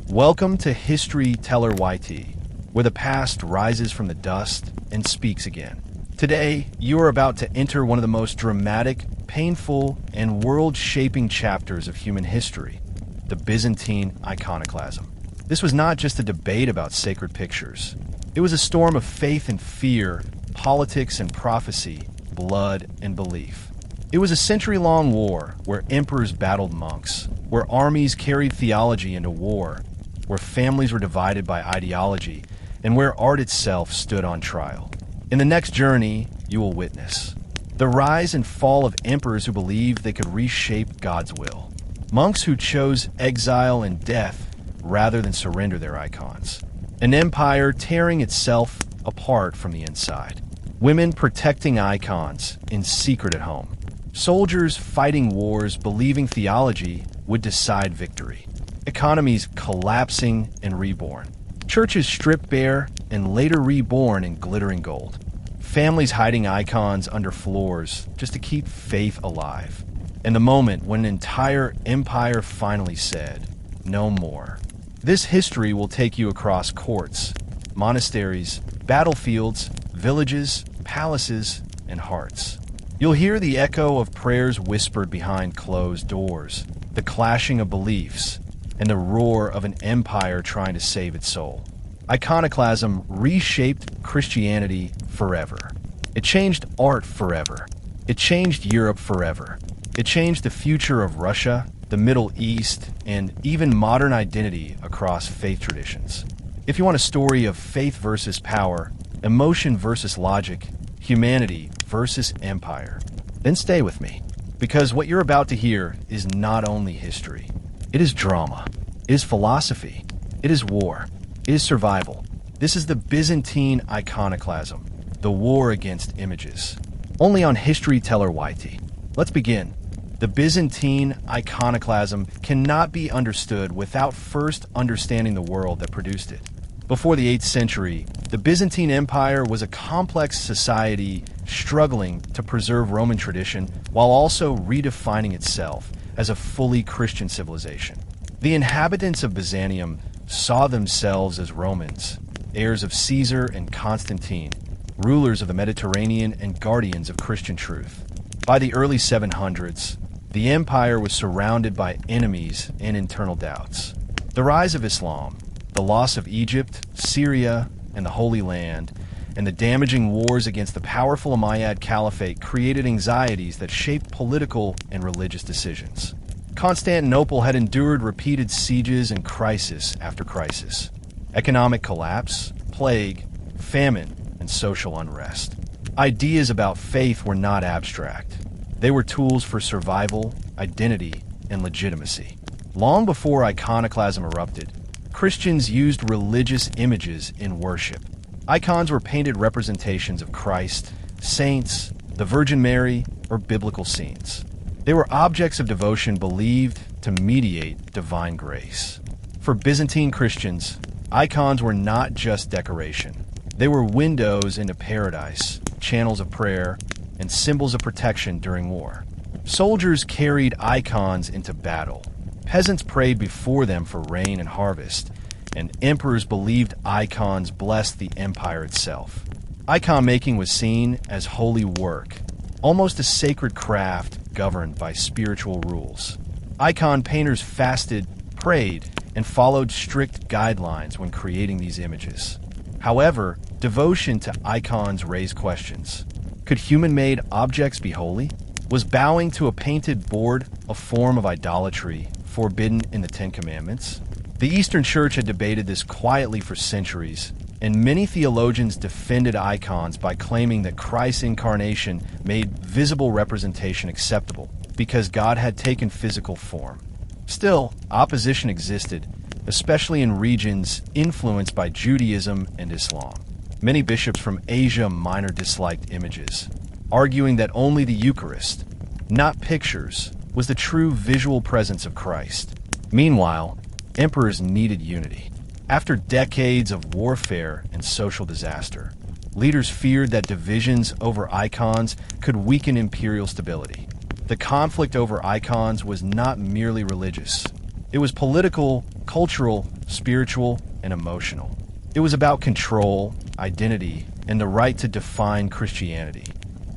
Welcome to History Teller YT, where the past rises from the dust and speaks again. Today, you are about to enter one of the most dramatic, painful, and world-shaping chapters of human history, the Byzantine Iconoclasm. This was not just a debate about sacred pictures. It was a storm of faith and fear, politics and prophecy, blood and belief. It was a century-long war where emperors battled monks, where armies carried theology into war, where families were divided by ideology, and where art itself stood on trial. In the next journey, you will witness the rise and fall of emperors who believed they could reshape God's will, monks who chose exile and death rather than surrender their icons, an empire tearing itself apart from the inside, women protecting icons in secret at home, soldiers fighting wars believing theology would decide victory, economies collapsing and reborn, churches stripped bare and later reborn in glittering gold, families hiding icons under floors just to keep faith alive, and the moment when an entire empire finally said, "No more." This history will take you across courts, monasteries, battlefields, villages, palaces, and hearts. You'll hear the echo of prayers whispered behind closed doors, the clashing of beliefs, and the roar of an empire trying to save its soul. Iconoclasm reshaped Christianity forever. It changed art forever. It changed Europe forever. It changed the future of Russia, the Middle East, and even modern identity across faith traditions. If you want a story of faith versus power, emotion versus logic, humanity versus empire, then stay with me, because what you're about to hear is not only history. It is drama. It is philosophy. It is war. It is survival. This is the Byzantine Iconoclasm, the war against images. Only on History Teller YT. Let's begin. The Byzantine Iconoclasm cannot be understood without first understanding the world that produced it. Before the 8th century, the Byzantine Empire was a complex society struggling to preserve Roman tradition while also redefining itself as a fully Christian civilization. The inhabitants of Byzantium saw themselves as Romans, heirs of Caesar and Constantine, rulers of the Mediterranean and guardians of Christian truth. By the early 700s, the empire was surrounded by enemies and internal doubts. The rise of Islam, the loss of Egypt, Syria, and the Holy Land, and the damaging wars against the powerful Umayyad Caliphate created anxieties that shaped political and religious decisions. Constantinople had endured repeated sieges and crisis after crisis. Economic collapse, plague, famine, and social unrest. Ideas about faith were not abstract. They were tools for survival, identity, and legitimacy. Long before iconoclasm erupted, Christians used religious images in worship. Icons were painted representations of Christ, saints, the Virgin Mary, or biblical scenes. They were objects of devotion believed to mediate divine grace. For Byzantine Christians, icons were not just decoration. They were windows into paradise, channels of prayer, and symbols of protection during war. Soldiers carried icons into battle. Peasants prayed before them for rain and harvest, and emperors believed icons blessed the empire itself. Icon making was seen as holy work, almost a sacred craft governed by spiritual rules. Icon painters fasted, prayed, and followed strict guidelines when creating these images. However, devotion to icons raised questions. Could human-made objects be holy? Was bowing to a painted board a form of idolatry forbidden in the Ten Commandments? The Eastern Church had debated this quietly for centuries, and many theologians defended icons by claiming that Christ's incarnation made visible representation acceptable because God had taken physical form. Still, opposition existed, especially in regions influenced by Judaism and Islam. Many bishops from Asia Minor disliked images, arguing that only the Eucharist, not pictures, was the true visual presence of Christ. Meanwhile, emperors needed unity. After decades of warfare and social disaster, leaders feared that divisions over icons could weaken imperial stability. The conflict over icons was not merely religious. It was political cultural, spiritual, and emotional. It was about control, identity, and the right to define Christianity.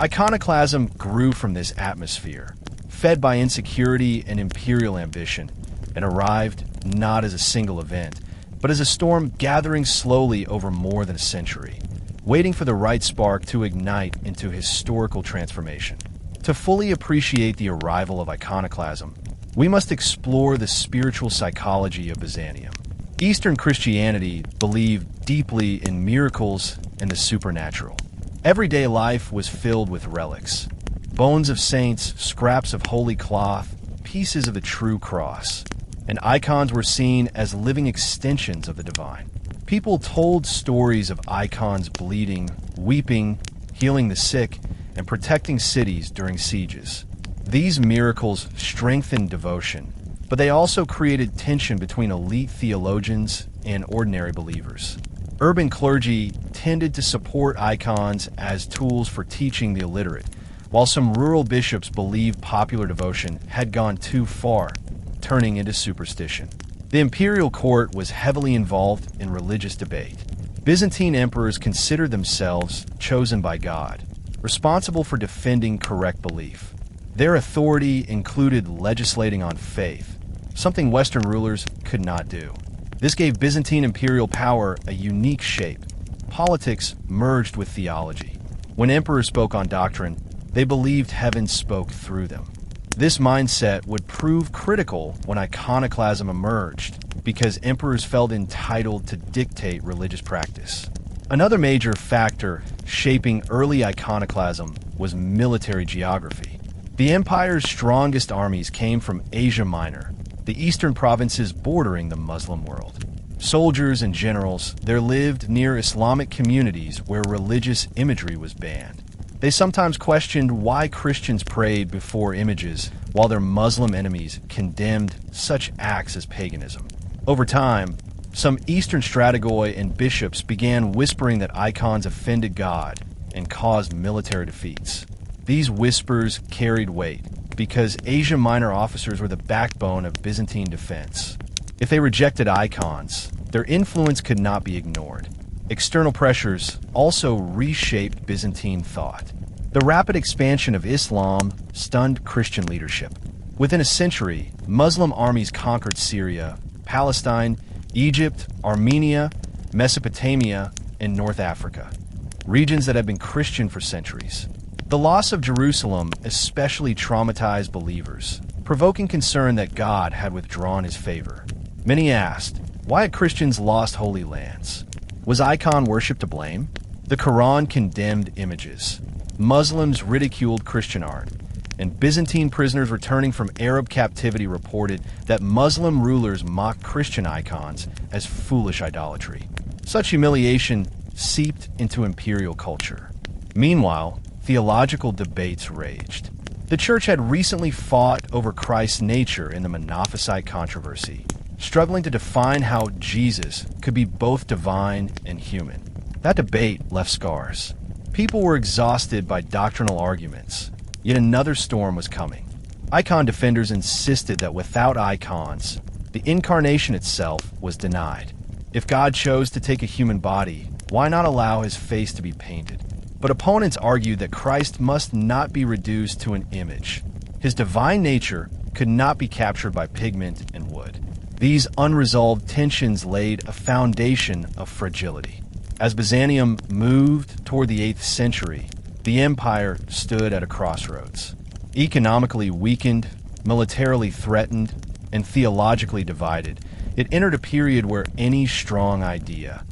Iconoclasm grew from this atmosphere, fed by insecurity and imperial ambition, and arrived not as a single event, but as a storm gathering slowly over more than a century, waiting for the right spark to ignite into historical transformation. To fully appreciate the arrival of iconoclasm, we must explore the spiritual psychology of Byzantium. Eastern Christianity believed deeply in miracles and the supernatural. Everyday life was filled with relics, bones of saints, scraps of holy cloth, pieces of the true cross, and icons were seen as living extensions of the divine. People told stories of icons bleeding, weeping, healing the sick, and protecting cities during sieges. These miracles strengthened devotion, but they also created tension between elite theologians and ordinary believers. Urban clergy tended to support icons as tools for teaching the illiterate, while some rural bishops believed popular devotion had gone too far, turning into superstition. The imperial court was heavily involved in religious debate. Byzantine emperors considered themselves chosen by God, responsible for defending correct belief. Their authority included legislating on faith, something Western rulers could not do. This gave Byzantine imperial power a unique shape. Politics merged with theology. When emperors spoke on doctrine, they believed heaven spoke through them. This mindset would prove critical when iconoclasm emerged, because emperors felt entitled to dictate religious practice. Another major factor shaping early iconoclasm was military geography. The empire's strongest armies came from Asia Minor, the eastern provinces bordering the Muslim world. Soldiers and generals there lived near Islamic communities where religious imagery was banned. They sometimes questioned why Christians prayed before images while their Muslim enemies condemned such acts as paganism. Over time, some Eastern strategoi and bishops began whispering that icons offended God and caused military defeats. These whispers carried weight because Asia Minor officers were the backbone of Byzantine defense. If they rejected icons, their influence could not be ignored. External pressures also reshaped Byzantine thought. The rapid expansion of Islam stunned Christian leadership. Within a century, Muslim armies conquered Syria, Palestine, Egypt, Armenia, Mesopotamia, and North Africa, regions that had been Christian for centuries. The loss of Jerusalem especially traumatized believers, provoking concern that God had withdrawn his favor. Many asked, why had Christians lost holy lands? Was icon worship to blame? The Quran condemned images. Muslims ridiculed Christian art, and Byzantine prisoners returning from Arab captivity reported that Muslim rulers mocked Christian icons as foolish idolatry. Such humiliation seeped into imperial culture. Meanwhile, theological debates raged. The church had recently fought over Christ's nature in the Monophysite controversy, struggling to define how Jesus could be both divine and human. That debate left scars. People were exhausted by doctrinal arguments, yet another storm was coming. Icon defenders insisted that without icons, the incarnation itself was denied. If God chose to take a human body, why not allow his face to be painted? But opponents argued that Christ must not be reduced to an image. His divine nature could not be captured by pigment and wood. These unresolved tensions laid a foundation of fragility. As Byzantium moved toward the 8th century, the empire stood at a crossroads. Economically weakened, militarily threatened, and theologically divided, it entered a period where any strong idea,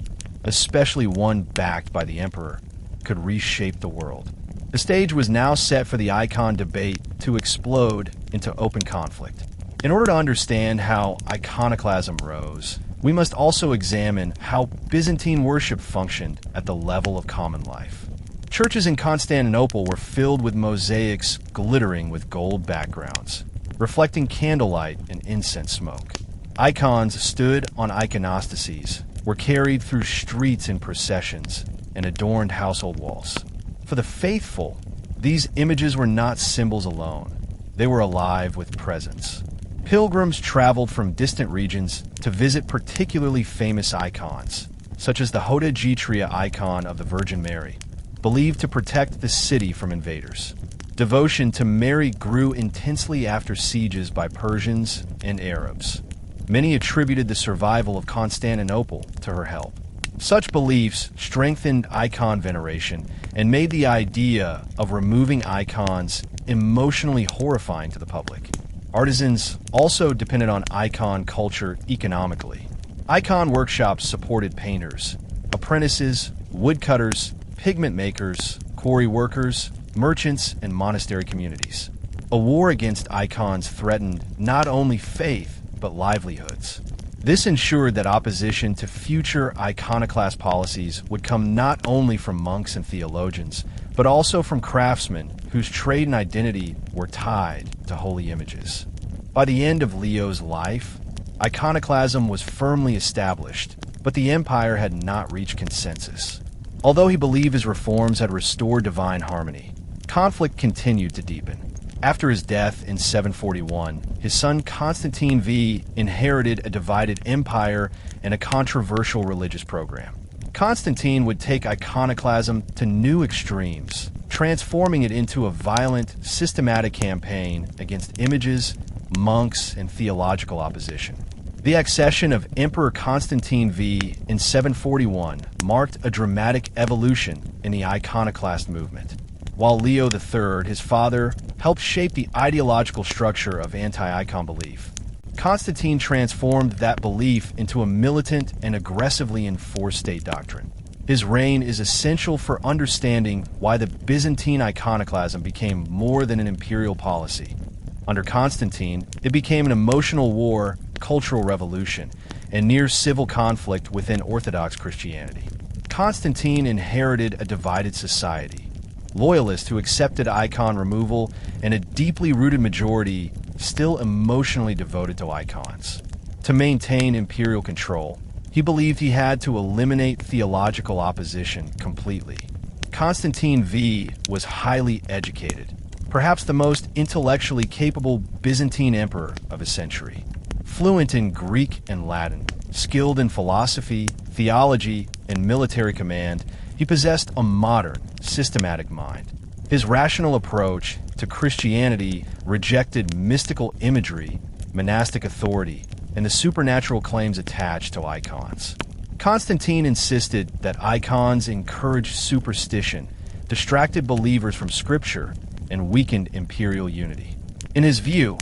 especially one backed by the emperor, could reshape the world. The stage was now set for the icon debate to explode into open conflict. In order to understand how iconoclasm rose, we must also examine how Byzantine worship functioned at the level of common life. Churches in Constantinople were filled with mosaics glittering with gold backgrounds, reflecting candlelight and incense smoke. Icons stood on iconostases, were carried through streets in processions, and adorned household walls. For the faithful, these images were not symbols alone. They were alive with presence. Pilgrims traveled from distant regions to visit particularly famous icons, such as the Hodegetria icon of the Virgin Mary, believed to protect the city from invaders. Devotion to Mary grew intensely after sieges by Persians and Arabs. Many attributed the survival of Constantinople to her help. Such beliefs strengthened icon veneration and made the idea of removing icons emotionally horrifying to the public. Artisans also depended on icon culture economically. Icon workshops supported painters, apprentices, woodcutters, pigment makers, quarry workers, merchants, and monastery communities. A war against icons threatened not only faith, but livelihoods. This ensured that opposition to future iconoclast policies would come not only from monks and theologians, but also from craftsmen whose trade and identity were tied to holy images. By the end of Leo's life, iconoclasm was firmly established, but the empire had not reached consensus. Although he believed his reforms had restored divine harmony, conflict continued to deepen. After his death in 741, his son Constantine V inherited a divided empire and a controversial religious program. Constantine would take iconoclasm to new extremes, transforming it into a violent, systematic campaign against images, monks, and theological opposition. The accession of Emperor Constantine V in 741 marked a dramatic evolution in the iconoclast movement. While Leo III, his father, helped shape the ideological structure of anti-icon belief, Constantine transformed that belief into a militant and aggressively enforced state doctrine. His reign is essential for understanding why the Byzantine iconoclasm became more than an imperial policy. Under Constantine, it became an emotional war, cultural revolution, and near civil conflict within Orthodox Christianity. Constantine inherited a divided society, loyalists who accepted icon removal, and a deeply rooted majority still emotionally devoted to icons. To maintain imperial control, he believed he had to eliminate theological opposition completely. Constantine V was highly educated, perhaps the most intellectually capable Byzantine emperor of his century. Fluent in Greek and Latin, skilled in philosophy, theology, and military command, he possessed a modern, systematic mind. His rational approach to Christianity rejected mystical imagery, monastic authority, and the supernatural claims attached to icons. Constantine insisted that icons encouraged superstition, distracted believers from Scripture, and weakened imperial unity. In his view,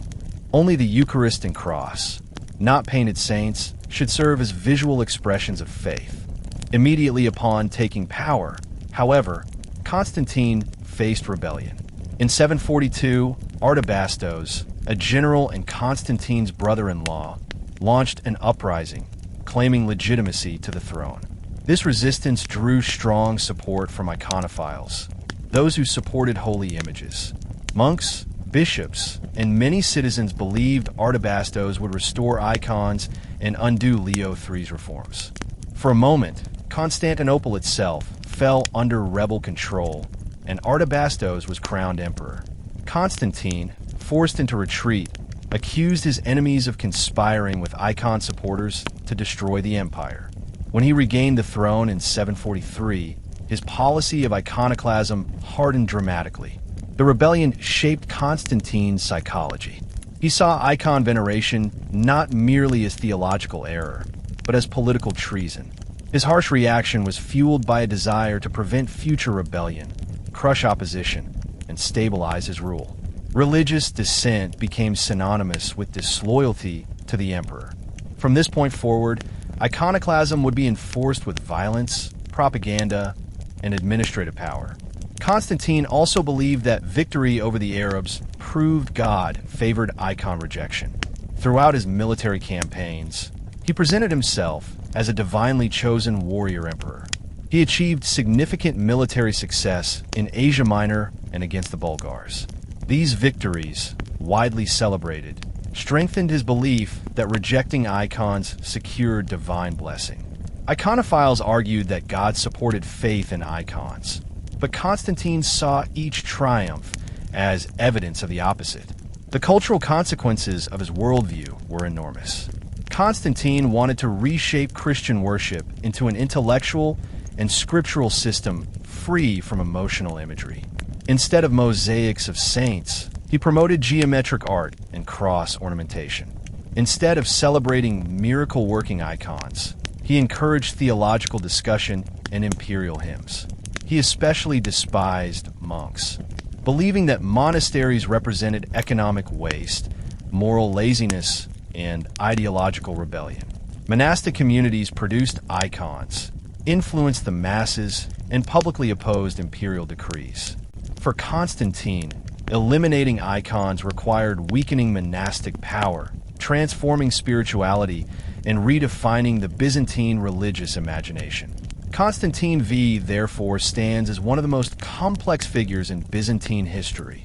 only the Eucharist and cross, not painted saints, should serve as visual expressions of faith. Immediately upon taking power, however, Constantine faced rebellion. In 742, Artabasdos, a general and Constantine's brother-in-law, launched an uprising, claiming legitimacy to the throne. This resistance drew strong support from iconophiles, those who supported holy images. Monks, bishops, and many citizens believed Artabasdos would restore icons and undo Leo III's reforms. For a moment, Constantinople itself fell under rebel control, and Artabasdos was crowned emperor. Constantine, forced into retreat, accused his enemies of conspiring with icon supporters to destroy the empire. When he regained the throne in 743, his policy of iconoclasm hardened dramatically. The rebellion shaped Constantine's psychology. He saw icon veneration not merely as theological error, but as political treason. His harsh reaction was fueled by a desire to prevent future rebellion, crush opposition, and stabilize his rule. Religious dissent became synonymous with disloyalty to the emperor. From this point forward, iconoclasm would be enforced with violence, propaganda, and administrative power. Constantine also believed that victory over the Arabs proved God favored icon rejection. Throughout his military campaigns, he presented himself as a divinely chosen warrior emperor. He achieved significant military success in Asia Minor and against the Bulgars. These victories, widely celebrated, strengthened his belief that rejecting icons secured divine blessing. Iconophiles argued that God supported faith in icons, but Constantine saw each triumph as evidence of the opposite. The cultural consequences of his worldview were enormous. Constantine wanted to reshape Christian worship into an intellectual and scriptural system free from emotional imagery. Instead of mosaics of saints, he promoted geometric art and cross ornamentation. Instead of celebrating miracle-working icons, he encouraged theological discussion and imperial hymns. He especially despised monks, believing that monasteries represented economic waste, moral laziness, and ideological rebellion. Monastic communities produced icons, influenced the masses, and publicly opposed imperial decrees. For Constantine, eliminating icons required weakening monastic power, transforming spirituality, and redefining the Byzantine religious imagination. Constantine V, therefore, stands as one of the most complex figures in Byzantine history.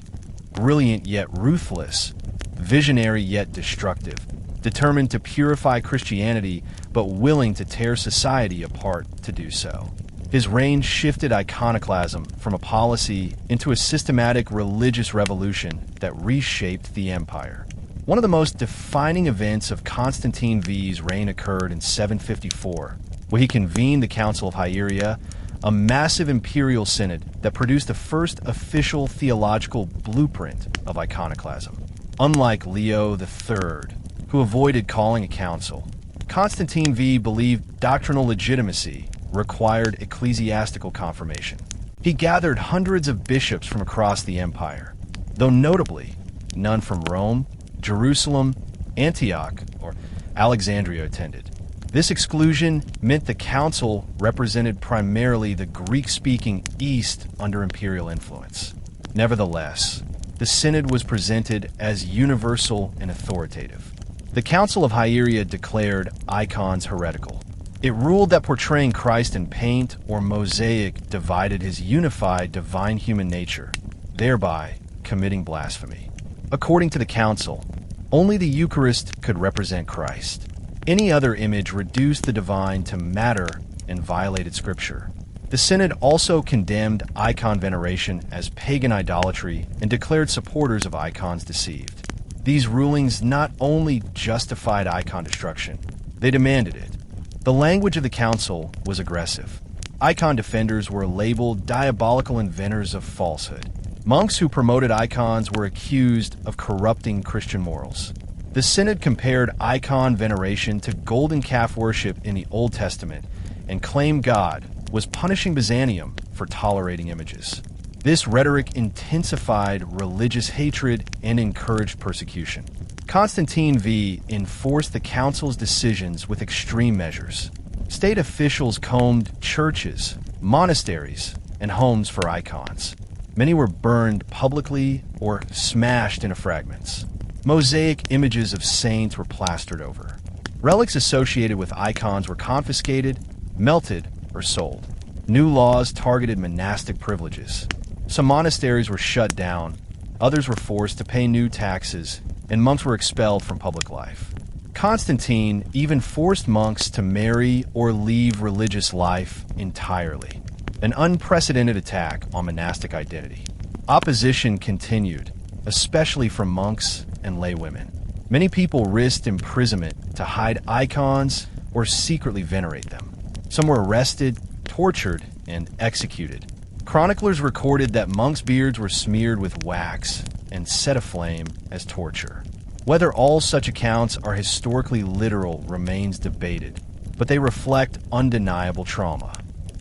Brilliant yet ruthless, visionary yet destructive, determined to purify Christianity but willing to tear society apart to do so. His reign shifted iconoclasm from a policy into a systematic religious revolution that reshaped the empire. One of the most defining events of Constantine V's reign occurred in 754, where he convened the Council of Hieria, a massive imperial synod that produced the first official theological blueprint of iconoclasm. Unlike Leo III, who avoided calling a council, Constantine V believed doctrinal legitimacy required ecclesiastical confirmation. He gathered hundreds of bishops from across the empire, though notably none from Rome, Jerusalem, Antioch, or Alexandria attended. This exclusion meant the council represented primarily the Greek-speaking East under imperial influence. Nevertheless, the synod was presented as universal and authoritative. The Council of Hieria declared icons heretical. It ruled that portraying Christ in paint or mosaic divided his unified divine human nature, thereby committing blasphemy. According to the council, only the Eucharist could represent Christ. Any other image reduced the divine to matter and violated Scripture. The Synod also condemned icon veneration as pagan idolatry and declared supporters of icons deceived. These rulings not only justified icon destruction, they demanded it. The language of the council was aggressive. Icon defenders were labeled diabolical inventors of falsehood. Monks who promoted icons were accused of corrupting Christian morals. The Synod compared icon veneration to golden calf worship in the Old Testament and claimed God was punishing Byzantium for tolerating images. This rhetoric intensified religious hatred and encouraged persecution. Constantine V enforced the council's decisions with extreme measures. State officials combed churches, monasteries, and homes for icons. Many were burned publicly or smashed into fragments. Mosaic images of saints were plastered over. Relics associated with icons were confiscated, melted, or sold. New laws targeted monastic privileges. Some monasteries were shut down, others were forced to pay new taxes, and monks were expelled from public life. Constantine even forced monks to marry or leave religious life entirely, an unprecedented attack on monastic identity. Opposition continued, especially from monks and laywomen. Many people risked imprisonment to hide icons or secretly venerate them. Some were arrested, tortured, and executed. Chroniclers recorded that monks' beards were smeared with wax and set aflame as torture. Whether all such accounts are historically literal remains debated, but they reflect undeniable trauma.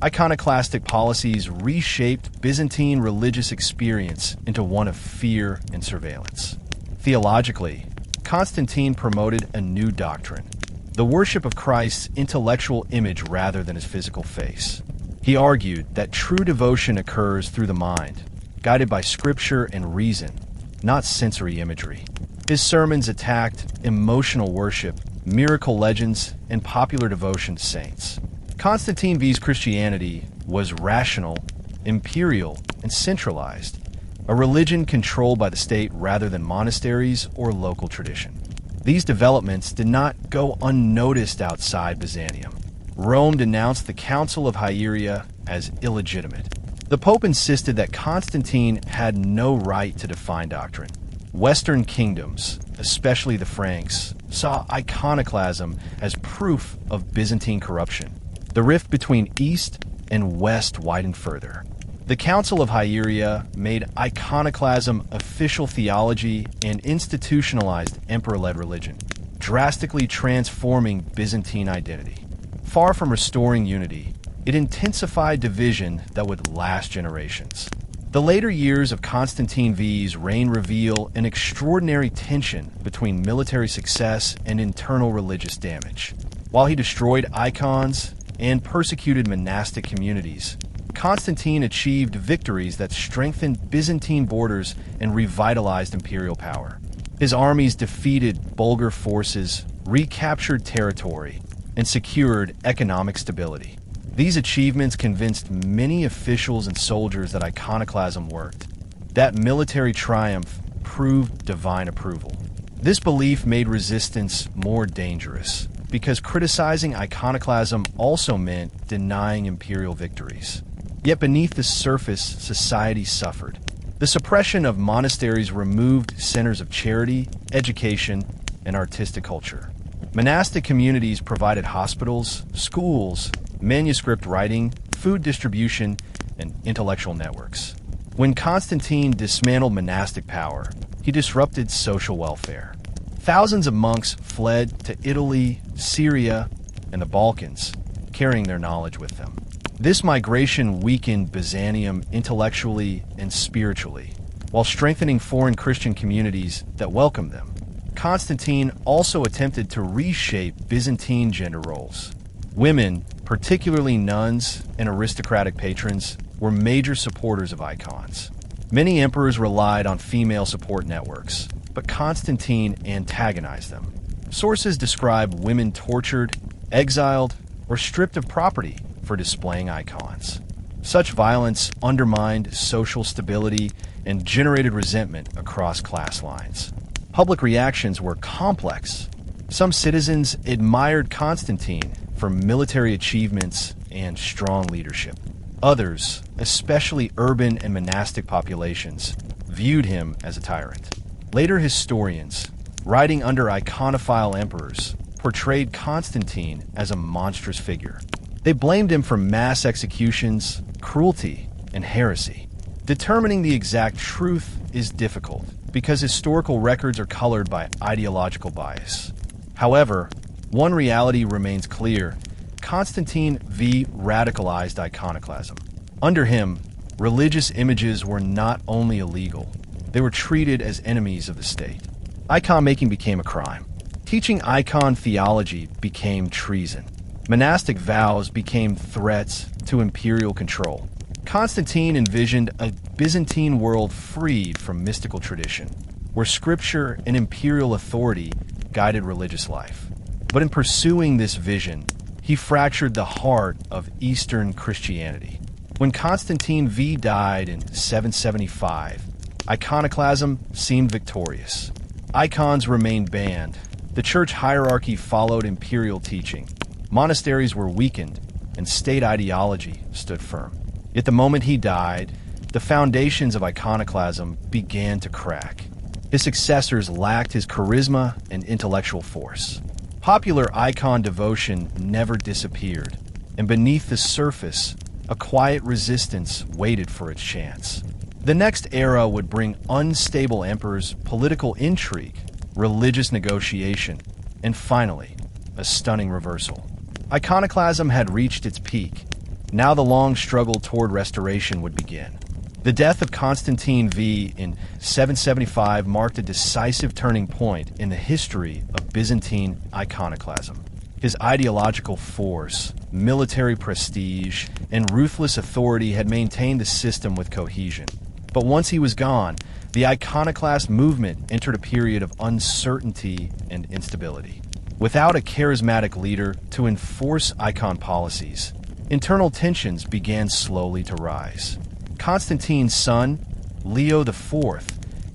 Iconoclastic policies reshaped Byzantine religious experience into one of fear and surveillance. Theologically, Constantine promoted a new doctrine, the worship of Christ's intellectual image rather than his physical face. He argued that true devotion occurs through the mind, guided by scripture and reason, not sensory imagery. His sermons attacked emotional worship, miracle legends, and popular devotion to saints. Constantine V's Christianity was rational, imperial, and centralized, a religion controlled by the state rather than monasteries or local tradition. These developments did not go unnoticed outside Byzantium. Rome denounced the Council of Hieria as illegitimate. The Pope insisted that Constantine had no right to define doctrine. Western kingdoms, especially the Franks, saw iconoclasm as proof of Byzantine corruption. The rift between East and West widened further. The Council of Hieria made iconoclasm official theology and institutionalized emperor-led religion, drastically transforming Byzantine identity. Far from restoring unity, it intensified division that would last generations. The later years of Constantine V's reign reveal an extraordinary tension between military success and internal religious damage. While he destroyed icons and persecuted monastic communities, Constantine achieved victories that strengthened Byzantine borders and revitalized imperial power. His armies defeated Bulgar forces, recaptured territory, and secured economic stability. These achievements convinced many officials and soldiers that iconoclasm worked. That military triumph proved divine approval. This belief made resistance more dangerous, because criticizing iconoclasm also meant denying imperial victories. Yet beneath the surface, society suffered. The suppression of monasteries removed centers of charity, education, and artistic culture. Monastic communities provided hospitals, schools, manuscript writing, food distribution, and intellectual networks. When Constantine dismantled monastic power, he disrupted social welfare. Thousands of monks fled to Italy, Syria, and the Balkans, carrying their knowledge with them. This migration weakened Byzantium intellectually and spiritually, while strengthening foreign Christian communities that welcomed them. Constantine also attempted to reshape Byzantine gender roles. Women, particularly nuns and aristocratic patrons, were major supporters of icons. Many emperors relied on female support networks, but Constantine antagonized them. Sources describe women tortured, exiled, or stripped of property for displaying icons. Such violence undermined social stability and generated resentment across class lines. Public reactions were complex. Some citizens admired Constantine for military achievements and strong leadership. Others, especially urban and monastic populations, viewed him as a tyrant. Later historians, writing under iconophile emperors, portrayed Constantine as a monstrous figure. They blamed him for mass executions, cruelty, and heresy. Determining the exact truth is difficult because historical records are colored by ideological bias. However, one reality remains clear: Constantine V radicalized iconoclasm. Under him, religious images were not only illegal, they were treated as enemies of the state. Icon making became a crime. Teaching icon theology became treason. Monastic vows became threats to imperial control. Constantine envisioned a Byzantine world freed from mystical tradition, where scripture and imperial authority guided religious life. But in pursuing this vision, he fractured the heart of Eastern Christianity. When Constantine V died in 775, iconoclasm seemed victorious. Icons remained banned. The church hierarchy followed imperial teaching. Monasteries were weakened, and state ideology stood firm. Yet the moment he died, the foundations of iconoclasm began to crack. His successors lacked his charisma and intellectual force. Popular icon devotion never disappeared, and beneath the surface, a quiet resistance waited for its chance. The next era would bring unstable emperors, political intrigue, religious negotiation, and finally, a stunning reversal. Iconoclasm had reached its peak. Now the long struggle toward restoration would begin. The death of Constantine V in 775 marked a decisive turning point in the history of Byzantine iconoclasm. His ideological force, military prestige, and ruthless authority had maintained the system with cohesion. But once he was gone, the iconoclast movement entered a period of uncertainty and instability. Without a charismatic leader to enforce icon policies, internal tensions began slowly to rise. Constantine's son, Leo IV,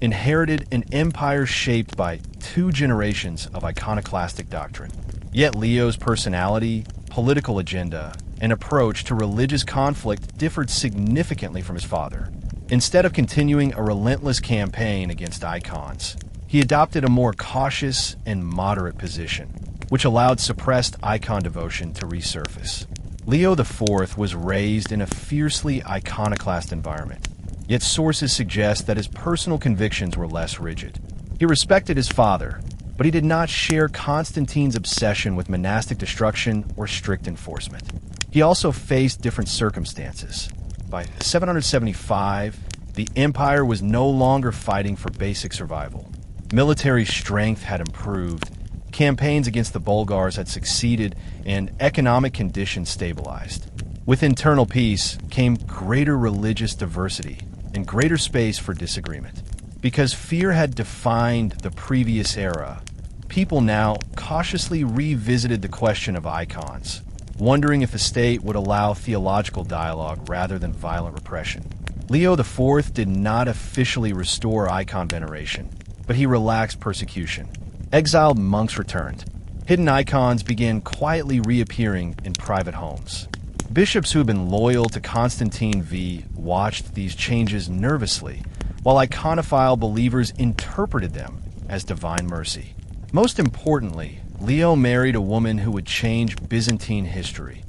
inherited an empire shaped by 2 generations of iconoclastic doctrine. Yet Leo's personality, political agenda, and approach to religious conflict differed significantly from his father. Instead of continuing a relentless campaign against icons, he adopted a more cautious and moderate position, which allowed suppressed icon devotion to resurface. Leo IV was raised in a fiercely iconoclast environment, yet sources suggest that his personal convictions were less rigid. He respected his father, but he did not share Constantine's obsession with monastic destruction or strict enforcement. He also faced different circumstances. By 775, the empire was no longer fighting for basic survival. Military strength had improved, campaigns against the Bulgars had succeeded, and economic conditions stabilized. With internal peace came greater religious diversity and greater space for disagreement. Because fear had defined the previous era, people now cautiously revisited the question of icons, wondering if the state would allow theological dialogue rather than violent repression. Leo IV did not officially restore icon veneration, but he relaxed persecution. Exiled monks returned. Hidden icons began quietly reappearing in private homes. Bishops who had been loyal to Constantine V watched these changes nervously, while iconophile believers interpreted them as divine mercy. Most importantly, Leo married a woman who would change Byzantine history.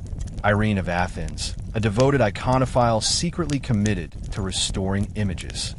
Irene of Athens, a devoted iconophile secretly committed to restoring images.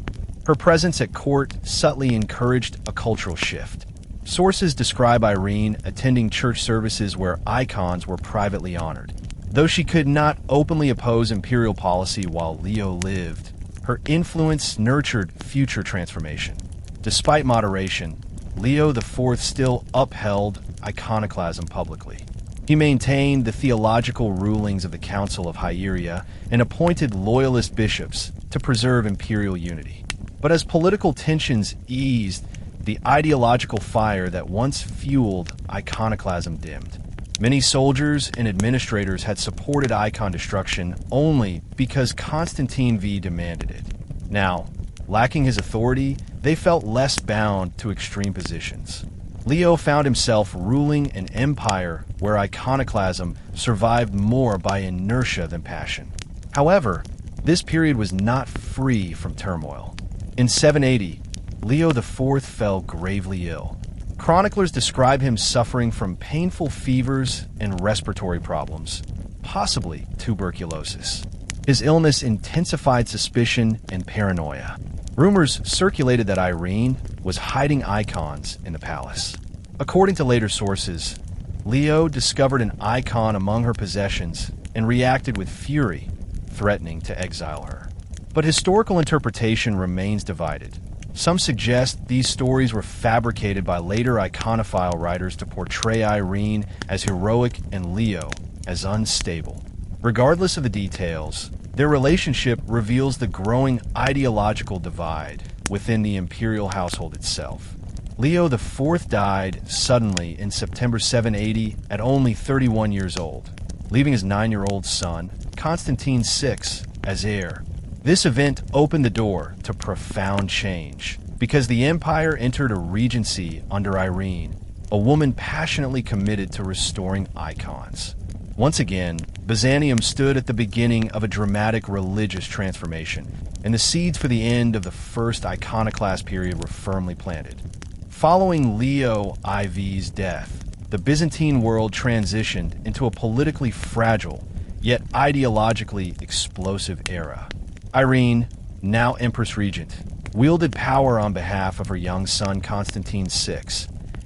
Her presence at court subtly encouraged a cultural shift. Sources describe Irene attending church services where icons were privately honored. Though she could not openly oppose imperial policy while Leo lived, her influence nurtured future transformation. Despite moderation, Leo IV still upheld iconoclasm publicly. He maintained the theological rulings of the Council of Hieria and appointed loyalist bishops to preserve imperial unity. But as political tensions eased, the ideological fire that once fueled iconoclasm dimmed. Many soldiers and administrators had supported icon destruction only because Constantine V demanded it. Now, lacking his authority, they felt less bound to extreme positions. Leo found himself ruling an empire where iconoclasm survived more by inertia than passion. However, this period was not free from turmoil. In 780, Leo IV fell gravely ill. Chroniclers describe him suffering from painful fevers and respiratory problems, possibly tuberculosis. His illness intensified suspicion and paranoia. Rumors circulated that Irene was hiding icons in the palace. According to later sources, Leo discovered an icon among her possessions and reacted with fury, threatening to exile her. But historical interpretation remains divided. Some suggest these stories were fabricated by later iconophile writers to portray Irene as heroic and Leo as unstable. Regardless of the details, their relationship reveals the growing ideological divide within the imperial household itself. Leo IV died suddenly in September 780 at only 31 years old, leaving his 9-year-old son, Constantine VI, as heir. This event opened the door to profound change, because the empire entered a regency under Irene, a woman passionately committed to restoring icons. Once again, Byzantium stood at the beginning of a dramatic religious transformation, and the seeds for the end of the first iconoclast period were firmly planted. Following Leo IV's death, the Byzantine world transitioned into a politically fragile, yet ideologically explosive era. Irene, now Empress Regent, wielded power on behalf of her young son Constantine VI,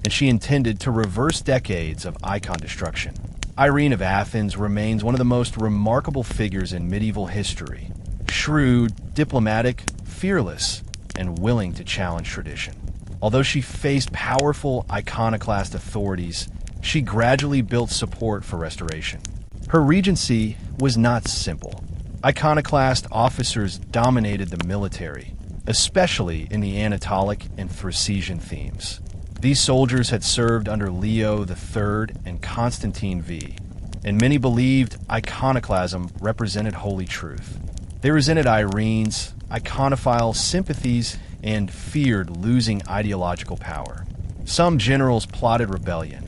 and she intended to reverse decades of icon destruction. Irene of Athens remains one of the most remarkable figures in medieval history. Shrewd, diplomatic, fearless, and willing to challenge tradition. Although she faced powerful iconoclast authorities, she gradually built support for restoration. Her regency was not simple. Iconoclast officers dominated the military, especially in the Anatolic and Thracian themes. These soldiers had served under Leo III and Constantine V, and many believed iconoclasm represented holy truth. They resented Irene's iconophile sympathies and feared losing ideological power. Some generals plotted rebellion,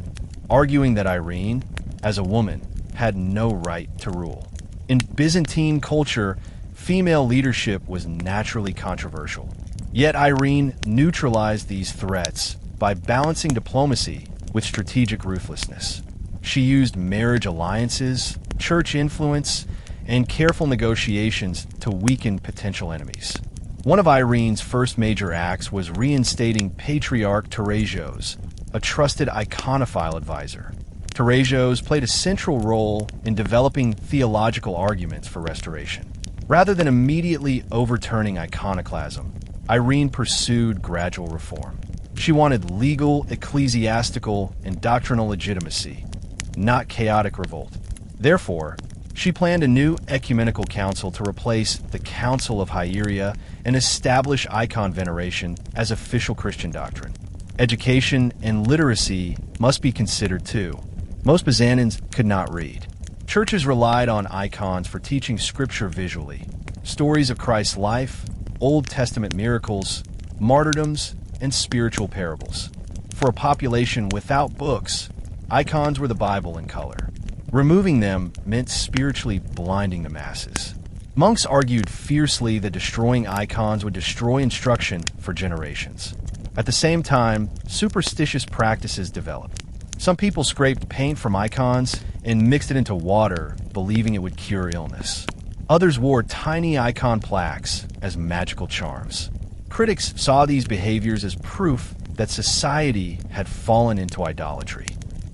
arguing that Irene, as a woman, had no right to rule. In Byzantine culture, Female leadership was naturally controversial. Yet Irene neutralized these threats by balancing diplomacy with strategic ruthlessness. She used marriage alliances, church influence, and careful negotiations to weaken potential enemies. One of Irene's first major acts was reinstating Patriarch Teresios, a trusted iconophile advisor. Teresios played a central role in developing theological arguments for restoration. Rather than immediately overturning iconoclasm, Irene pursued gradual reform. She wanted legal, ecclesiastical, and doctrinal legitimacy, not chaotic revolt. Therefore, she planned a new ecumenical council to replace the Council of Hieria and establish icon veneration as official Christian doctrine. Education and literacy must be considered too. Most Byzantines could not read. Churches relied on icons for teaching scripture visually. Stories of Christ's life, Old Testament miracles, martyrdoms, and spiritual parables. For a population without books, icons were the Bible in color. Removing them meant spiritually blinding the masses. Monks argued fiercely that destroying icons would destroy instruction for generations. At the same time, superstitious practices developed. Some people scraped paint from icons and mixed it into water, believing it would cure illness. Others wore tiny icon plaques as magical charms. Critics saw these behaviors as proof that society had fallen into idolatry.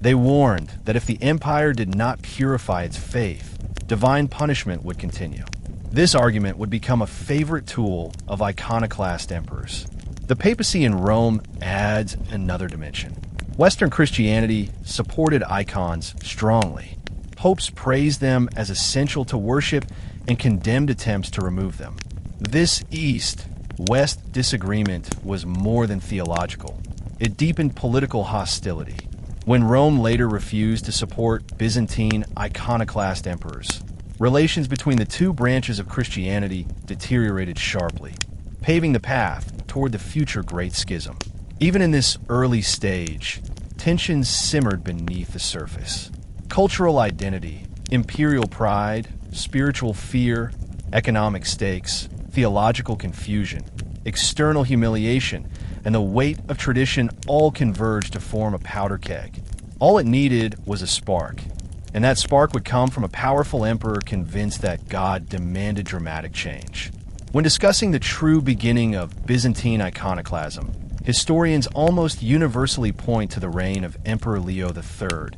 They warned that if the empire did not purify its faith, divine punishment would continue. This argument would become a favorite tool of iconoclast emperors. The papacy in Rome adds another dimension. Western Christianity supported icons strongly. Popes praised them as essential to worship and condemned attempts to remove them. This East-West disagreement was more than theological. It deepened political hostility. When Rome later refused to support Byzantine iconoclast emperors, relations between the two branches of Christianity deteriorated sharply, paving the path toward the future Great Schism. Even in this early stage, tensions simmered beneath the surface. Cultural identity, imperial pride, spiritual fear, economic stakes, theological confusion, external humiliation, and the weight of tradition all converged to form a powder keg. All it needed was a spark, and that spark would come from a powerful emperor convinced that God demanded dramatic change. When discussing the true beginning of Byzantine iconoclasm, historians almost universally point to the reign of Emperor Leo III,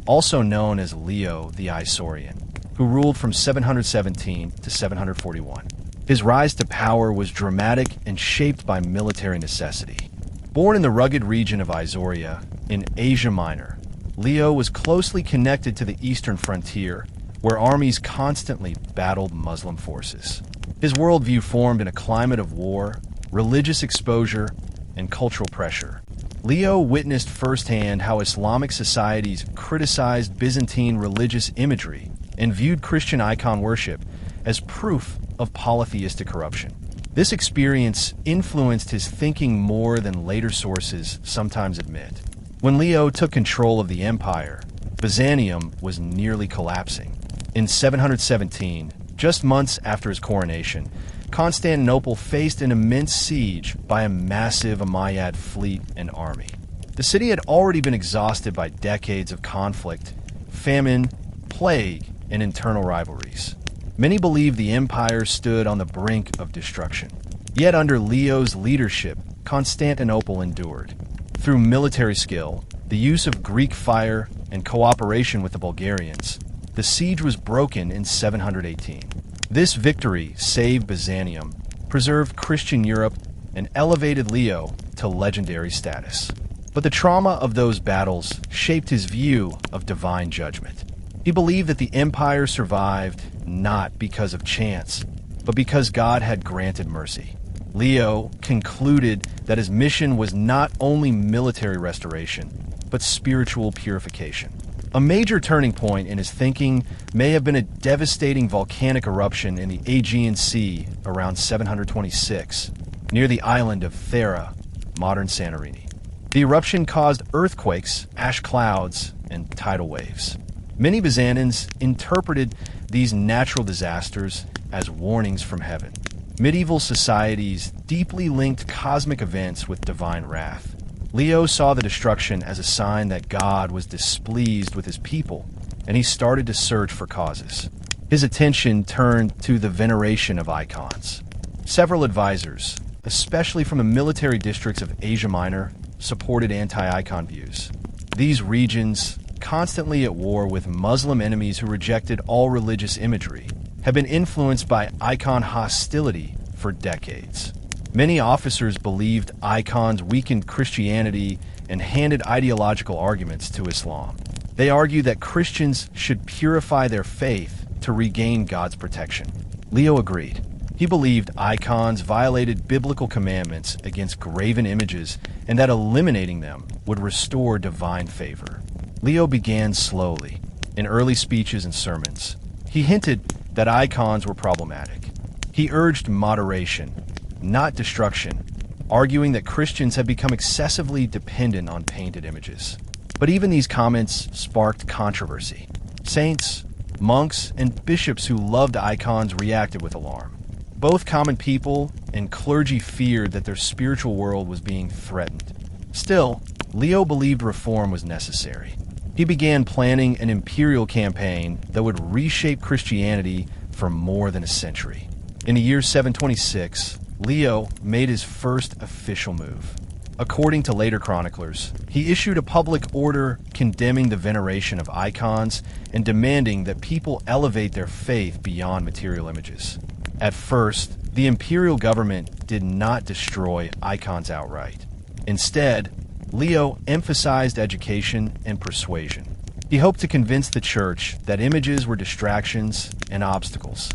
also known as Leo the Isaurian, who ruled from 717 to 741. His rise to power was dramatic and shaped by military necessity. Born in the rugged region of Isauria, in Asia Minor, Leo was closely connected to the eastern frontier, where armies constantly battled Muslim forces. His worldview formed in a climate of war, religious exposure, and cultural pressure. Leo witnessed firsthand how Islamic societies criticized Byzantine religious imagery and viewed Christian icon worship as proof of polytheistic corruption. This experience influenced his thinking more than later sources sometimes admit. When Leo took control of the empire, Byzantium was nearly collapsing. In 717, just months after his coronation, Constantinople faced an immense siege by a massive Umayyad fleet and army. The city had already been exhausted by decades of conflict, famine, plague, and internal rivalries. Many believed the empire stood on the brink of destruction. Yet under Leo's leadership, Constantinople endured. Through military skill, the use of Greek fire, and cooperation with the Bulgarians, the siege was broken in 718. This victory saved Byzantium, preserved Christian Europe, and elevated Leo to legendary status. But the trauma of those battles shaped his view of divine judgment. He believed that the empire survived not because of chance, but because God had granted mercy. Leo concluded that his mission was not only military restoration, but spiritual purification. A major turning point in his thinking may have been a devastating volcanic eruption in the Aegean Sea around 726, near the island of Thera, modern Santorini. The eruption caused earthquakes, ash clouds, and tidal waves. Many Byzantines interpreted these natural disasters as warnings from heaven. Medieval societies deeply linked cosmic events with divine wrath. Leo saw the destruction as a sign that God was displeased with his people, and he started to search for causes. His attention turned to the veneration of icons. Several advisors, especially from the military districts of Asia Minor, supported anti-icon views. These regions, constantly at war with Muslim enemies who rejected all religious imagery, have been influenced by icon hostility for decades. Many officers believed icons weakened Christianity and handed ideological arguments to Islam. They argued that Christians should purify their faith to regain God's protection. Leo agreed. He believed icons violated biblical commandments against graven images and that eliminating them would restore divine favor. Leo began slowly. In early speeches and sermons, he hinted that icons were problematic. He urged moderation, not destruction, arguing that Christians have become excessively dependent on painted images. But even these comments sparked controversy. Saints, monks, and bishops who loved icons reacted with alarm. Both common people and clergy feared that their spiritual world was being threatened. Still, Leo believed reform was necessary. He began planning an imperial campaign that would reshape Christianity for more than a century. In the year 726, Leo made his first official move. According to later chroniclers, he issued a public order condemning the veneration of icons and demanding that people elevate their faith beyond material images. At first, the imperial government did not destroy icons outright. Instead, Leo emphasized education and persuasion. He hoped to convince the church that images were distractions and obstacles.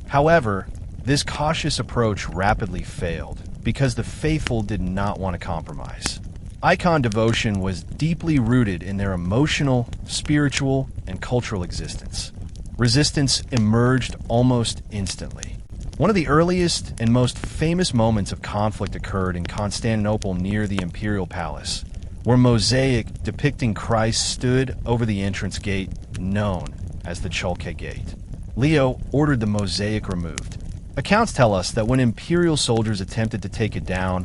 However, this cautious approach rapidly failed because the faithful did not want to compromise. Icon devotion was deeply rooted in their emotional, spiritual, and cultural existence. Resistance emerged almost instantly. One of the earliest and most famous moments of conflict occurred in Constantinople near the imperial palace, where mosaic depicting Christ stood over the entrance gate known as the Chalke Gate. Leo ordered the mosaic removed. Accounts tell us that when imperial soldiers attempted to take it down,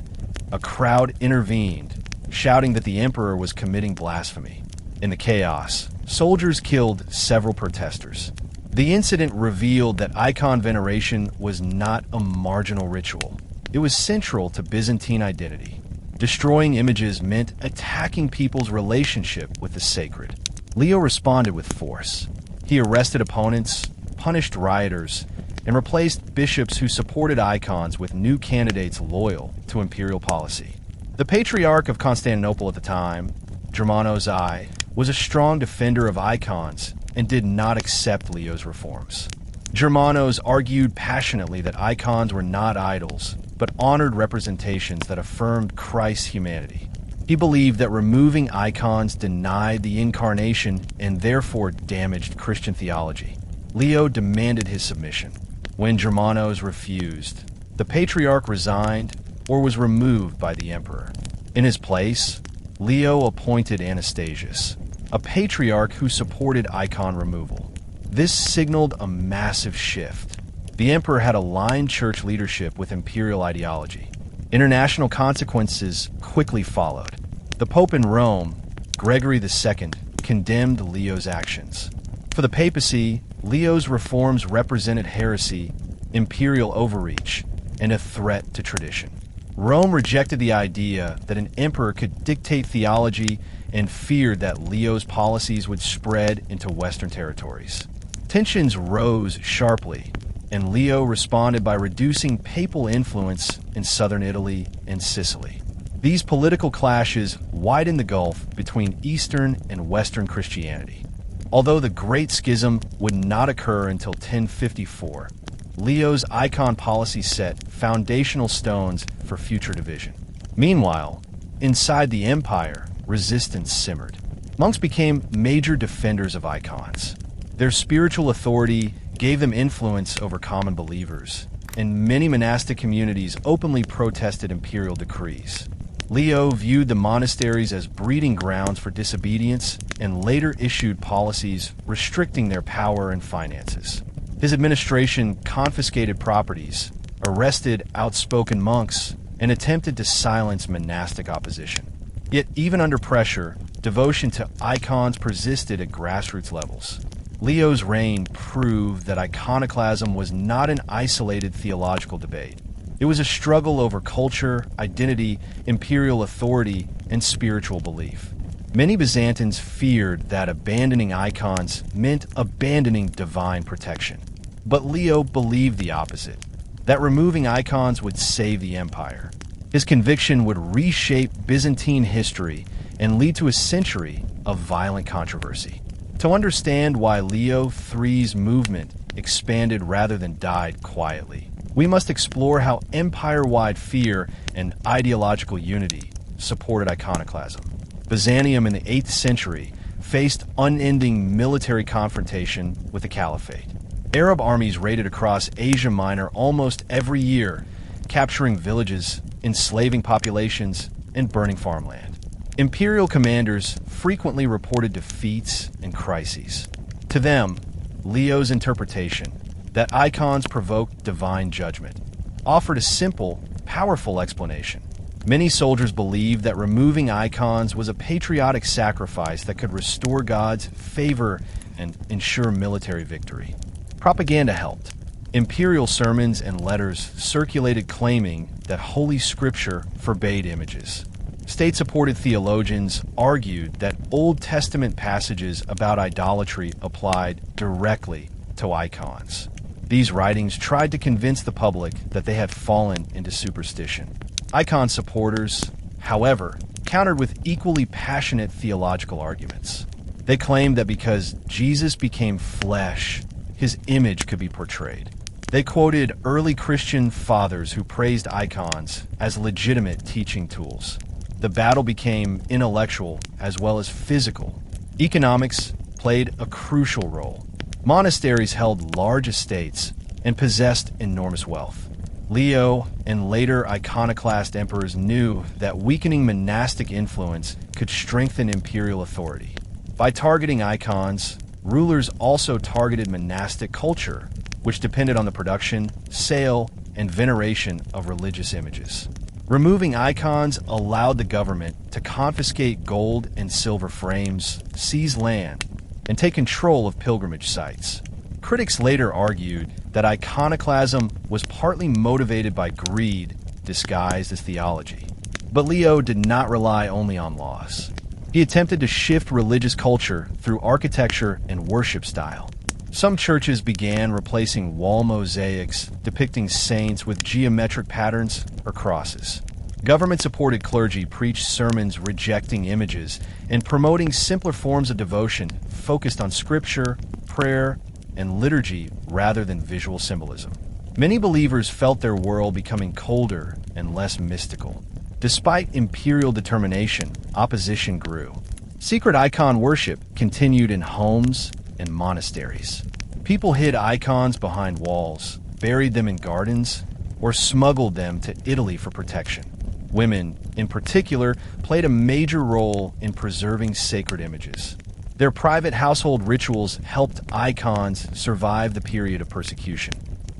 a crowd intervened, shouting that the emperor was committing blasphemy. In the chaos, soldiers killed several protesters. The incident revealed that icon veneration was not a marginal ritual. It was central to Byzantine identity. Destroying images meant attacking people's relationship with the sacred. Leo responded with force. He arrested opponents, punished rioters, and replaced bishops who supported icons with new candidates loyal to imperial policy. The Patriarch of Constantinople at the time, Germanos I, was a strong defender of icons and did not accept Leo's reforms. Germanos argued passionately that icons were not idols, but honored representations that affirmed Christ's humanity. He believed that removing icons denied the incarnation and therefore damaged Christian theology. Leo demanded his submission. When Germanos refused, the Patriarch resigned or was removed by the emperor. In his place, Leo appointed Anastasius, a patriarch who supported icon removal. This signaled a massive shift. The emperor had aligned church leadership with imperial ideology. International consequences quickly followed. The Pope in Rome, Gregory II, condemned Leo's actions. For the papacy, Leo's reforms represented heresy, imperial overreach, and a threat to tradition. Rome rejected the idea that an emperor could dictate theology and feared that Leo's policies would spread into Western territories. Tensions rose sharply, and Leo responded by reducing papal influence in southern Italy and Sicily. These political clashes widened the gulf between Eastern and Western Christianity. Although the Great Schism would not occur until 1054, Leo's icon policy set foundational stones for future division. Meanwhile, inside the empire, resistance simmered. Monks became major defenders of icons. Their spiritual authority gave them influence over common believers, and many monastic communities openly protested imperial decrees. Leo viewed the monasteries as breeding grounds for disobedience and later issued policies restricting their power and finances. His administration confiscated properties, arrested outspoken monks, and attempted to silence monastic opposition. Yet even under pressure, devotion to icons persisted at grassroots levels. Leo's reign proved that iconoclasm was not an isolated theological debate. It was a struggle over culture, identity, imperial authority, and spiritual belief. Many Byzantines feared that abandoning icons meant abandoning divine protection. But Leo believed the opposite, that removing icons would save the empire. His conviction would reshape Byzantine history and lead to a century of violent controversy. To understand why Leo III's movement expanded rather than died quietly, we must explore how empire-wide fear and ideological unity supported iconoclasm. Byzantium in the 8th century faced unending military confrontation with the caliphate. Arab armies raided across Asia Minor almost every year, capturing villages, enslaving populations, and burning farmland. Imperial commanders frequently reported defeats and crises. To them, Leo's interpretation, that icons provoke divine judgment, offered a simple, powerful explanation. Many soldiers believed that removing icons was a patriotic sacrifice that could restore God's favor and ensure military victory. Propaganda helped. Imperial sermons and letters circulated claiming that Holy Scripture forbade images. State-supported theologians argued that Old Testament passages about idolatry applied directly to icons. These writings tried to convince the public that they had fallen into superstition. Icon supporters, however, countered with equally passionate theological arguments. They claimed that because Jesus became flesh, his image could be portrayed. They quoted early Christian fathers who praised icons as legitimate teaching tools. The battle became intellectual as well as physical. Economics played a crucial role. Monasteries held large estates and possessed enormous wealth. Leo and later iconoclast emperors knew that weakening monastic influence could strengthen imperial authority. By targeting icons, rulers also targeted monastic culture, which depended on the production, sale, and veneration of religious images. Removing icons allowed the government to confiscate gold and silver frames, seize land, and take control of pilgrimage sites. Critics later argued that iconoclasm was partly motivated by greed disguised as theology. But Leo did not rely only on laws. He attempted to shift religious culture through architecture and worship style. Some churches began replacing wall mosaics depicting saints with geometric patterns or crosses. Government-supported clergy preached sermons rejecting images and promoting simpler forms of devotion focused on scripture, prayer, and liturgy rather than visual symbolism. Many believers felt their world becoming colder and less mystical. Despite imperial determination, opposition grew. Secret icon worship continued in homes and monasteries. People hid icons behind walls, buried them in gardens, or smuggled them to Italy for protection. Women, in particular, played a major role in preserving sacred images. Their private household rituals helped icons survive the period of persecution.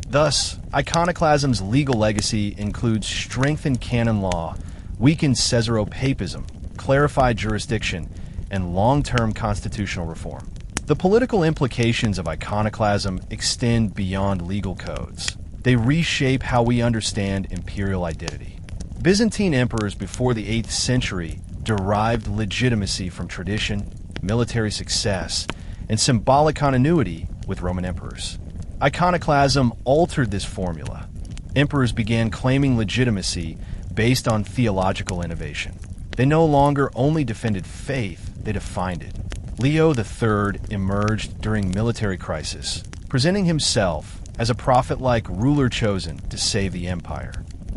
Thus, iconoclasm's legal legacy includes strengthened canon law, weakened Caesaropapism, clarified jurisdiction, and long-term constitutional reform. The political implications of iconoclasm extend beyond legal codes. They reshape how we understand imperial identity. Byzantine emperors before the 8th century derived legitimacy from tradition, military success, and symbolic continuity with Roman emperors. Iconoclasm altered this formula. Emperors began claiming legitimacy based on theological innovation. They no longer only defended faith, they defined it. Leo III emerged during military crisis, presenting himself as a prophet-like ruler chosen to save the empire.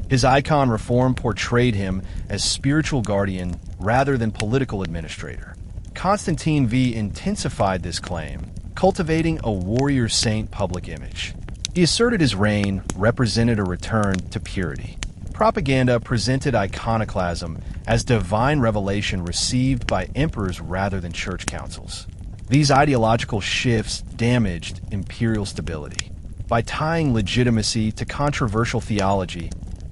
His icon reform portrayed him as spiritual guardian rather than political administrator. Constantine V intensified this claim, cultivating a warrior saint public image. He asserted his reign represented a return to purity. Propaganda presented iconoclasm as divine revelation received by emperors rather than church councils. These ideological shifts damaged imperial stability. By tying legitimacy to controversial theology,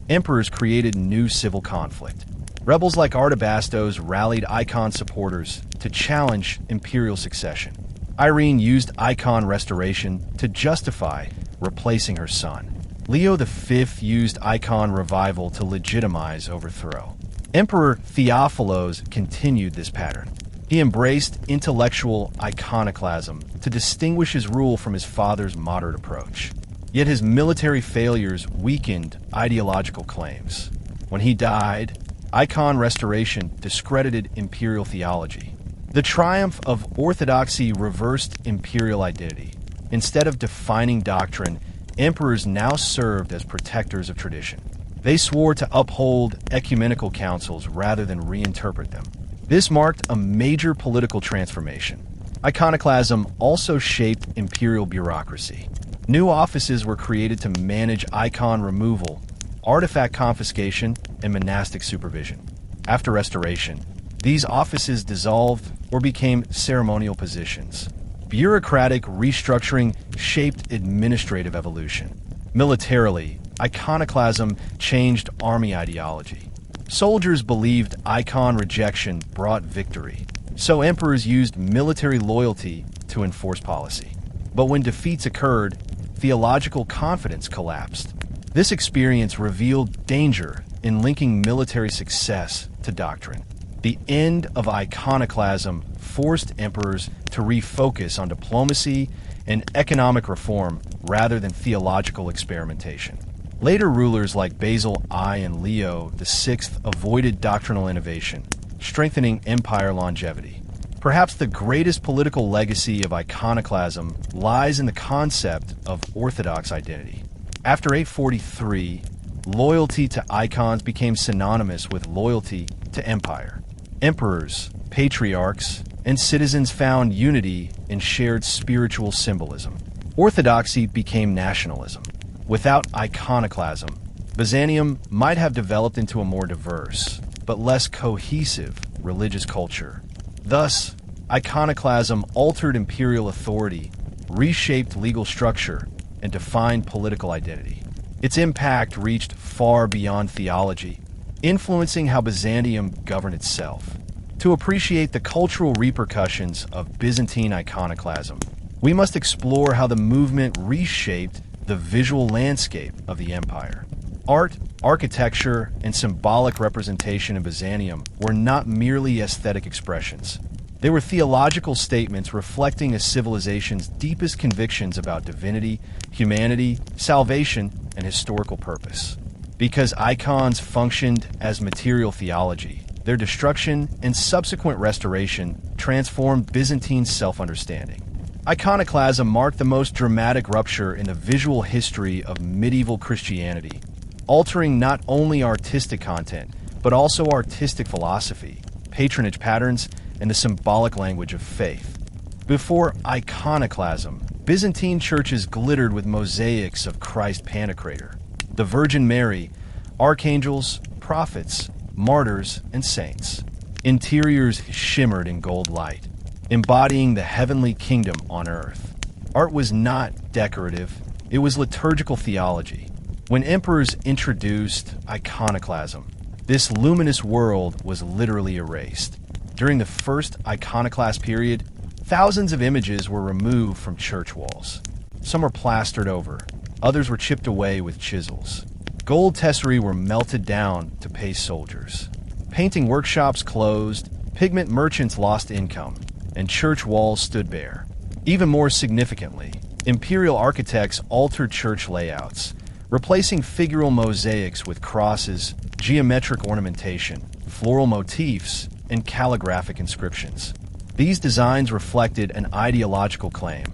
emperors created new civil conflict. Rebels like Artabasdos rallied icon supporters to challenge imperial succession. Irene used icon restoration to justify replacing her son. Leo V used icon revival to legitimize overthrow. Emperor Theophilos continued this pattern. He embraced intellectual iconoclasm to distinguish his rule from his father's moderate approach. Yet his military failures weakened ideological claims. When he died, icon restoration discredited imperial theology. The triumph of orthodoxy reversed imperial identity. Instead of defining doctrine, emperors now served as protectors of tradition. They swore to uphold ecumenical councils rather than reinterpret them. This marked a major political transformation. Iconoclasm also shaped imperial bureaucracy. New offices were created to manage icon removal, artifact confiscation, and monastic supervision. After restoration, these offices dissolved or became ceremonial positions. Bureaucratic restructuring shaped administrative evolution. Militarily, iconoclasm changed army ideology. Soldiers believed icon rejection brought victory, so emperors used military loyalty to enforce policy. But when defeats occurred, theological confidence collapsed. This experience revealed danger in linking military success to doctrine. The end of iconoclasm forced emperors to refocus on diplomacy and economic reform rather than theological experimentation. Later rulers like Basil I and Leo VI avoided doctrinal innovation, strengthening empire longevity. Perhaps the greatest political legacy of iconoclasm lies in the concept of orthodox identity. After 843, loyalty to icons became synonymous with loyalty to empire. Emperors, patriarchs, and citizens found unity in shared spiritual symbolism. Orthodoxy became nationalism. Without iconoclasm, Byzantium might have developed into a more diverse, but less cohesive religious culture. Thus, iconoclasm altered imperial authority, reshaped legal structure, and defined political identity. Its impact reached far beyond theology, influencing how Byzantium governed itself. To appreciate the cultural repercussions of Byzantine iconoclasm, we must explore how the movement reshaped the visual landscape of the empire. Art, architecture, and symbolic representation in Byzantium were not merely aesthetic expressions. They were theological statements reflecting a civilization's deepest convictions about divinity, humanity, salvation, and historical purpose. Because icons functioned as material theology, their destruction and subsequent restoration transformed Byzantine self-understanding. Iconoclasm marked the most dramatic rupture in the visual history of medieval Christianity, altering not only artistic content, but also artistic philosophy, patronage patterns, and the symbolic language of faith. Before iconoclasm, Byzantine churches glittered with mosaics of Christ Pantocrator, the Virgin Mary, archangels, prophets, martyrs, and saints. Interiors shimmered in gold light, embodying the heavenly kingdom on earth. Art was not decorative, it was liturgical theology. When emperors introduced iconoclasm, this luminous world was literally erased. During the first iconoclast period, thousands of images were removed from church walls. Some were plastered over, others were chipped away with chisels. Gold tesserae were melted down to pay soldiers. Painting workshops closed, pigment merchants lost income, and church walls stood bare. Even more significantly, imperial architects altered church layouts, replacing figural mosaics with crosses, geometric ornamentation, floral motifs, and calligraphic inscriptions. These designs reflected an ideological claim: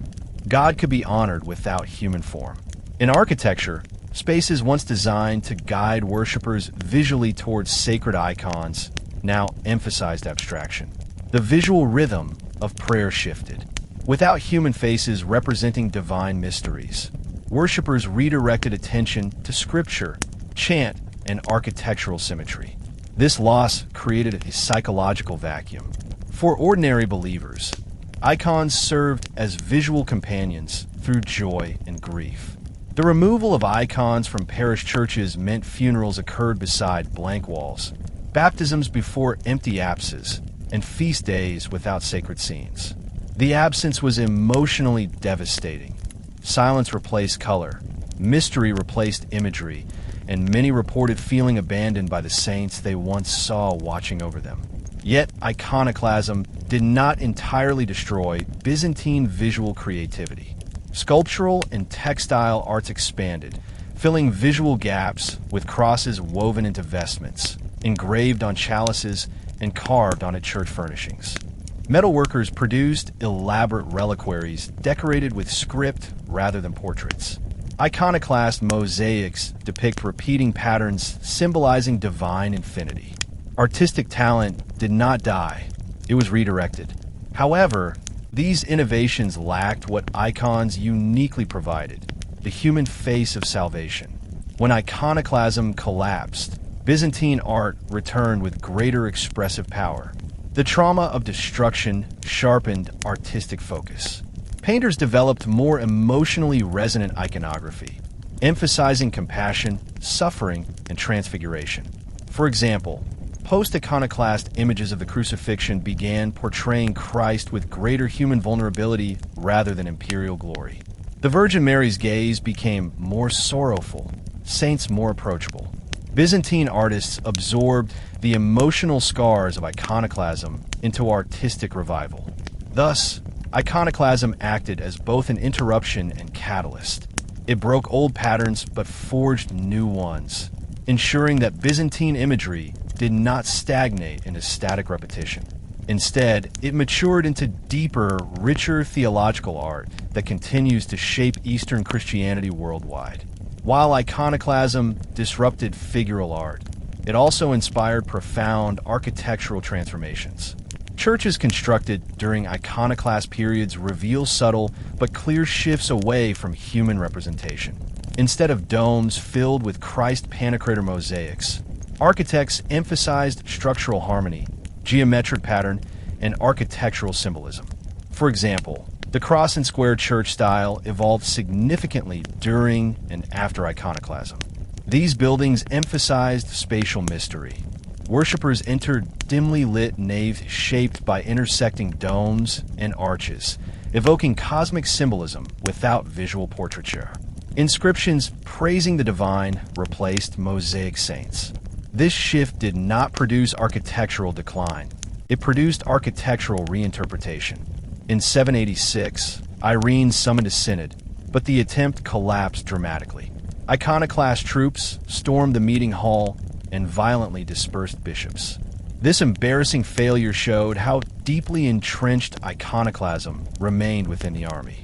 God could be honored without human form. In architecture, spaces once designed to guide worshippers visually towards sacred icons now emphasized abstraction. The visual rhythm of prayer shifted. Without human faces representing divine mysteries, worshippers redirected attention to scripture, chant, and architectural symmetry. This loss created a psychological vacuum. For ordinary believers, icons served as visual companions through joy and grief. The removal of icons from parish churches meant funerals occurred beside blank walls, baptisms before empty apses, and feast days without sacred scenes. The absence was emotionally devastating. Silence replaced color, mystery replaced imagery, and many reported feeling abandoned by the saints they once saw watching over them. Yet, iconoclasm did not entirely destroy Byzantine visual creativity. Sculptural and textile arts expanded, filling visual gaps with crosses woven into vestments, engraved on chalices, and carved onto church furnishings. Metalworkers produced elaborate reliquaries decorated with script rather than portraits. Iconoclast mosaics depict repeating patterns symbolizing divine infinity. Artistic talent did not die, it was redirected. However, these innovations lacked what icons uniquely provided: the human face of salvation. When iconoclasm collapsed, Byzantine art returned with greater expressive power. The trauma of destruction sharpened artistic focus. Painters developed more emotionally resonant iconography, emphasizing compassion, suffering, and transfiguration. For example, post-iconoclast images of the crucifixion began portraying Christ with greater human vulnerability rather than imperial glory. The Virgin Mary's gaze became more sorrowful, saints more approachable. Byzantine artists absorbed the emotional scars of iconoclasm into artistic revival. Thus, iconoclasm acted as both an interruption and catalyst. It broke old patterns but forged new ones, ensuring that Byzantine imagery did not stagnate in a static repetition. Instead, it matured into deeper, richer theological art that continues to shape Eastern Christianity worldwide. While iconoclasm disrupted figural art, it also inspired profound architectural transformations. Churches constructed during iconoclast periods reveal subtle but clear shifts away from human representation. Instead of domes filled with Christ panicrator mosaics, architects emphasized structural harmony, geometric pattern, and architectural symbolism. For example, the cross and square church style evolved significantly during and after iconoclasm. These buildings emphasized spatial mystery. Worshippers entered dimly lit naves shaped by intersecting domes and arches, evoking cosmic symbolism without visual portraiture. Inscriptions praising the divine replaced mosaic saints. This shift did not produce architectural decline. It produced architectural reinterpretation. In 786, Irene summoned a synod, but the attempt collapsed dramatically. Iconoclast troops stormed the meeting hall and violently dispersed bishops. This embarrassing failure showed how deeply entrenched iconoclasm remained within the army.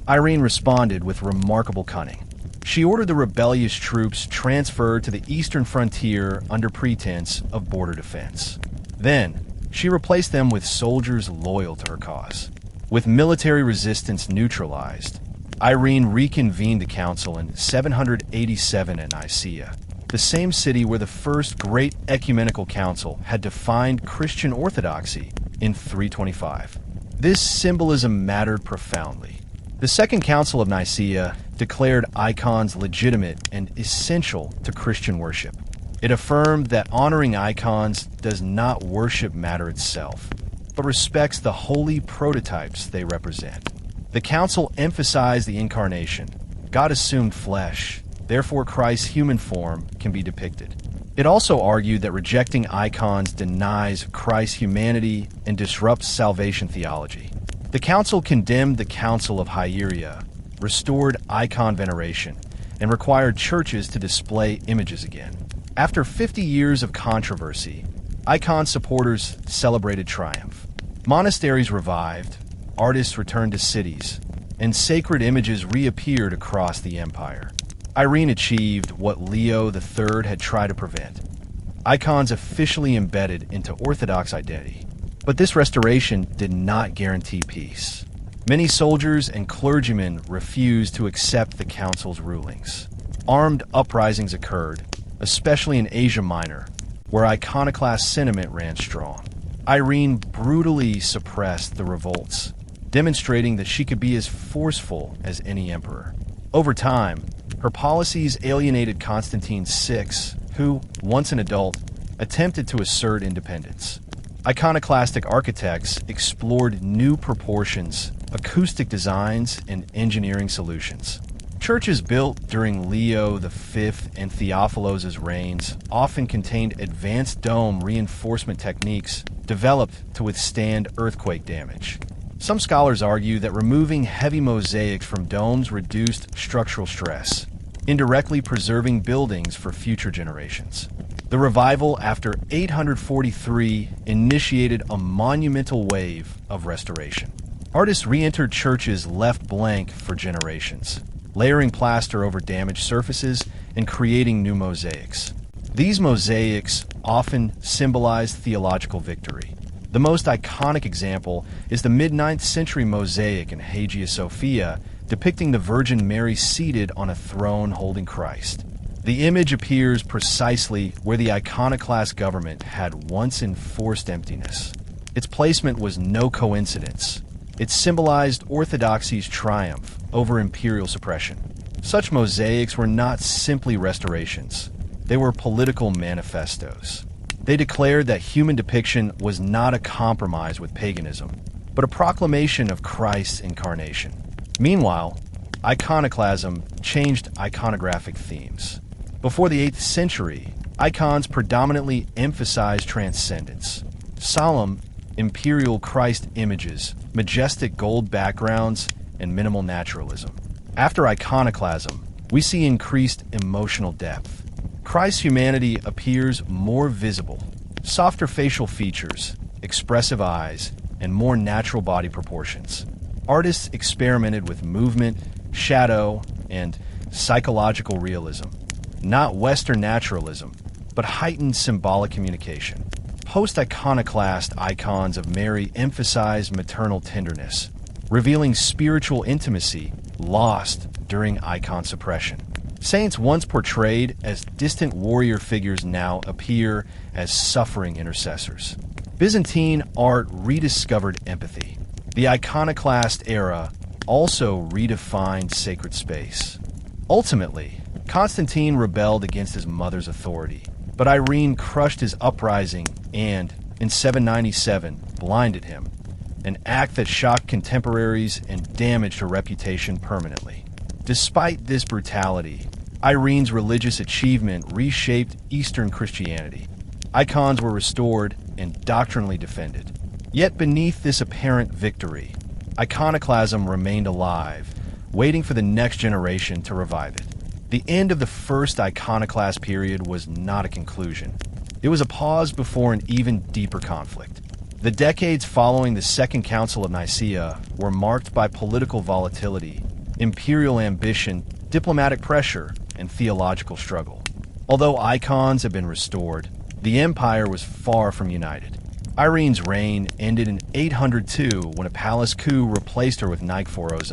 Irene responded with remarkable cunning. She ordered the rebellious troops transferred to the eastern frontier under pretense of border defense. Then, she replaced them with soldiers loyal to her cause. With military resistance neutralized, Irene reconvened the council in 787 at Nicaea, the same city where the first great ecumenical council had defined Christian orthodoxy in 325. This symbolism mattered profoundly. The Second Council of Nicaea declared icons legitimate and essential to Christian worship. It affirmed that honoring icons does not worship matter itself, but respects the holy prototypes they represent. The council emphasized the incarnation. God assumed flesh, therefore Christ's human form can be depicted. It also argued that rejecting icons denies Christ's humanity and disrupts salvation theology. The council condemned the Council of Hieria, restored icon veneration, and required churches to display images again. After 50 years of controversy, icon supporters celebrated triumph. Monasteries revived, artists returned to cities, and sacred images reappeared across the empire. Irene achieved what Leo III had tried to prevent. Icons officially embedded into Orthodox identity. But this restoration did not guarantee peace. Many soldiers and clergymen refused to accept the council's rulings. Armed uprisings occurred, especially in Asia Minor, where iconoclast sentiment ran strong. Irene brutally suppressed the revolts, demonstrating that she could be as forceful as any emperor. Over time, her policies alienated Constantine VI, who, once an adult, attempted to assert independence. Iconoclastic architects explored new proportions, acoustic designs, and engineering solutions. Churches built during Leo V and Theophilos's reigns often contained advanced dome reinforcement techniques developed to withstand earthquake damage. Some scholars argue that removing heavy mosaics from domes reduced structural stress, indirectly preserving buildings for future generations. The revival after 843 initiated a monumental wave of restoration. Artists re-entered churches left blank for generations, layering plaster over damaged surfaces and creating new mosaics. These mosaics often symbolize theological victory. The most iconic example is the mid-9th century mosaic in Hagia Sophia depicting the Virgin Mary seated on a throne holding Christ. The image appears precisely where the iconoclast government had once enforced emptiness. Its placement was no coincidence. It symbolized orthodoxy's triumph over imperial suppression. Such mosaics were not simply restorations. They were political manifestos. They declared that human depiction was not a compromise with paganism, but a proclamation of Christ's incarnation. Meanwhile, iconoclasm changed iconographic themes. Before the 8th century, icons predominantly emphasized transcendence. Solemn, imperial Christ images, majestic gold backgrounds, and minimal naturalism. After iconoclasm, we see increased emotional depth. Christ's humanity appears more visible, softer facial features, expressive eyes, and more natural body proportions. Artists experimented with movement, shadow, and psychological realism. Not Western naturalism, but heightened symbolic communication. Post-iconoclast icons of Mary emphasize maternal tenderness, revealing spiritual intimacy lost during icon suppression. Saints once portrayed as distant warrior figures now appear as suffering intercessors. Byzantine art rediscovered empathy. The iconoclast era also redefined sacred space. Ultimately, Constantine rebelled against his mother's authority, but Irene crushed his uprising and, in 797, blinded him, an act that shocked contemporaries and damaged her reputation permanently. Despite this brutality, Irene's religious achievement reshaped Eastern Christianity. Icons were restored and doctrinally defended. Yet beneath this apparent victory, iconoclasm remained alive, waiting for the next generation to revive it. The end of the first iconoclast period was not a conclusion. It was a pause before an even deeper conflict. The decades following the Second Council of Nicaea were marked by political volatility, imperial ambition, diplomatic pressure, and theological struggle. Although icons had been restored, the empire was far from united. Irene's reign ended in 802 when a palace coup replaced her with Nicephoros's,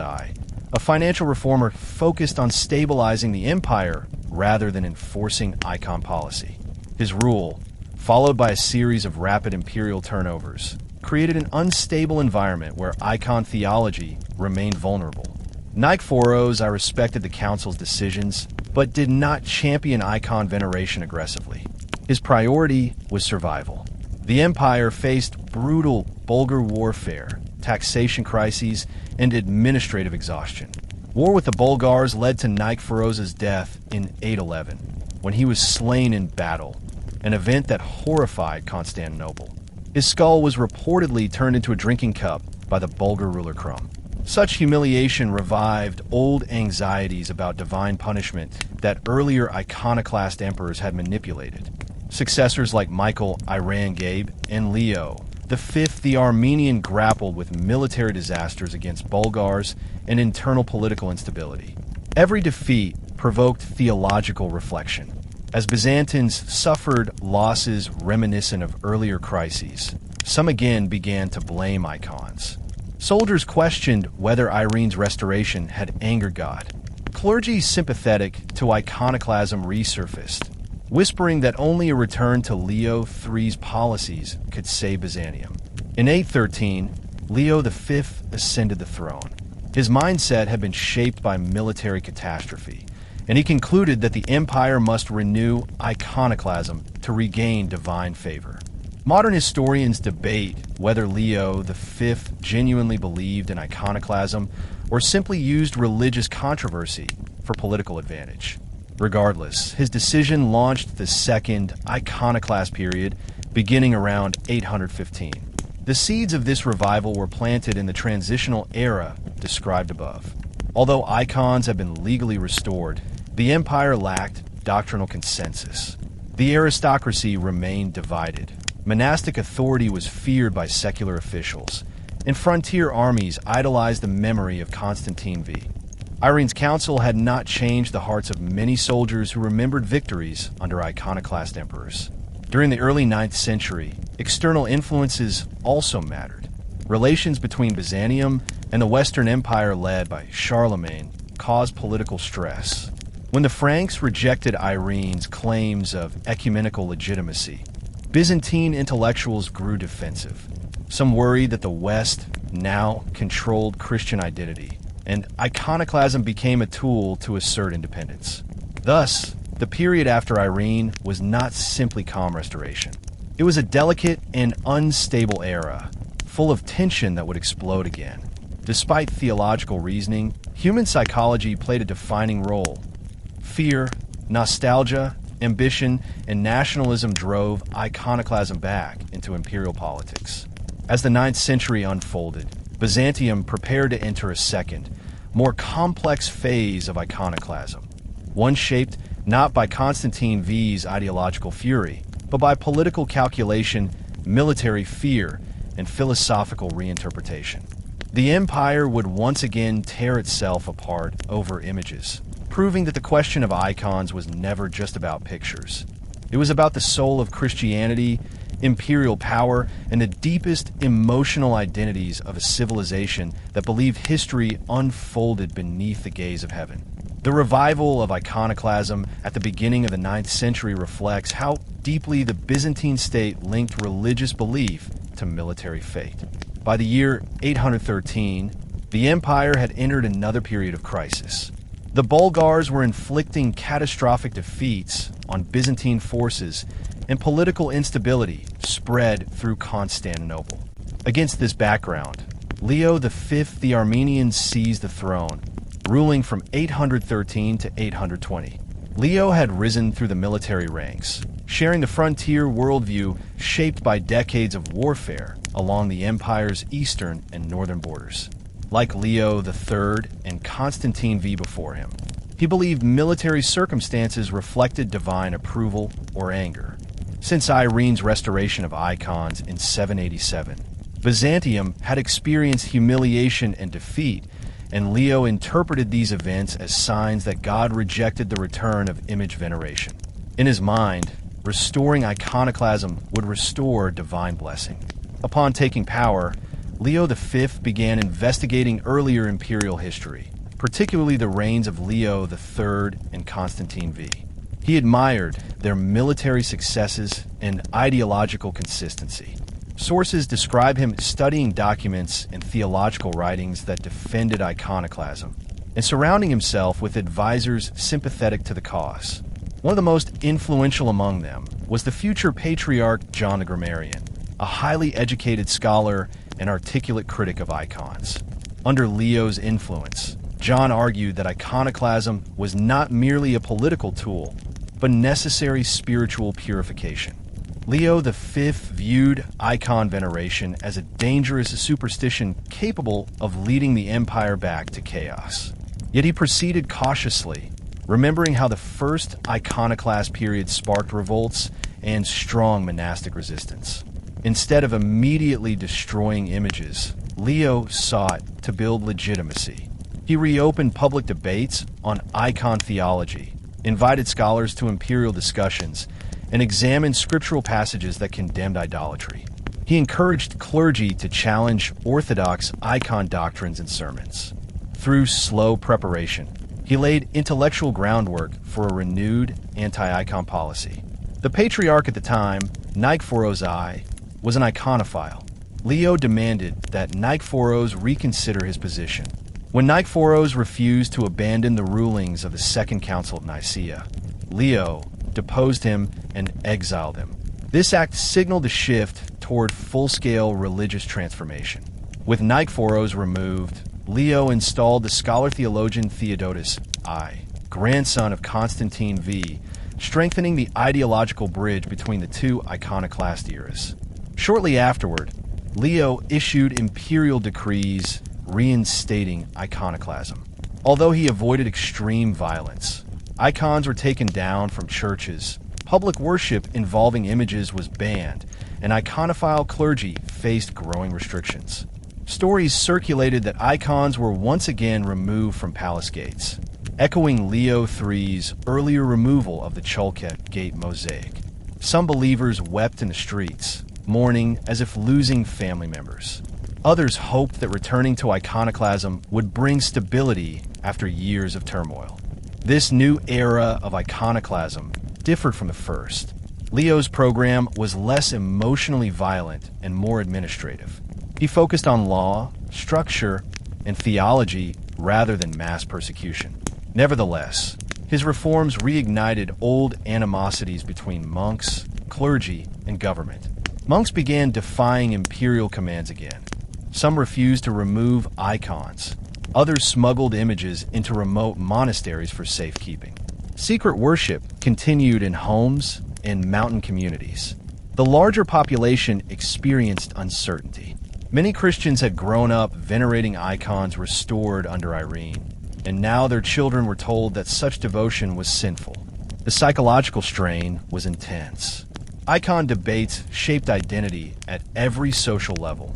a financial reformer focused on stabilizing the empire rather than enforcing icon policy. His rule, followed by a series of rapid imperial turnovers, created an unstable environment where icon theology remained vulnerable. Nicephoros respected the council's decisions, but did not champion icon veneration aggressively. His priority was survival. The empire faced brutal Bulgar warfare, taxation crises, and administrative exhaustion. War with the Bulgars led to Nicephoros' death in 811, when he was slain in battle, an event that horrified Constantinople. His skull was reportedly turned into a drinking cup by the Bulgar ruler Krum. Such humiliation revived old anxieties about divine punishment that earlier iconoclast emperors had manipulated. Successors like Michael Irangabe and Leo V the Armenian grappled with military disasters against Bulgars and internal political instability. Every defeat provoked theological reflection. As Byzantines suffered losses reminiscent of earlier crises, some again began to blame icons. Soldiers questioned whether Irene's restoration had angered God. Clergy sympathetic to iconoclasm resurfaced, whispering that only a return to Leo III's policies could save Byzantium. In 813, Leo V ascended the throne. His mindset had been shaped by military catastrophe, and he concluded that the empire must renew iconoclasm to regain divine favor. Modern historians debate whether Leo V genuinely believed in iconoclasm or simply used religious controversy for political advantage. Regardless, his decision launched the second iconoclast period, beginning around 815. The seeds of this revival were planted in the transitional era described above. Although icons have been legally restored, the empire lacked doctrinal consensus. The aristocracy remained divided. Monastic authority was feared by secular officials, and frontier armies idolized the memory of Constantine V. Irene's council had not changed the hearts of many soldiers who remembered victories under iconoclast emperors. During the early 9th century, external influences also mattered. Relations between Byzantium and the Western Empire led by Charlemagne caused political stress. When the Franks rejected Irene's claims of ecumenical legitimacy, Byzantine intellectuals grew defensive. Some worried that the West now controlled Christian identity, and iconoclasm became a tool to assert independence. Thus, the period after Irene was not simply calm restoration. It was a delicate and unstable era, full of tension that would explode again. Despite theological reasoning, human psychology played a defining role. Fear, nostalgia, ambition, and nationalism drove iconoclasm back into imperial politics. As the 9th century unfolded, Byzantium prepared to enter a second, more complex phase of iconoclasm, one shaped not by Constantine V's ideological fury, but by political calculation, military fear, and philosophical reinterpretation. The empire would once again tear itself apart over images, proving that the question of icons was never just about pictures. It was about the soul of Christianity, imperial power, and the deepest emotional identities of a civilization that believed history unfolded beneath the gaze of heaven. The revival of iconoclasm at the beginning of the 9th century reflects how deeply the Byzantine state linked religious belief to military fate. By the year 813, the empire had entered another period of crisis. The Bulgars were inflicting catastrophic defeats on Byzantine forces, and political instability spread through Constantinople. Against this background, Leo V the Armenian seized the throne, ruling from 813 to 820. Leo had risen through the military ranks, sharing the frontier worldview shaped by decades of warfare along the empire's eastern and northern borders. Like Leo III and Constantine V before him, he believed military circumstances reflected divine approval or anger. Since Irene's restoration of icons in 787, Byzantium had experienced humiliation and defeat, and Leo interpreted these events as signs that God rejected the return of image veneration. In his mind, restoring iconoclasm would restore divine blessing. Upon taking power, Leo V began investigating earlier imperial history, particularly the reigns of Leo III and Constantine V. He admired their military successes and ideological consistency. Sources describe him studying documents and theological writings that defended iconoclasm, and surrounding himself with advisors sympathetic to the cause. One of the most influential among them was the future patriarch John the Grammarian, a highly educated scholar and articulate critic of icons. Under Leo's influence, John argued that iconoclasm was not merely a political tool, but necessary spiritual purification. Leo V viewed icon veneration as a dangerous superstition capable of leading the empire back to chaos. Yet he proceeded cautiously, remembering how the first iconoclast period sparked revolts and strong monastic resistance. Instead of immediately destroying images, Leo sought to build legitimacy. He reopened public debates on icon theology, invited scholars to imperial discussions, and examined scriptural passages that condemned idolatry. He encouraged clergy to challenge orthodox icon doctrines and sermons. Through slow preparation, he laid intellectual groundwork for a renewed anti-icon policy. The patriarch at the time, Nicephorus I, was an iconophile. Leo demanded that Nikephoros reconsider his position. When Nikephoros refused to abandon the rulings of the Second Council of Nicaea, Leo deposed him and exiled him. This act signaled a shift toward full-scale religious transformation. With Nikephoros removed, Leo installed the scholar-theologian Theodotus I, grandson of Constantine V, strengthening the ideological bridge between the two iconoclast eras. Shortly afterward, Leo issued imperial decrees reinstating iconoclasm. Although he avoided extreme violence, icons were taken down from churches, public worship involving images was banned, and iconophile clergy faced growing restrictions. Stories circulated that icons were once again removed from palace gates, echoing Leo III's earlier removal of the Chalked Gate mosaic. Some believers wept in the streets, mourning as if losing family members. Others hoped that returning to iconoclasm would bring stability after years of turmoil. This new era of iconoclasm differed from the first. Leo's program was less emotionally violent and more administrative. He focused on law, structure, and theology rather than mass persecution. Nevertheless, his reforms reignited old animosities between monks, clergy, and government. Monks began defying imperial commands again. Some refused to remove icons. Others smuggled images into remote monasteries for safekeeping. Secret worship continued in homes and mountain communities. The larger population experienced uncertainty. Many Christians had grown up venerating icons restored under Irene, and now their children were told that such devotion was sinful. The psychological strain was intense. Icon debates shaped identity at every social level: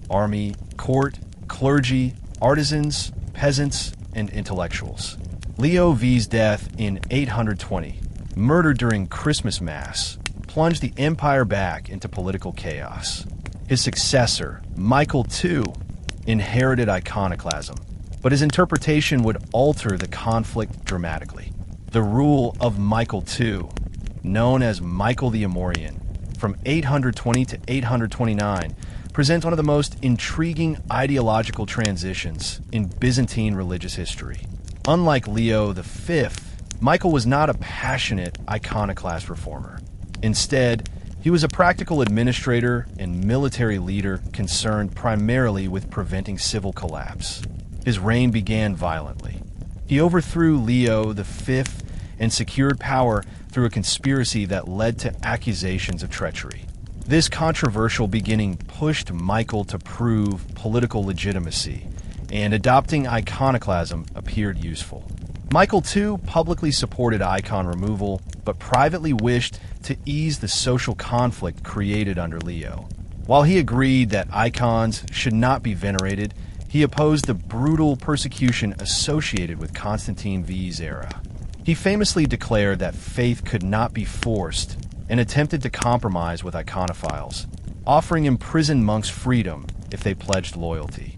army, court, clergy, artisans, peasants, and intellectuals. Leo V's death in 820, murdered during Christmas Mass, plunged the empire back into political chaos. His successor, Michael II, inherited iconoclasm, but his interpretation would alter the conflict dramatically. The rule of Michael II, known as Michael the Amorian, from 820 to 829, presents one of the most intriguing ideological transitions in Byzantine religious history. Unlike Leo V, Michael was not a passionate iconoclast reformer. Instead, he was a practical administrator and military leader concerned primarily with preventing civil collapse. His reign began violently. He overthrew Leo V and secured power through a conspiracy that led to accusations of treachery. This controversial beginning pushed Michael to prove political legitimacy, and adopting iconoclasm appeared useful. Michael II publicly supported icon removal, but privately wished to ease the social conflict created under Leo. While he agreed that icons should not be venerated, he opposed the brutal persecution associated with Constantine V's era. He famously declared that faith could not be forced and attempted to compromise with iconophiles, offering imprisoned monks freedom if they pledged loyalty.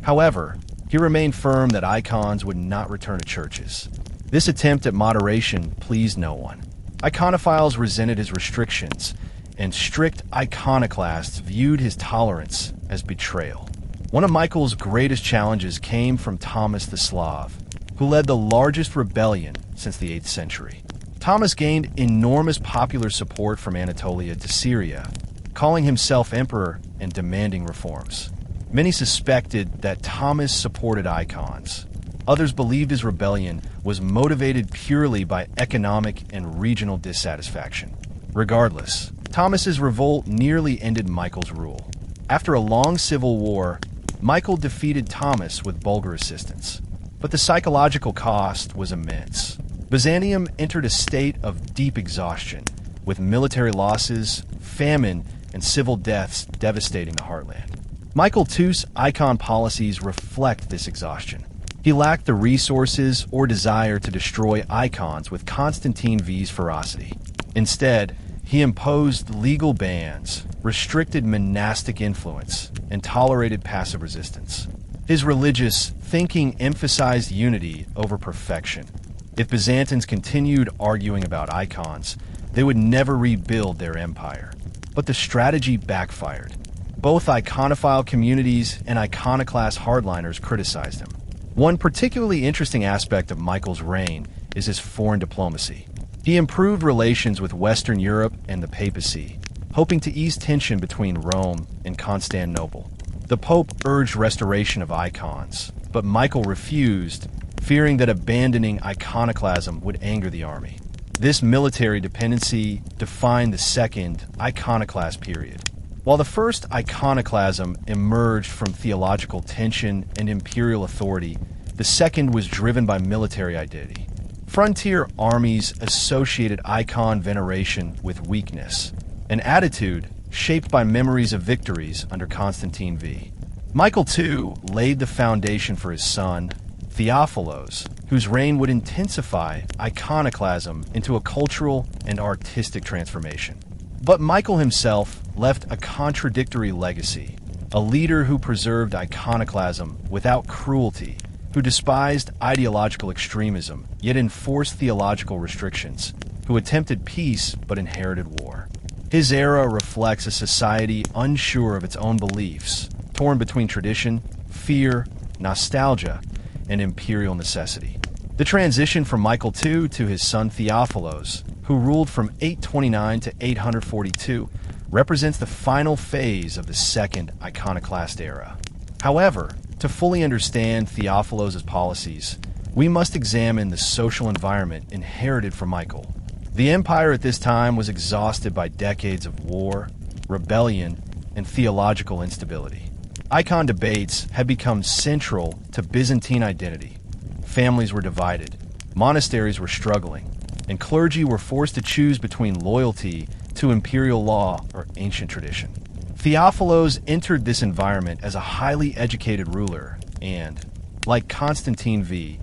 However, he remained firm that icons would not return to churches. This attempt at moderation pleased no one. Iconophiles resented his restrictions, and strict iconoclasts viewed his tolerance as betrayal. One of Michael's greatest challenges came from Thomas the Slav, who led the largest rebellion since the 8th century. Thomas gained enormous popular support from Anatolia to Syria, calling himself emperor and demanding reforms. Many suspected that Thomas supported icons. Others believed his rebellion was motivated purely by economic and regional dissatisfaction. Regardless, Thomas's revolt nearly ended Michael's rule. After a long civil war, Michael defeated Thomas with Bulgar assistance, but the psychological cost was immense. Byzantium entered a state of deep exhaustion, with military losses, famine, and civil deaths devastating the heartland. Michael II's icon policies reflect this exhaustion. He lacked the resources or desire to destroy icons with Constantine V's ferocity. Instead, he imposed legal bans, restricted monastic influence, and tolerated passive resistance. His religious thinking emphasized unity over perfection. If Byzantines continued arguing about icons, they would never rebuild their empire. But the strategy backfired. Both iconophile communities and iconoclast hardliners criticized him. One particularly interesting aspect of Michael's reign is his foreign diplomacy. He improved relations with Western Europe and the papacy, hoping to ease tension between Rome and Constantinople. The Pope urged restoration of icons, but Michael refused, fearing that abandoning iconoclasm would anger the army. This military dependency defined the second iconoclast period. While the first iconoclasm emerged from theological tension and imperial authority, the second was driven by military identity. Frontier armies associated icon veneration with weakness, an attitude shaped by memories of victories under Constantine V. Michael II laid the foundation for his son, Theophilos, whose reign would intensify iconoclasm into a cultural and artistic transformation. But Michael himself left a contradictory legacy, a leader who preserved iconoclasm without cruelty, who despised ideological extremism, yet enforced theological restrictions, who attempted peace but inherited war. His era reflects a society unsure of its own beliefs, torn between tradition, fear, nostalgia, and imperial necessity. The transition from Michael II to his son Theophilos, who ruled from 829 to 842, represents the final phase of the second iconoclast era. However, to fully understand Theophilos' policies, we must examine the social environment inherited from Michael. The empire at this time was exhausted by decades of war, rebellion, and theological instability. Icon debates had become central to Byzantine identity. Families were divided, monasteries were struggling, and clergy were forced to choose between loyalty to imperial law or ancient tradition. Theophilos entered this environment as a highly educated ruler and, like Constantine V,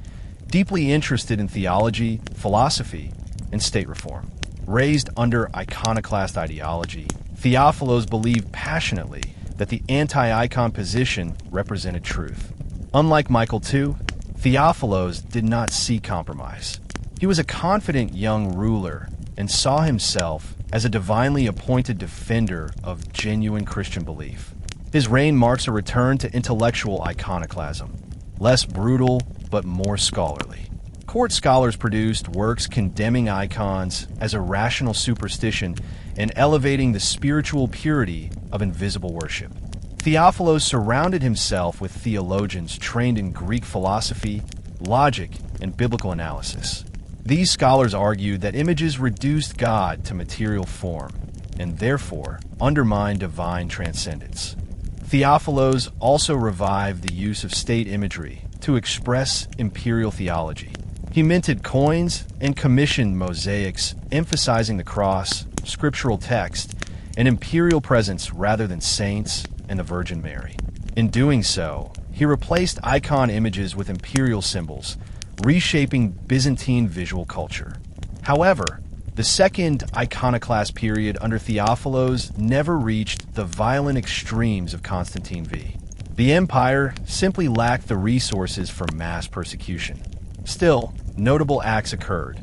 deeply interested in theology, philosophy, and state reform. Raised under iconoclast ideology, Theophilos believed passionately that the anti-icon position represented truth. Unlike Michael II, Theophilos did not seek compromise. He was a confident young ruler and saw himself as a divinely appointed defender of genuine Christian belief. His reign marks a return to intellectual iconoclasm, less brutal but more scholarly. Court scholars produced works condemning icons as irrational superstition and elevating the spiritual purity of invisible worship. Theophilos surrounded himself with theologians trained in Greek philosophy, logic, and biblical analysis. These scholars argued that images reduced God to material form and therefore undermined divine transcendence. Theophilos also revived the use of state imagery to express imperial theology. He minted coins and commissioned mosaics emphasizing the cross, scriptural text, and imperial presence rather than saints and the Virgin Mary. In doing so, he replaced icon images with imperial symbols, reshaping Byzantine visual culture. However, the second iconoclast period under Theophilos never reached the violent extremes of Constantine V. The empire simply lacked the resources for mass persecution. Still, notable acts occurred.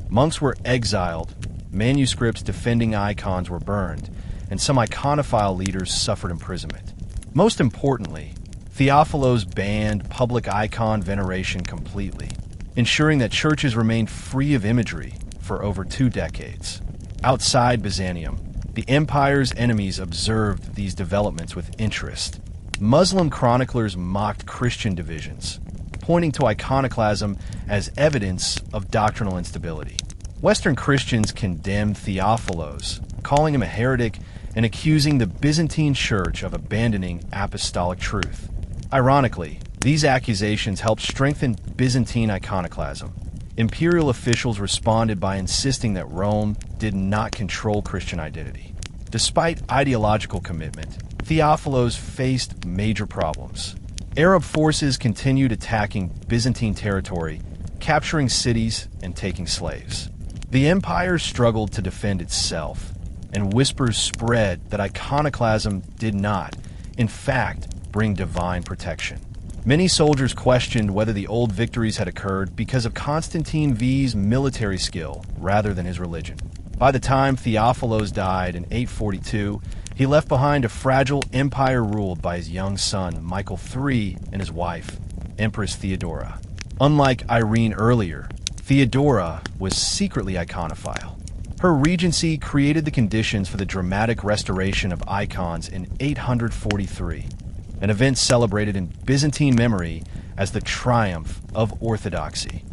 Monks were exiled, manuscripts defending icons were burned, and some iconophile leaders suffered imprisonment. Most importantly, Theophilos banned public icon veneration completely, ensuring that churches remained free of imagery for over 2 decades. Outside Byzantium, the empire's enemies observed these developments with interest. Muslim chroniclers mocked Christian divisions, pointing to iconoclasm as evidence of doctrinal instability. Western Christians condemned Theophilos, calling him a heretic and accusing the Byzantine Church of abandoning apostolic truth. Ironically, these accusations helped strengthen Byzantine iconoclasm. Imperial officials responded by insisting that Rome did not control Christian identity. Despite ideological commitment, Theophilos faced major problems. Arab forces continued attacking Byzantine territory, capturing cities and taking slaves. The empire struggled to defend itself, and whispers spread that iconoclasm did not, in fact, bring divine protection. Many soldiers questioned whether the old victories had occurred because of Constantine V's military skill rather than his religion. By the time Theophilos died in 842, He left behind a fragile empire ruled by his young son, Michael III, and his wife, Empress Theodora. Unlike Irene earlier, Theodora was secretly iconophile. Her regency created the conditions for the dramatic restoration of icons in 843, an event celebrated in Byzantine memory as the triumph of orthodoxy.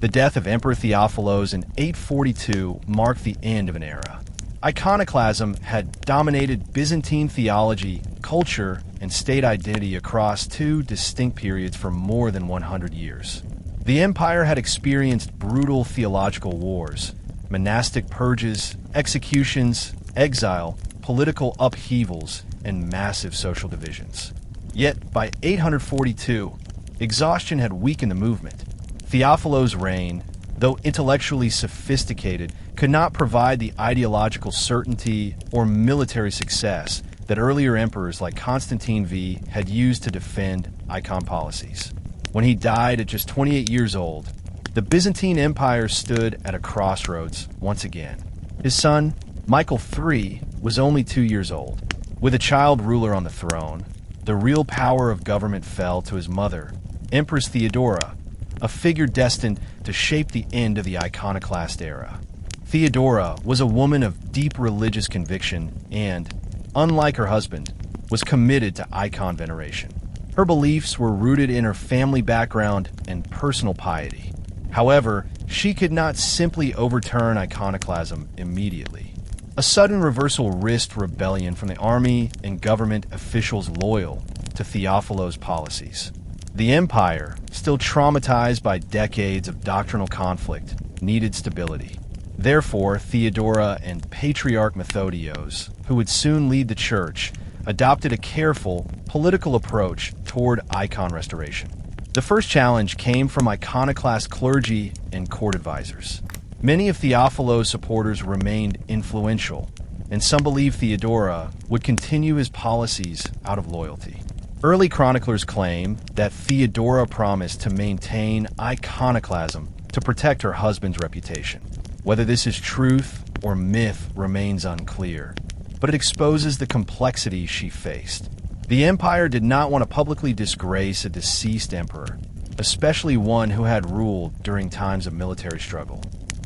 The death of Emperor Theophilos in 842 marked the end of an era. Iconoclasm had dominated Byzantine theology, culture, and state identity across two distinct periods for more than 100 years. The empire had experienced brutal theological wars, monastic purges, executions, exile, political upheavals, and massive social divisions. Yet, by 842, exhaustion had weakened the movement. Theophilos' reign, though intellectually sophisticated, could not provide the ideological certainty or military success that earlier emperors like Constantine V had used to defend icon policies. When he died at just 28 years old, the Byzantine Empire stood at a crossroads once again. His son, Michael III, was only 2 years old. With a child ruler on the throne, the real power of government fell to his mother, Empress Theodora, a figure destined to shape the end of the iconoclast era. Theodora was a woman of deep religious conviction and, unlike her husband, was committed to icon veneration. Her beliefs were rooted in her family background and personal piety. However, she could not simply overturn iconoclasm immediately. A sudden reversal risked rebellion from the army and government officials loyal to Theophilos' policies. The empire, still traumatized by decades of doctrinal conflict, needed stability. Therefore, Theodora and Patriarch Methodios, who would soon lead the church, adopted a careful, political approach toward icon restoration. The first challenge came from iconoclast clergy and court advisors. Many of Theophilos' supporters remained influential, and some believed Theodora would continue his policies out of loyalty. Early chroniclers claim that Theodora promised to maintain iconoclasm to protect her husband's reputation. Whether this is truth or myth remains unclear, but it exposes the complexity she faced. The empire did not want to publicly disgrace a deceased emperor, especially one who had ruled during times of military struggle.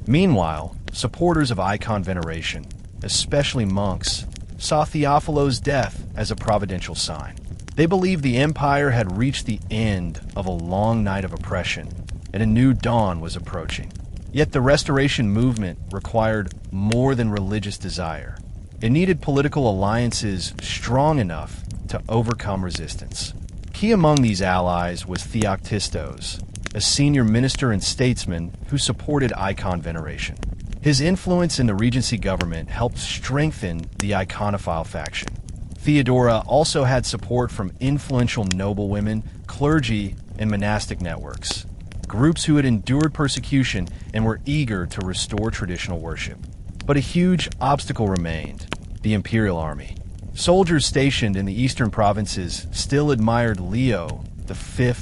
Meanwhile, supporters of icon veneration, especially monks, saw Theophilos' death as a providential sign. They believed the empire had reached the end of a long night of oppression, and a new dawn was approaching. Yet the restoration movement required more than religious desire. It needed political alliances strong enough to overcome resistance. Key among these allies was Theoctistos, a senior minister and statesman who supported icon veneration. His influence in the regency government helped strengthen the iconophile faction. Theodora also had support from influential noblewomen, clergy, and monastic networks, groups who had endured persecution and were eager to restore traditional worship. But a huge obstacle remained: the imperial army. Soldiers stationed in the eastern provinces still admired Leo V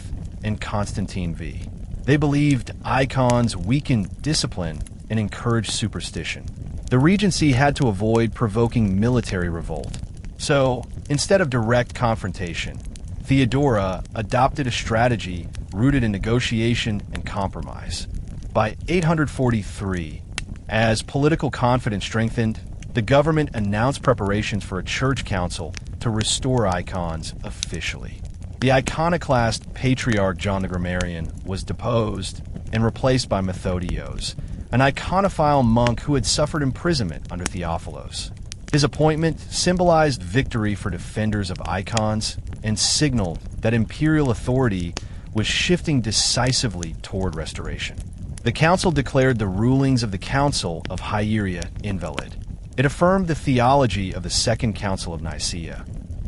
and Constantine V. They believed icons weakened discipline and encouraged superstition. The regency had to avoid provoking military revolt. So, instead of direct confrontation, Theodora adopted a strategy rooted in negotiation and compromise. By 843, as political confidence strengthened, the government announced preparations for a church council to restore icons officially. The iconoclast Patriarch John the Grammarian was deposed and replaced by Methodios, an iconophile monk who had suffered imprisonment under Theophilos. His appointment symbolized victory for defenders of icons and signaled that imperial authority was shifting decisively toward restoration. The council declared the rulings of the Council of Hieria invalid. It affirmed the theology of the Second Council of Nicaea,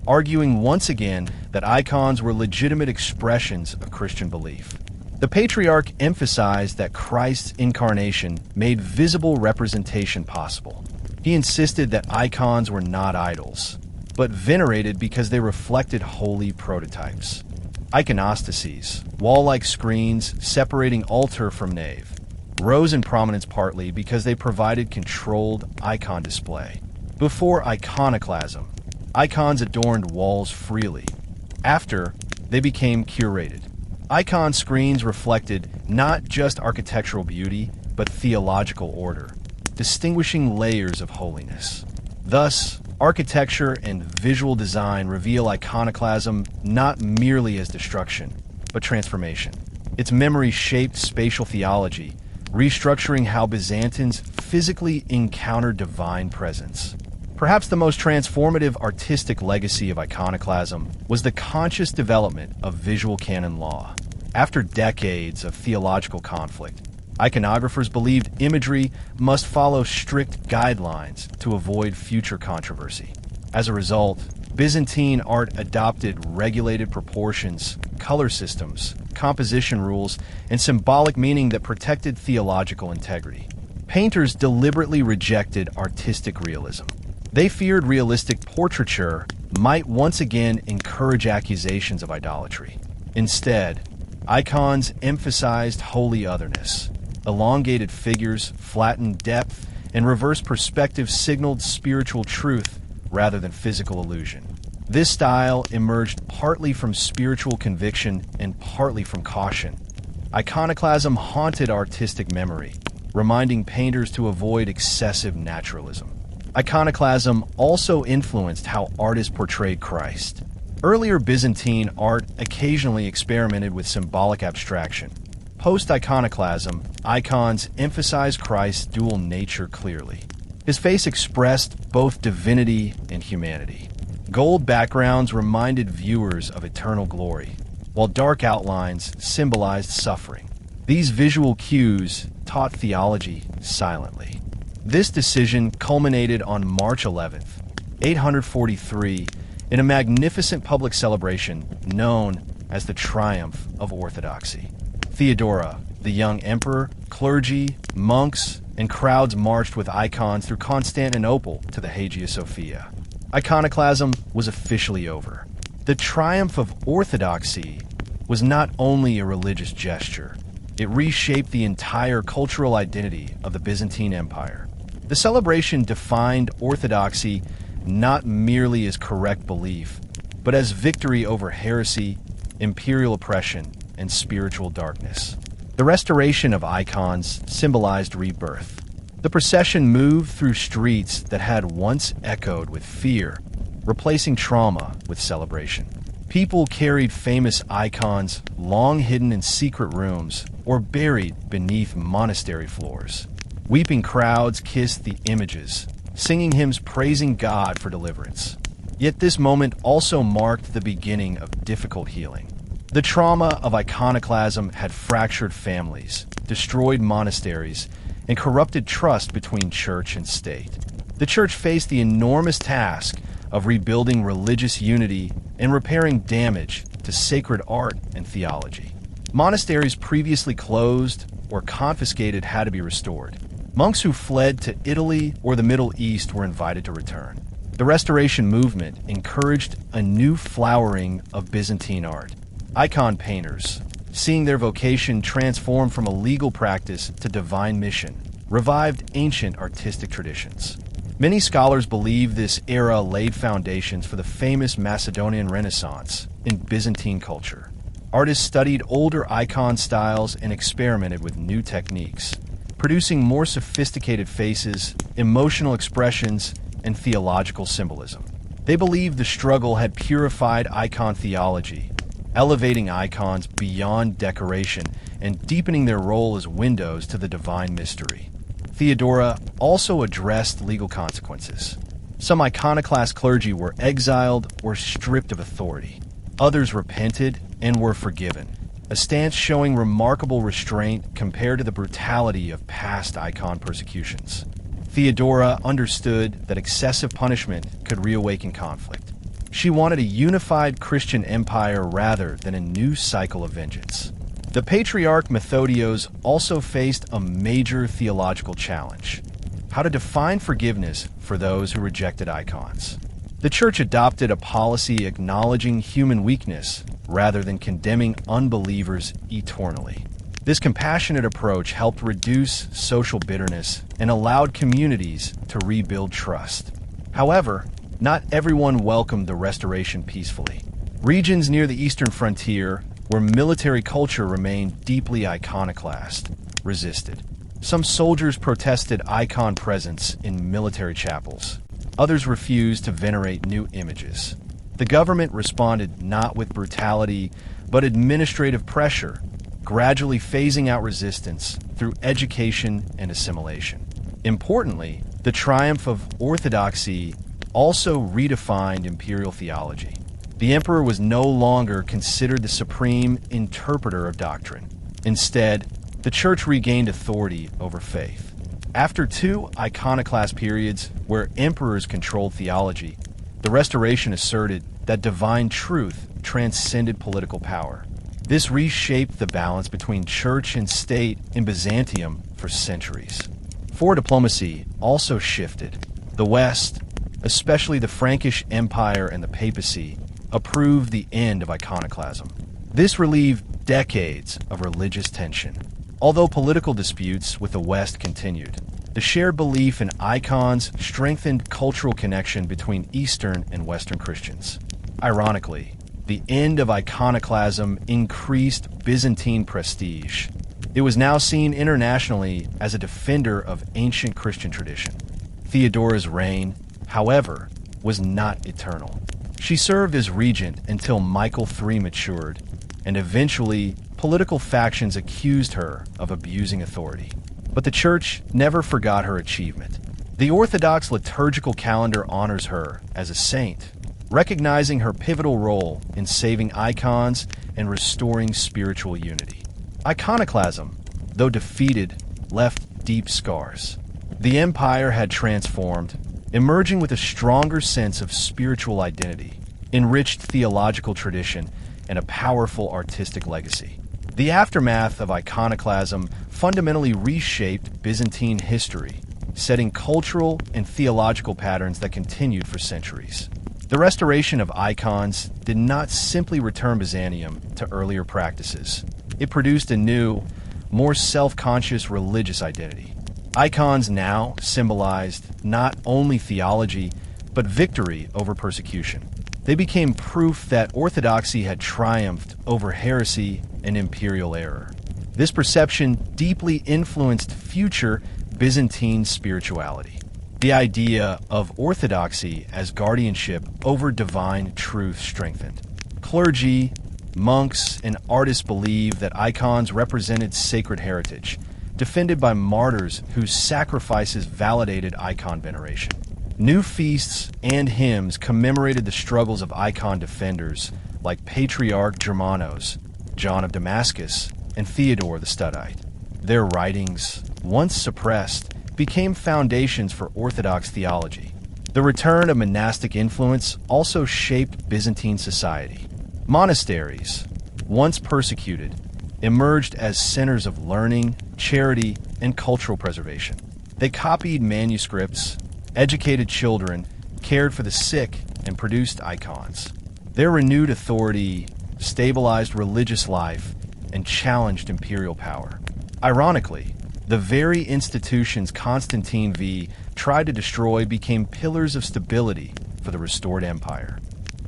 arguing once again that icons were legitimate expressions of Christian belief. The Patriarch emphasized that Christ's incarnation made visible representation possible. He insisted that icons were not idols, but venerated because they reflected holy prototypes. Iconostases, wall-like screens separating altar from nave, rose in prominence partly because they provided controlled icon display. Before iconoclasm, icons adorned walls freely. After, they became curated. Icon screens reflected not just architectural beauty, but theological order, distinguishing layers of holiness. Thus, architecture and visual design reveal iconoclasm not merely as destruction, but transformation. Its memory shaped spatial theology, restructuring how Byzantines physically encountered divine presence. Perhaps the most transformative artistic legacy of iconoclasm was the conscious development of visual canon law. After decades of theological conflict, iconographers believed imagery must follow strict guidelines to avoid future controversy. As a result, Byzantine art adopted regulated proportions, color systems, composition rules, and symbolic meaning that protected theological integrity. Painters deliberately rejected artistic realism. They feared realistic portraiture might once again encourage accusations of idolatry. Instead, icons emphasized holy otherness. Elongated figures, flattened depth, and reverse perspective signaled spiritual truth rather than physical illusion. This style emerged partly from spiritual conviction and partly from caution. Iconoclasm haunted artistic memory, reminding painters to avoid excessive naturalism. Iconoclasm also influenced how artists portrayed Christ. Earlier Byzantine art occasionally experimented with symbolic abstraction. Post-iconoclasm, icons emphasized Christ's dual nature clearly. His face expressed both divinity and humanity. Gold backgrounds reminded viewers of eternal glory, while dark outlines symbolized suffering. These visual cues taught theology silently. This decision culminated on March 11th, 843, in a magnificent public celebration known as the Triumph of Orthodoxy. Theodora, the young emperor, clergy, monks, and crowds marched with icons through Constantinople to the Hagia Sophia. Iconoclasm was officially over. The triumph of orthodoxy was not only a religious gesture, it reshaped the entire cultural identity of the Byzantine Empire. The celebration defined orthodoxy not merely as correct belief, but as victory over heresy, imperial oppression, and spiritual darkness. The restoration of icons symbolized rebirth. The procession moved through streets that had once echoed with fear, replacing trauma with celebration. People carried famous icons long hidden in secret rooms or buried beneath monastery floors. Weeping crowds kissed the images, singing hymns praising God for deliverance. Yet this moment also marked the beginning of difficult healing. The trauma of iconoclasm had fractured families, destroyed monasteries, and corrupted trust between church and state. The church faced the enormous task of rebuilding religious unity and repairing damage to sacred art and theology. Monasteries previously closed or confiscated had to be restored. Monks who fled to Italy or the Middle East were invited to return. The Restoration movement encouraged a new flowering of Byzantine art. Icon painters, seeing their vocation transform from a legal practice to divine mission, revived ancient artistic traditions. Many scholars believe this era laid foundations for the famous Macedonian Renaissance in Byzantine culture. Artists studied older icon styles and experimented with new techniques, producing more sophisticated faces, emotional expressions, and theological symbolism. They believed the struggle had purified icon theology, elevating icons beyond decoration and deepening their role as windows to the divine mystery. Theodora also addressed legal consequences. Some iconoclast clergy were exiled or stripped of authority. Others repented and were forgiven, a stance showing remarkable restraint compared to the brutality of past icon persecutions. Theodora understood that excessive punishment could reawaken conflict. She wanted a unified Christian empire rather than a new cycle of vengeance. The Patriarch Methodios also faced a major theological challenge: how to define forgiveness for those who rejected icons. The Church adopted a policy acknowledging human weakness rather than condemning unbelievers eternally. This compassionate approach helped reduce social bitterness and allowed communities to rebuild trust. However, not everyone welcomed the restoration peacefully. Regions near the eastern frontier, where military culture remained deeply iconoclast, resisted. Some soldiers protested icon presence in military chapels. Others refused to venerate new images. The government responded not with brutality, but administrative pressure, gradually phasing out resistance through education and assimilation. Importantly, the triumph of orthodoxy also redefined imperial theology. The emperor was no longer considered the supreme interpreter of doctrine. Instead, the church regained authority over faith. After two iconoclast periods where emperors controlled theology, the Restoration asserted that divine truth transcended political power. This reshaped the balance between church and state in Byzantium for centuries. Foreign diplomacy also shifted. The West, especially the Frankish Empire and the papacy, approved the end of iconoclasm. This relieved decades of religious tension. Although political disputes with the West continued, the shared belief in icons strengthened cultural connection between Eastern and Western Christians. Ironically, the end of iconoclasm increased Byzantine prestige. It was now seen internationally as a defender of ancient Christian tradition. Theodora's reign, however, was not eternal. She served as regent until Michael III matured, and eventually political factions accused her of abusing authority. But the Church never forgot her achievement. The Orthodox liturgical calendar honors her as a saint, recognizing her pivotal role in saving icons and restoring spiritual unity. Iconoclasm, though defeated, left deep scars. The empire had transformed, emerging with a stronger sense of spiritual identity, enriched theological tradition, and a powerful artistic legacy. The aftermath of iconoclasm fundamentally reshaped Byzantine history, setting cultural and theological patterns that continued for centuries. The restoration of icons did not simply return Byzantium to earlier practices. It produced a new, more self-conscious religious identity. Icons now symbolized not only theology, but victory over persecution. They became proof that orthodoxy had triumphed over heresy and imperial error. This perception deeply influenced future Byzantine spirituality. The idea of orthodoxy as guardianship over divine truth strengthened. Clergy, monks, and artists believed that icons represented sacred heritage, defended by martyrs whose sacrifices validated icon veneration. New feasts and hymns commemorated the struggles of icon defenders like Patriarch Germanos, John of Damascus, and Theodore the Studite. Their writings, once suppressed, became foundations for Orthodox theology. The return of monastic influence also shaped Byzantine society. Monasteries, once persecuted, emerged as centers of learning, charity, and cultural preservation. They copied manuscripts, educated children, cared for the sick, and produced icons. Their renewed authority stabilized religious life and challenged imperial power. Ironically, the very institutions Constantine V tried to destroy became pillars of stability for the restored empire.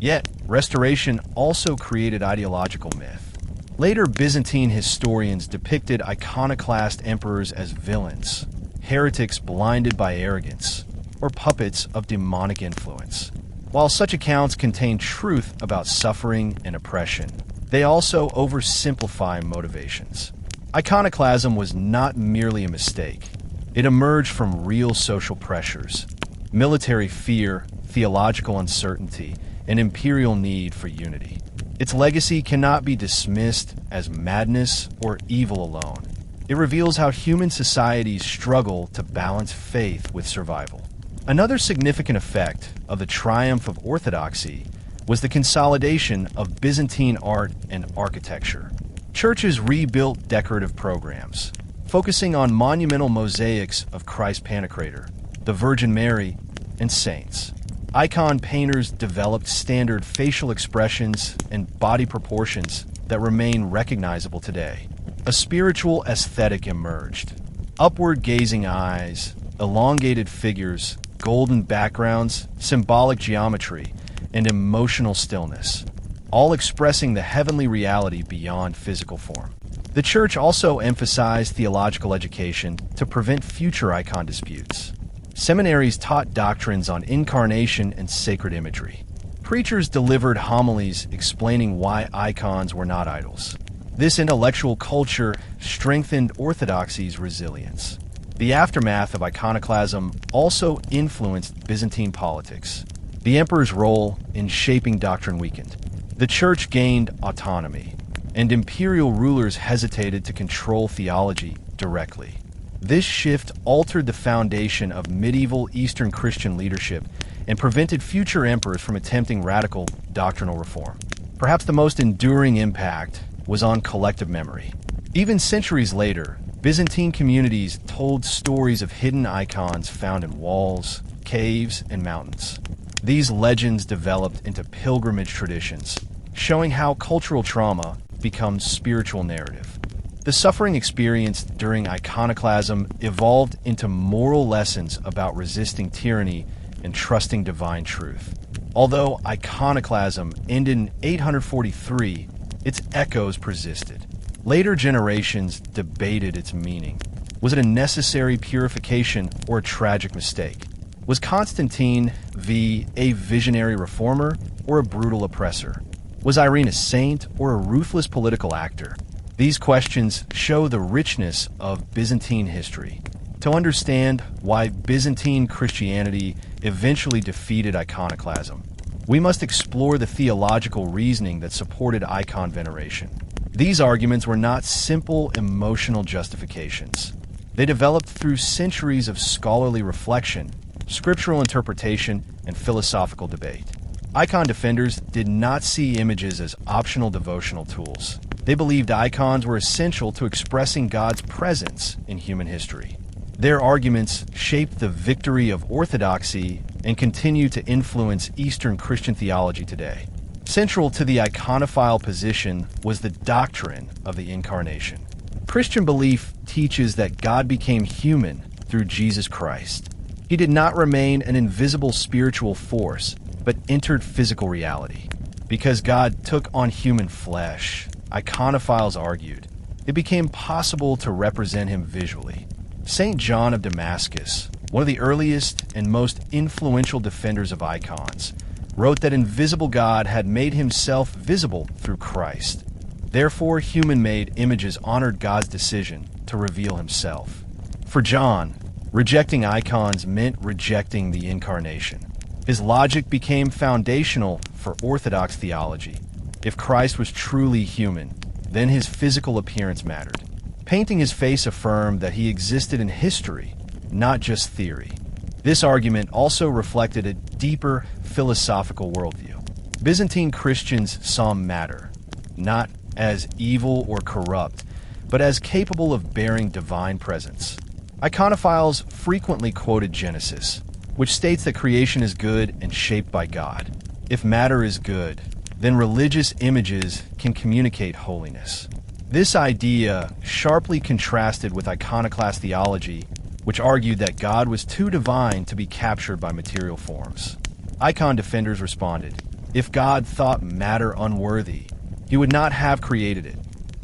Yet, restoration also created ideological myth. Later Byzantine historians depicted iconoclast emperors as villains, heretics blinded by arrogance, or puppets of demonic influence. While such accounts contain truth about suffering and oppression, they also oversimplify motivations. Iconoclasm was not merely a mistake. It emerged from real social pressures, military fear, theological uncertainty, and imperial need for unity. Its legacy cannot be dismissed as madness or evil alone. It reveals how human societies struggle to balance faith with survival. Another significant effect of the triumph of orthodoxy was the consolidation of Byzantine art and architecture. Churches rebuilt decorative programs, focusing on monumental mosaics of Christ Pantocrator, the Virgin Mary, and saints. Icon painters developed standard facial expressions and body proportions that remain recognizable today. A spiritual aesthetic emerged. Upward-gazing eyes, elongated figures, golden backgrounds, symbolic geometry, and emotional stillness, all expressing the heavenly reality beyond physical form. The Church also emphasized theological education to prevent future icon disputes. Seminaries taught doctrines on incarnation and sacred imagery. Preachers delivered homilies explaining why icons were not idols. This intellectual culture strengthened orthodoxy's resilience. The aftermath of iconoclasm also influenced Byzantine politics. The emperor's role in shaping doctrine weakened. The Church gained autonomy, and imperial rulers hesitated to control theology directly. This shift altered the foundation of medieval Eastern Christian leadership and prevented future emperors from attempting radical doctrinal reform. Perhaps the most enduring impact was on collective memory. Even centuries later, Byzantine communities told stories of hidden icons found in walls, caves, and mountains. These legends developed into pilgrimage traditions, showing how cultural trauma becomes spiritual narrative. The suffering experienced during iconoclasm evolved into moral lessons about resisting tyranny and trusting divine truth. Although iconoclasm ended in 843, its echoes persisted. Later generations debated its meaning. Was it a necessary purification or a tragic mistake? Was Constantine V a visionary reformer or a brutal oppressor? Was Irene a saint or a ruthless political actor? These questions show the richness of Byzantine history. To understand why Byzantine Christianity eventually defeated iconoclasm, we must explore the theological reasoning that supported icon veneration. These arguments were not simple emotional justifications. They developed through centuries of scholarly reflection, scriptural interpretation, and philosophical debate. Icon defenders did not see images as optional devotional tools. They believed icons were essential to expressing God's presence in human history. Their arguments shaped the victory of orthodoxy and continue to influence Eastern Christian theology today. Central to the iconophile position was the doctrine of the Incarnation. Christian belief teaches that God became human through Jesus Christ. He did not remain an invisible spiritual force, but entered physical reality. Because God took on human flesh, iconophiles argued, it became possible to represent him visually. St. John of Damascus, one of the earliest and most influential defenders of icons, wrote that invisible God had made himself visible through Christ. Therefore, human-made images honored God's decision to reveal himself. For John, rejecting icons meant rejecting the Incarnation. His logic became foundational for Orthodox theology. If Christ was truly human, then his physical appearance mattered. Painting his face affirmed that he existed in history, not just theory. This argument also reflected a deeper philosophical worldview. Byzantine Christians saw matter, not as evil or corrupt, but as capable of bearing divine presence. Iconophiles frequently quoted Genesis, which states that creation is good and shaped by God. If matter is good, then religious images can communicate holiness. This idea sharply contrasted with iconoclast theology, which argued that God was too divine to be captured by material forms. Icon defenders responded, if God thought matter unworthy, he would not have created it,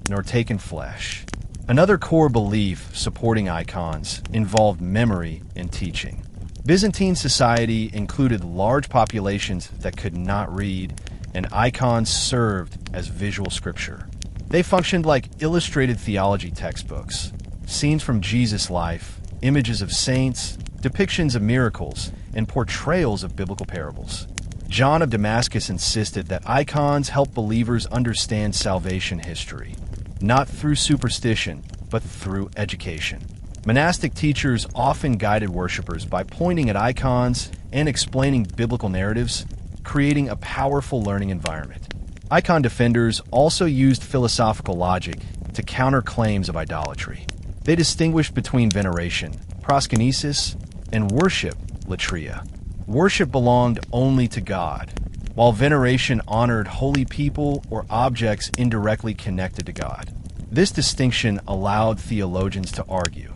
nor taken flesh. Another core belief supporting icons involved memory and teaching. Byzantine society included large populations that could not read, and icons served as visual scripture. They functioned like illustrated theology textbooks, scenes from Jesus' life, images of saints, depictions of miracles, and portrayals of biblical parables. John of Damascus insisted that icons help believers understand salvation history, not through superstition, but through education. Monastic teachers often guided worshipers by pointing at icons and explaining biblical narratives, creating a powerful learning environment. Icon defenders also used philosophical logic to counter claims of idolatry. They distinguished between veneration, proskynesis, and worship, latria. Worship belonged only to God, while veneration honored holy people or objects indirectly connected to God. This distinction allowed theologians to argue.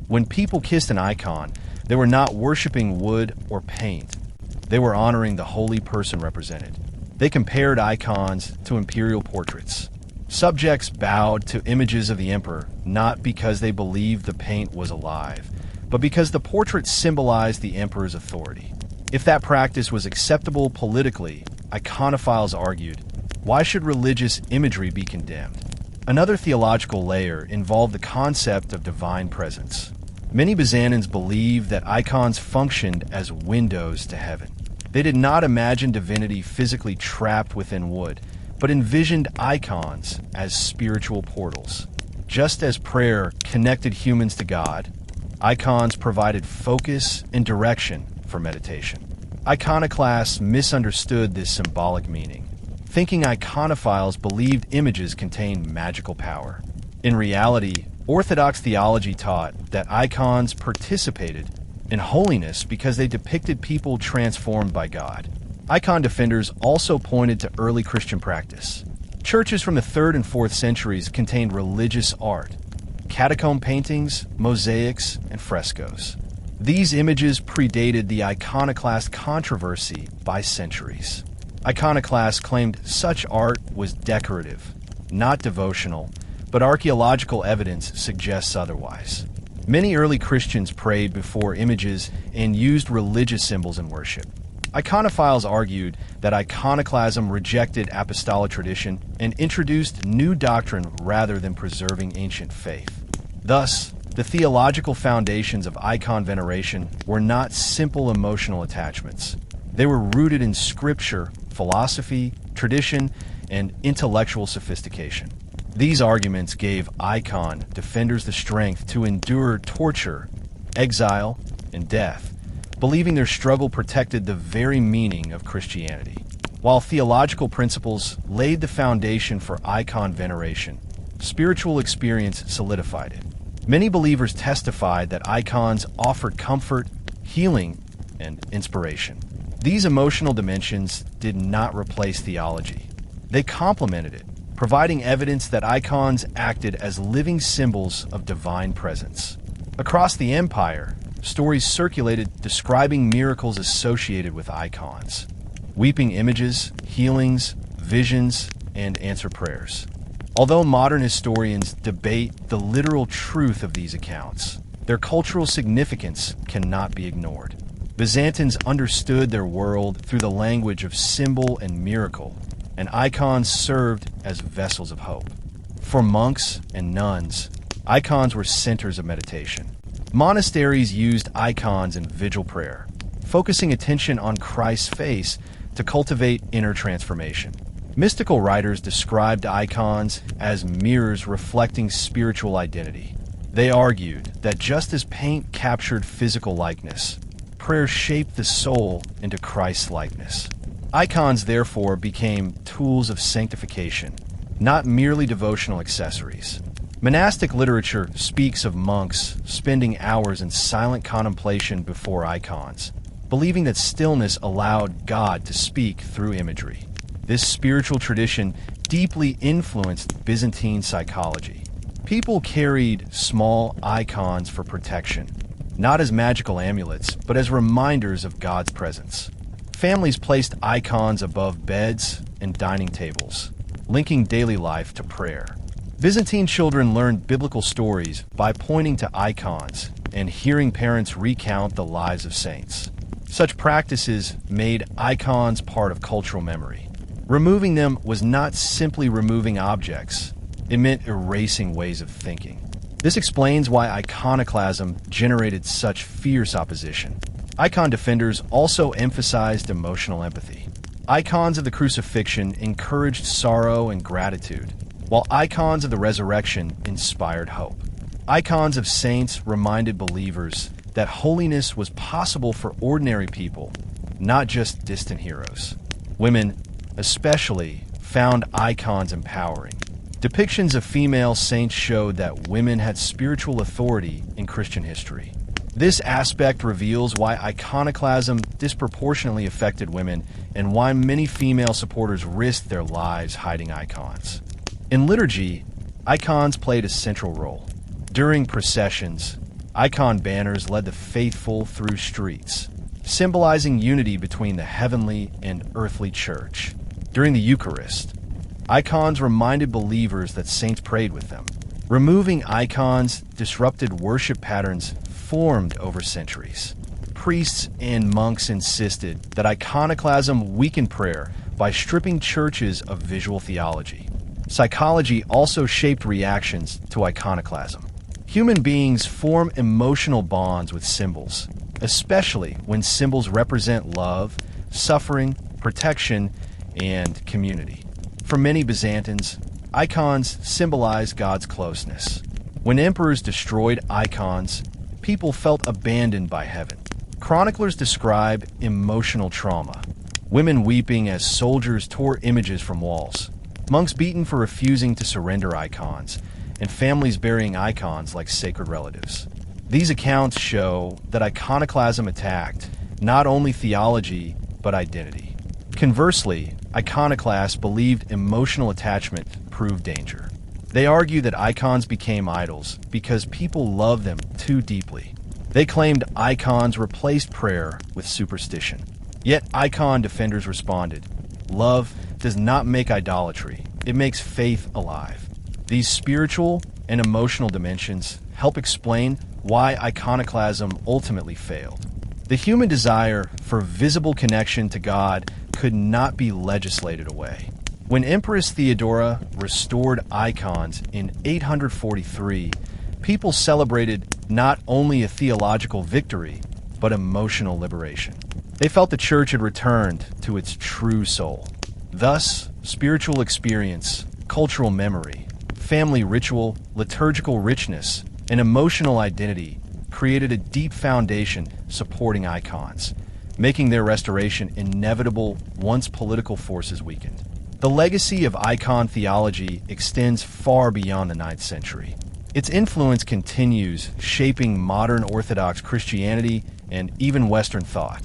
When people kissed an icon, They were not worshiping wood or paint. They were honoring the holy person represented. They compared icons to imperial portraits. Subjects bowed to images of the emperor, not because they believed the paint was alive, but because the portrait symbolized the emperor's authority. If that practice was acceptable politically, iconophiles argued, why should religious imagery be condemned? Another theological layer involved the concept of divine presence. Many Byzantines believed that icons functioned as windows to heaven. They did not imagine divinity physically trapped within wood, but envisioned icons as spiritual portals. Just as prayer connected humans to God, icons provided focus and direction for meditation. Iconoclasts misunderstood this symbolic meaning, thinking iconophiles believed images contained magical power. In reality, Orthodox theology taught that icons participated in holiness because they depicted people transformed by God. Icon defenders also pointed to early Christian practice. Churches from the 3rd and 4th centuries contained religious art, catacomb paintings, mosaics, and frescoes. These images predated the iconoclast controversy by centuries. Iconoclasts claimed such art was decorative, not devotional, but archaeological evidence suggests otherwise. Many early Christians prayed before images and used religious symbols in worship. Iconophiles argued that iconoclasm rejected apostolic tradition and introduced new doctrine rather than preserving ancient faith. Thus, the theological foundations of icon veneration were not simple emotional attachments. They were rooted in scripture, philosophy, tradition, and intellectual sophistication. These arguments gave icon defenders the strength to endure torture, exile, and death, believing their struggle protected the very meaning of Christianity. While theological principles laid the foundation for icon veneration, spiritual experience solidified it. Many believers testified that icons offered comfort, healing, and inspiration. These emotional dimensions did not replace theology. They complemented it, providing evidence that icons acted as living symbols of divine presence. Across the empire, stories circulated describing miracles associated with icons. Weeping images, healings, visions, and answered prayers. Although modern historians debate the literal truth of these accounts, their cultural significance cannot be ignored. Byzantines understood their world through the language of symbol and miracle, and icons served as vessels of hope. For monks and nuns, icons were centers of meditation. Monasteries used icons in vigil prayer, focusing attention on Christ's face to cultivate inner transformation. Mystical writers described icons as mirrors reflecting spiritual identity. They argued that just as paint captured physical likeness, prayer shaped the soul into Christ's likeness. Icons therefore became tools of sanctification, not merely devotional accessories. Monastic literature speaks of monks spending hours in silent contemplation before icons, believing that stillness allowed God to speak through imagery. This spiritual tradition deeply influenced Byzantine psychology. People carried small icons for protection, not as magical amulets, but as reminders of God's presence. Families placed icons above beds and dining tables, linking daily life to prayer. Byzantine children learned biblical stories by pointing to icons and hearing parents recount the lives of saints. Such practices made icons part of cultural memory. Removing them was not simply removing objects, it meant erasing ways of thinking. This explains why iconoclasm generated such fierce opposition. Icon defenders also emphasized emotional empathy. Icons of the crucifixion encouraged sorrow and gratitude, while icons of the resurrection inspired hope. Icons of saints reminded believers that holiness was possible for ordinary people, not just distant heroes. Women, especially, found icons empowering. Depictions of female saints showed that women had spiritual authority in Christian history. This aspect reveals why iconoclasm disproportionately affected women and why many female supporters risked their lives hiding icons. In liturgy, icons played a central role. During processions, Icon banners led the faithful through streets, symbolizing unity between the heavenly and earthly church. During the Eucharist, icons reminded believers that saints prayed with them. Removing icons disrupted worship patterns formed over centuries. Priests and monks insisted that iconoclasm weakened prayer by stripping churches of visual theology. Psychology also shaped reactions to iconoclasm. Human beings form emotional bonds with symbols, especially when symbols represent love, suffering, protection, and community. For many Byzantines, icons symbolize God's closeness. When emperors destroyed icons, people felt abandoned by heaven. Chroniclers describe emotional trauma, women weeping as soldiers tore images from walls, monks beaten for refusing to surrender icons, and families burying icons like sacred relatives. These accounts show that iconoclasm attacked not only theology, but identity. Conversely, iconoclasts believed emotional attachment proved danger. They argue that icons became idols because people loved them too deeply. They claimed icons replaced prayer with superstition. Yet icon defenders responded, "Love does not make idolatry, it makes faith alive." These spiritual and emotional dimensions help explain why iconoclasm ultimately failed. The human desire for visible connection to God could not be legislated away. When Empress Theodora restored icons in 843, people celebrated not only a theological victory, but emotional liberation. They felt the church had returned to its true soul. Thus, spiritual experience, cultural memory, family ritual, liturgical richness, and emotional identity created a deep foundation supporting icons, making their restoration inevitable once political forces weakened. The legacy of icon theology extends far beyond the 9th century. Its influence continues shaping modern Orthodox Christianity and even Western thought.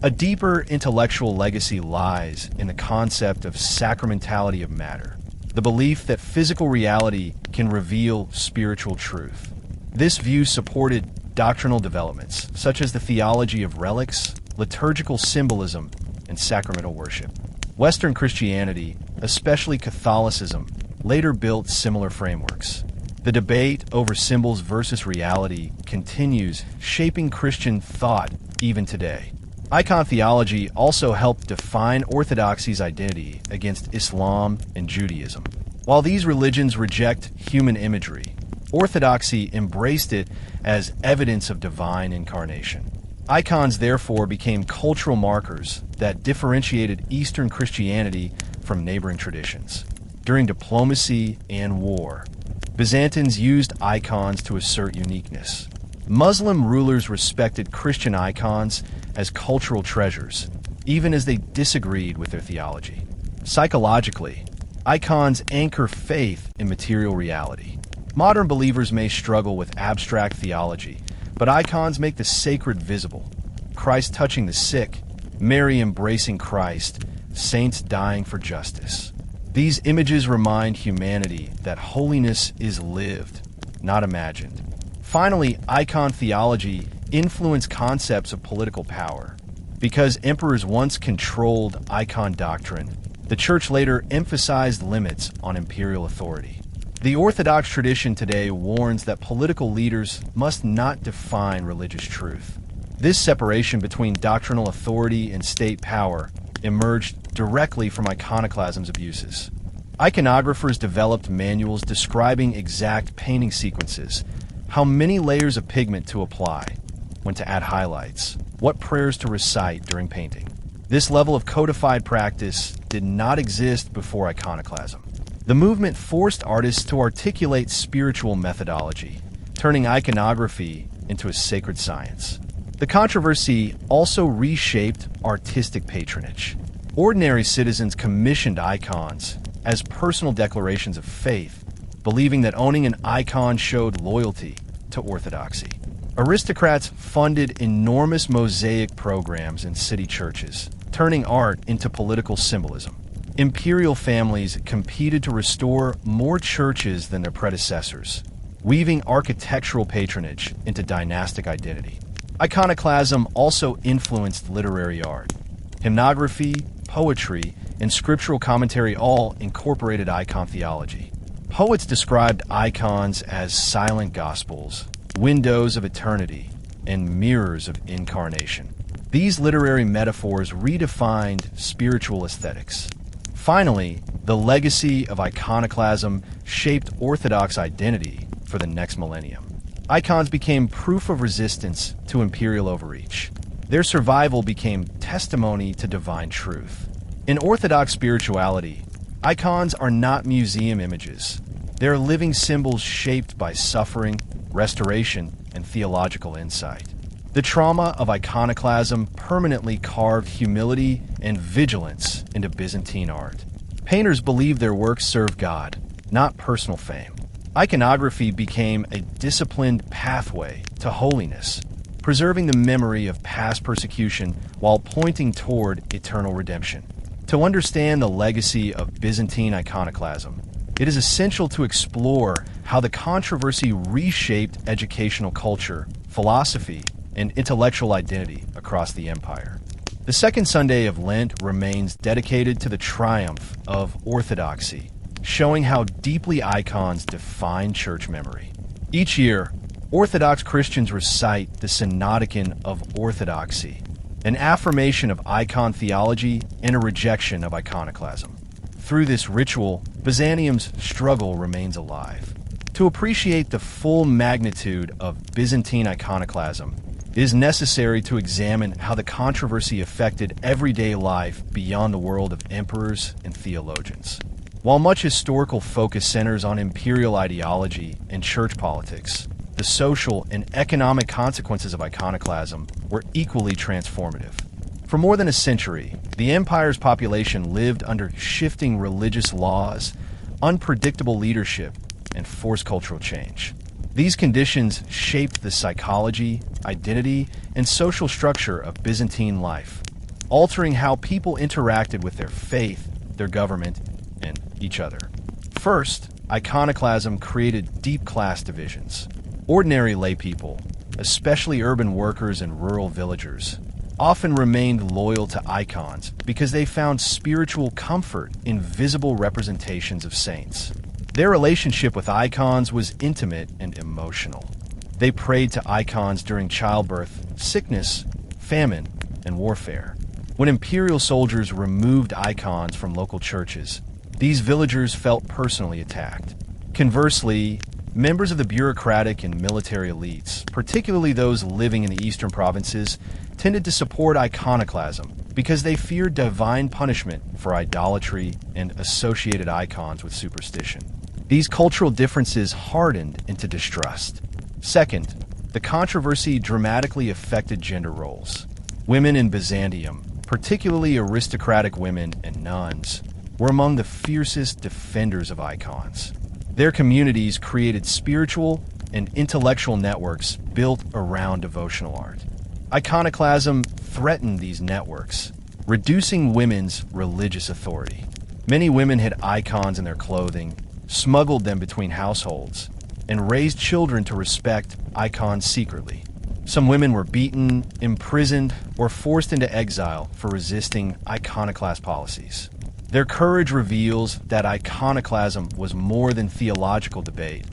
A deeper intellectual legacy lies in the concept of sacramentality of matter, the belief that physical reality can reveal spiritual truth. This view supported doctrinal developments, such as the theology of relics, liturgical symbolism, and sacramental worship. Western Christianity, especially Catholicism, later built similar frameworks. The debate over symbols versus reality continues, shaping Christian thought even today. Icon theology also helped define Orthodoxy's identity against Islam and Judaism. While these religions reject human imagery, Orthodoxy embraced it as evidence of divine incarnation. Icons therefore became cultural markers that differentiated Eastern Christianity from neighboring traditions. During diplomacy and war, Byzantines used icons to assert uniqueness. Muslim rulers respected Christian icons as cultural treasures, even as they disagreed with their theology. Psychologically, icons anchor faith in material reality. Modern believers may struggle with abstract theology, but icons make the sacred visible. Christ touching the sick, Mary embracing Christ, saints dying for justice. These images remind humanity that holiness is lived, not imagined. Finally, icon theology influenced concepts of political power. Because emperors once controlled icon doctrine, the church later emphasized limits on imperial authority. The Orthodox tradition today warns that political leaders must not define religious truth. This separation between doctrinal authority and state power emerged directly from iconoclasm's abuses. Iconographers developed manuals describing exact painting sequences, how many layers of pigment to apply, when to add highlights, what prayers to recite during painting. This level of codified practice did not exist before iconoclasm. The movement forced artists to articulate spiritual methodology, turning iconography into a sacred science. The controversy also reshaped artistic patronage. Ordinary citizens commissioned icons as personal declarations of faith, believing that owning an icon showed loyalty to orthodoxy. Aristocrats funded enormous mosaic programs in city churches, turning art into political symbolism. Imperial families competed to restore more churches than their predecessors. weaving architectural patronage into dynastic identity. Iconoclasm also influenced literary art. Hymnography, poetry, and scriptural commentary all incorporated icon theology. Poets described icons as silent gospels, windows of eternity, and mirrors of incarnation. These literary metaphors redefined spiritual aesthetics. Finally, the legacy of iconoclasm shaped Orthodox identity for the next millennium. Icons became proof of resistance to imperial overreach. Their survival became testimony to divine truth. In Orthodox spirituality, icons are not museum images. They're living symbols shaped by suffering, restoration, and theological insight. The trauma of iconoclasm permanently carved humility and vigilance into Byzantine art. Painters believed their works served God, not personal fame. Iconography became a disciplined pathway to holiness, preserving the memory of past persecution while pointing toward eternal redemption. To understand the legacy of Byzantine iconoclasm, it is essential to explore how the controversy reshaped educational culture, philosophy, and intellectual identity across the empire. The second Sunday of Lent remains dedicated to the triumph of orthodoxy, showing how deeply icons define church memory. Each year, Orthodox Christians recite the Synodicon of Orthodoxy, an affirmation of icon theology and a rejection of iconoclasm. Through this ritual, Byzantium's struggle remains alive. To appreciate the full magnitude of Byzantine iconoclasm, it is necessary to examine how the controversy affected everyday life beyond the world of emperors and theologians. While much historical focus centers on imperial ideology and church politics, the social and economic consequences of iconoclasm were equally transformative. For more than a century, the empire's population lived under shifting religious laws, unpredictable leadership, and forced cultural change. These conditions shaped the psychology, identity, and social structure of Byzantine life, altering how people interacted with their faith, their government, and each other. First, iconoclasm created deep class divisions. Ordinary laypeople, especially urban workers and rural villagers, often remained loyal to icons because they found spiritual comfort in visible representations of saints. Their relationship with icons was intimate and emotional. They prayed to icons during childbirth, sickness, famine, and warfare. When imperial soldiers removed icons from local churches, these villagers felt personally attacked. Conversely, members of the bureaucratic and military elites, particularly those living in the eastern provinces, tended to support iconoclasm because they feared divine punishment for idolatry and associated icons with superstition. These cultural differences hardened into distrust. Second, the controversy dramatically affected gender roles. Women in Byzantium, particularly aristocratic women and nuns, were among the fiercest defenders of icons. Their communities created spiritual and intellectual networks built around devotional art. Iconoclasm threatened these networks, reducing women's religious authority. Many women had icons in their clothing, smuggled them between households, and raised children to respect icons secretly. Some women were beaten, imprisoned, or forced into exile for resisting iconoclast policies. Their courage reveals that iconoclasm was more than theological debate.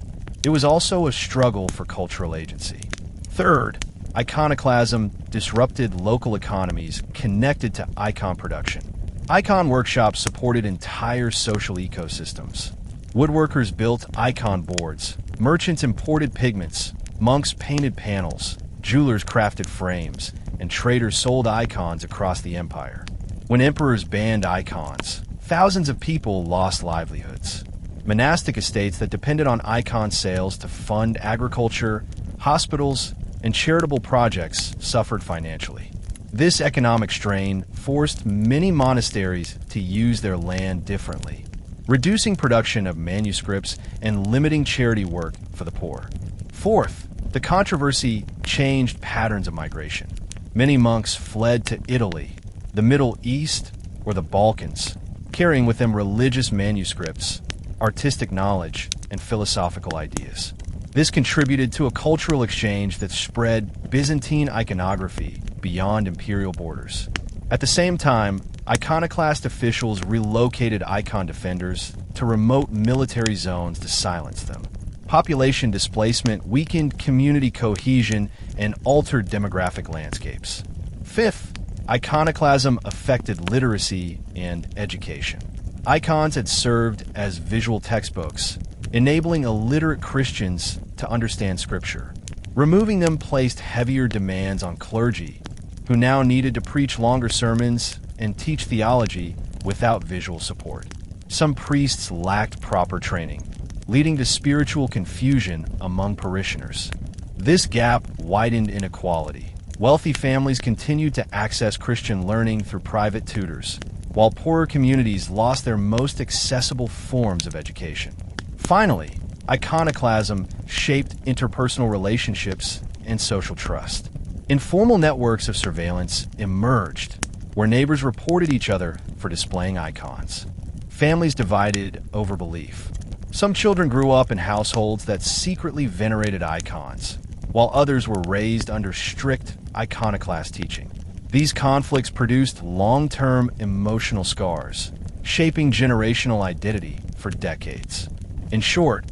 It was also a struggle for cultural agency. Third, iconoclasm disrupted local economies connected to icon production. Icon workshops supported entire social ecosystems. Woodworkers built icon boards, merchants imported pigments, monks painted panels, jewelers crafted frames, and traders sold icons across the empire. When emperors banned icons, thousands of people lost livelihoods. Monastic estates that depended on icon sales to fund agriculture, hospitals, and charitable projects suffered financially. This economic strain forced many monasteries to use their land differently, reducing production of manuscripts and limiting charity work for the poor. Fourth, the controversy changed patterns of migration. Many monks fled to Italy, the Middle East, or the Balkans, carrying with them religious manuscripts, artistic knowledge, and philosophical ideas. This contributed to a cultural exchange that spread Byzantine iconography beyond imperial borders. At the same time, iconoclast officials relocated icon defenders to remote military zones to silence them. Population displacement weakened community cohesion and altered demographic landscapes. Fifth, iconoclasm affected literacy and education. Icons had served as visual textbooks, enabling illiterate Christians to understand Scripture. Removing them placed heavier demands on clergy, who now needed to preach longer sermons and teach theology without visual support. Some priests lacked proper training, leading to spiritual confusion among parishioners. This gap widened inequality. Wealthy families continued to access Christian learning through private tutors, while poorer communities lost their most accessible forms of education. Finally, iconoclasm shaped interpersonal relationships and social trust. Informal networks of surveillance emerged, where neighbors reported each other for displaying icons. Families divided over belief. Some children grew up in households that secretly venerated icons, while others were raised under strict iconoclast teaching. These conflicts produced long-term emotional scars, shaping generational identity for decades. In short,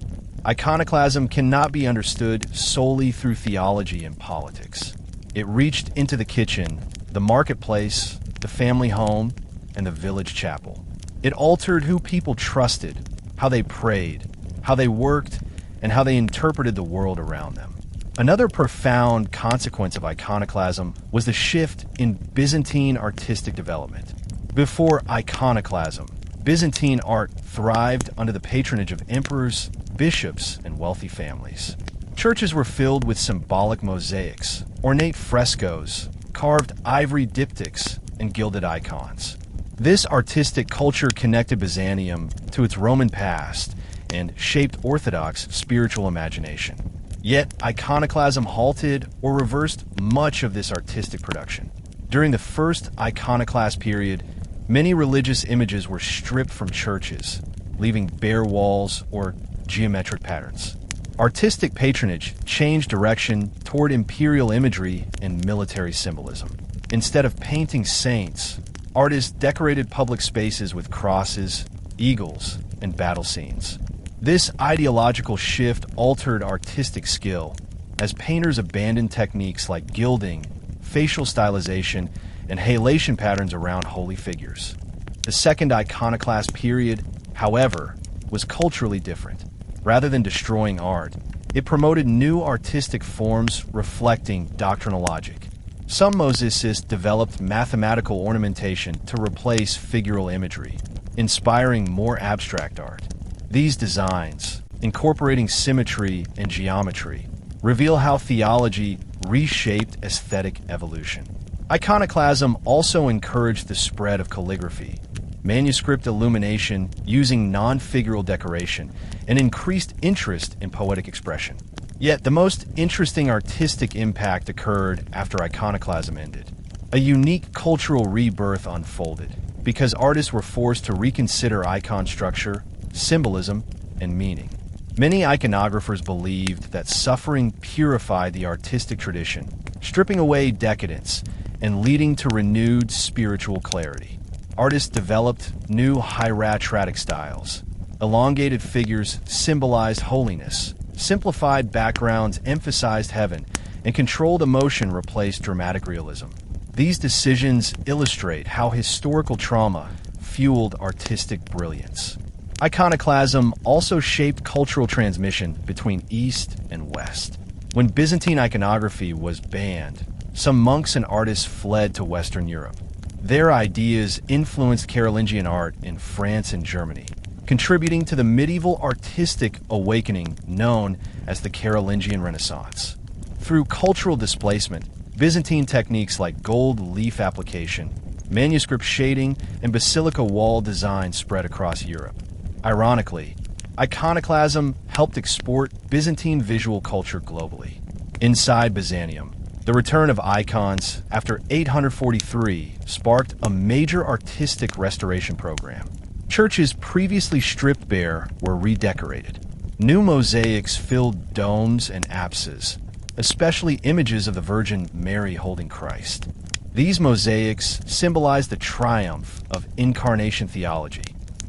iconoclasm cannot be understood solely through theology and politics. It reached into the kitchen, the marketplace, the family home, and the village chapel. It altered who people trusted, how they prayed, how they worked, and how they interpreted the world around them. Another profound consequence of iconoclasm was the shift in Byzantine artistic development. Before iconoclasm, Byzantine art thrived under the patronage of emperors, bishops, and wealthy families. Churches were filled with symbolic mosaics, ornate frescoes, carved ivory diptychs, and gilded icons. This artistic culture connected Byzantium to its Roman past and shaped Orthodox spiritual imagination. Yet, iconoclasm halted or reversed much of this artistic production. During the first iconoclast period, many religious images were stripped from churches, leaving bare walls or geometric patterns. Artistic patronage changed direction toward imperial imagery and military symbolism. Instead of painting saints, artists decorated public spaces with crosses, eagles, and battle scenes. This ideological shift altered artistic skill, as painters abandoned techniques like gilding, facial stylization, and halation patterns around holy figures. The second iconoclast period, however, was culturally different. Rather than destroying art, it promoted new artistic forms reflecting doctrinal logic. Some mosaicists developed mathematical ornamentation to replace figural imagery, inspiring more abstract art. These designs, incorporating symmetry and geometry, reveal how theology reshaped aesthetic evolution. Iconoclasm also encouraged the spread of calligraphy, manuscript illumination using non-figural decoration, and increased interest in poetic expression. Yet the most interesting artistic impact occurred after iconoclasm ended. A unique cultural rebirth unfolded because artists were forced to reconsider icon structure, symbolism, and meaning. Many iconographers believed that suffering purified the artistic tradition, stripping away decadence and leading to renewed spiritual clarity. Artists developed new hieratic styles. Elongated figures symbolized holiness, simplified backgrounds emphasized heaven, and controlled emotion replaced dramatic realism. These decisions illustrate how historical trauma fueled artistic brilliance. Iconoclasm also shaped cultural transmission between East and West. When Byzantine iconography was banned, some monks and artists fled to Western Europe. Their ideas influenced Carolingian art in France and Germany, contributing to the medieval artistic awakening known as the Carolingian Renaissance. Through cultural displacement, Byzantine techniques like gold leaf application, manuscript shading, and basilica wall design spread across Europe. Ironically, iconoclasm helped export Byzantine visual culture globally. Inside Byzantium, the return of icons after 843 sparked a major artistic restoration program. Churches previously stripped bare were redecorated. New mosaics filled domes and apses, especially images of the Virgin Mary holding Christ. These mosaics symbolize the triumph of incarnation theology.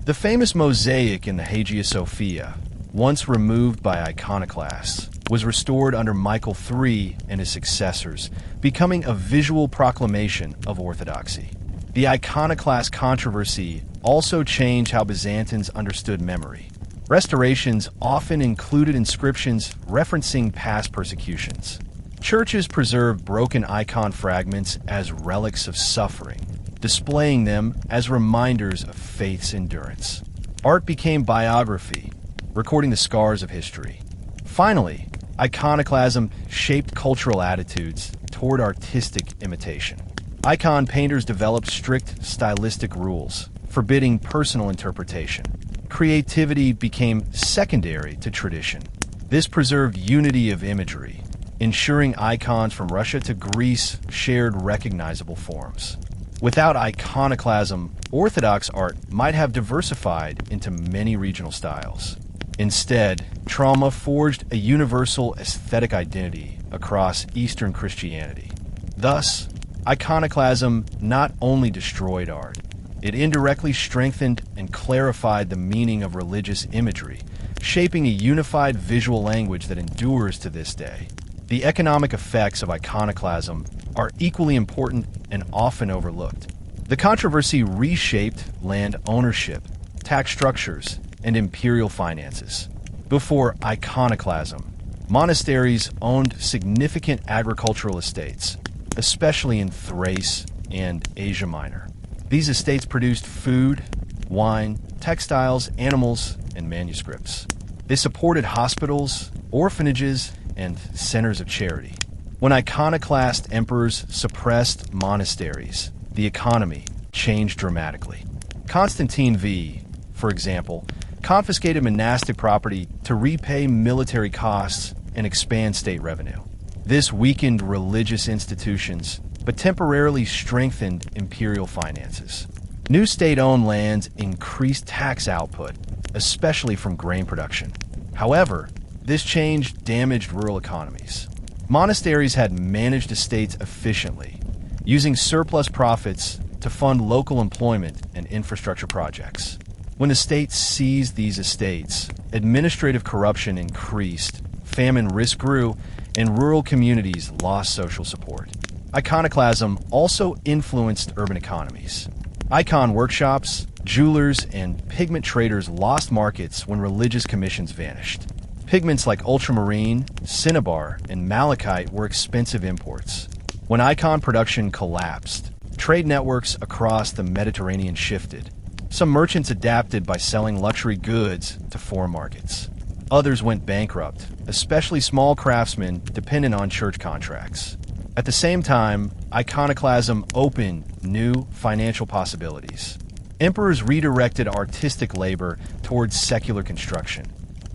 The famous mosaic in the Hagia Sophia, once removed by iconoclasts, was restored under Michael III and his successors, becoming a visual proclamation of orthodoxy. The iconoclast controversy also changed how Byzantines understood memory. Restorations often included inscriptions referencing past persecutions. Churches preserved broken icon fragments as relics of suffering, displaying them as reminders of faith's endurance. Art became biography, recording the scars of history. Finally, iconoclasm shaped cultural attitudes toward artistic imitation. Icon painters developed strict stylistic rules, forbidding personal interpretation. Creativity became secondary to tradition. This preserved unity of imagery, ensuring icons from Russia to Greece shared recognizable forms. Without iconoclasm, Orthodox art might have diversified into many regional styles. Instead, trauma forged a universal aesthetic identity across Eastern Christianity. Thus, iconoclasm not only destroyed art, it indirectly strengthened and clarified the meaning of religious imagery, shaping a unified visual language that endures to this day. The economic effects of iconoclasm are equally important and often overlooked. The controversy reshaped land ownership, tax structures, and imperial finances. Before iconoclasm, monasteries owned significant agricultural estates, especially in Thrace and Asia Minor. These estates produced food, wine, textiles, animals, and manuscripts. They supported hospitals, orphanages, and centers of charity. When iconoclast emperors suppressed monasteries, the economy changed dramatically. Constantine V, for example, confiscated monastic property to repay military costs and expand state revenue. This weakened religious institutions, but temporarily strengthened imperial finances. New state-owned lands increased tax output, especially from grain production. However, this change damaged rural economies. Monasteries had managed estates efficiently, using surplus profits to fund local employment and infrastructure projects. When the state seized these estates, administrative corruption increased, famine risk grew, and rural communities lost social support. Iconoclasm also influenced urban economies. Icon workshops, jewelers, and pigment traders lost markets when religious commissions vanished. Pigments like ultramarine, cinnabar, and malachite were expensive imports. When icon production collapsed, trade networks across the Mediterranean shifted. Some merchants adapted by selling luxury goods to foreign markets. Others went bankrupt, especially small craftsmen dependent on church contracts. At the same time, iconoclasm opened new financial possibilities. Emperors redirected artistic labor towards secular construction.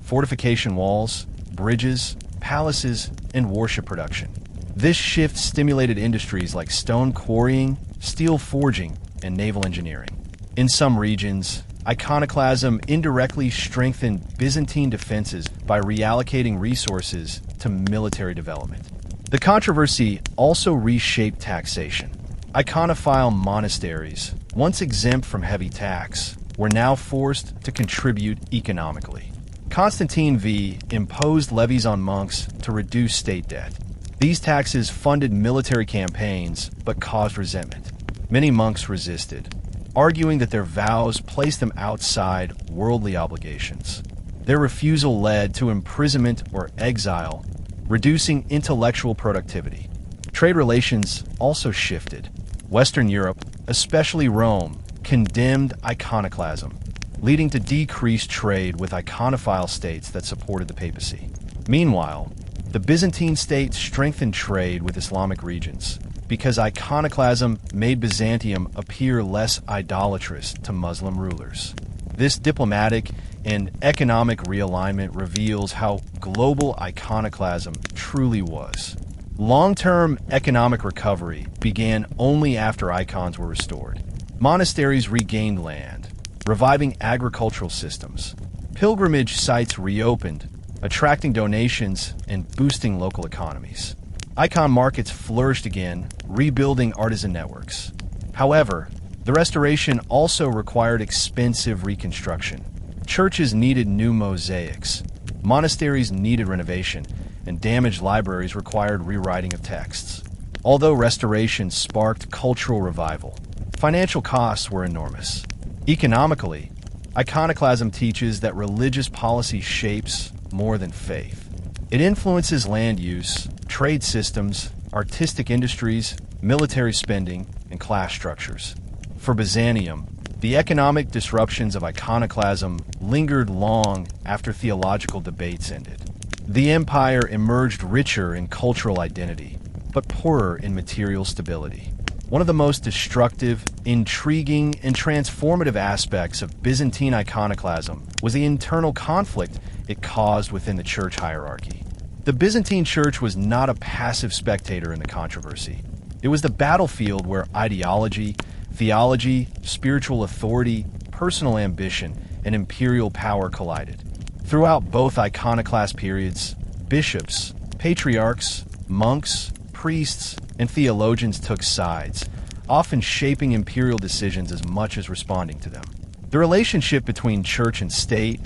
Fortification walls, bridges, palaces, and worship production. This shift stimulated industries like stone quarrying, steel forging, and naval engineering. In some regions, iconoclasm indirectly strengthened Byzantine defenses by reallocating resources to military development. The controversy also reshaped taxation. Iconophile monasteries, once exempt from heavy tax, were now forced to contribute economically. Constantine V imposed levies on monks to reduce state debt. These taxes funded military campaigns but caused resentment. Many monks resisted, arguing that their vows placed them outside worldly obligations. Their refusal led to imprisonment or exile, reducing intellectual productivity. Trade relations also shifted. Western Europe, especially Rome, condemned iconoclasm, leading to decreased trade with iconophile states that supported the papacy. Meanwhile, the Byzantine state strengthened trade with Islamic regions because iconoclasm made Byzantium appear less idolatrous to Muslim rulers. This diplomatic and economic realignment reveals how global iconoclasm truly was. Long-term economic recovery began only after icons were restored. Monasteries regained land, reviving agricultural systems. Pilgrimage sites reopened, attracting donations and boosting local economies. Icon markets flourished again, rebuilding artisan networks. However, the restoration also required expensive reconstruction. Churches needed new mosaics, monasteries needed renovation, and damaged libraries required rewriting of texts. Although restoration sparked cultural revival, financial costs were enormous. Economically, iconoclasm teaches that religious policy shapes more than faith. It influences land use, trade systems, artistic industries, military spending, and class structures. For Byzantium, the economic disruptions of iconoclasm lingered long after theological debates ended. The empire emerged richer in cultural identity, but poorer in material stability. One of the most destructive, intriguing, and transformative aspects of Byzantine iconoclasm was the internal conflict it caused within the church hierarchy. The Byzantine church was not a passive spectator in the controversy. It was the battlefield where ideology, theology, spiritual authority, personal ambition, and imperial power collided. Throughout both iconoclast periods, bishops, patriarchs, monks, priests, and theologians took sides, often shaping imperial decisions as much as responding to them. The relationship between church and state,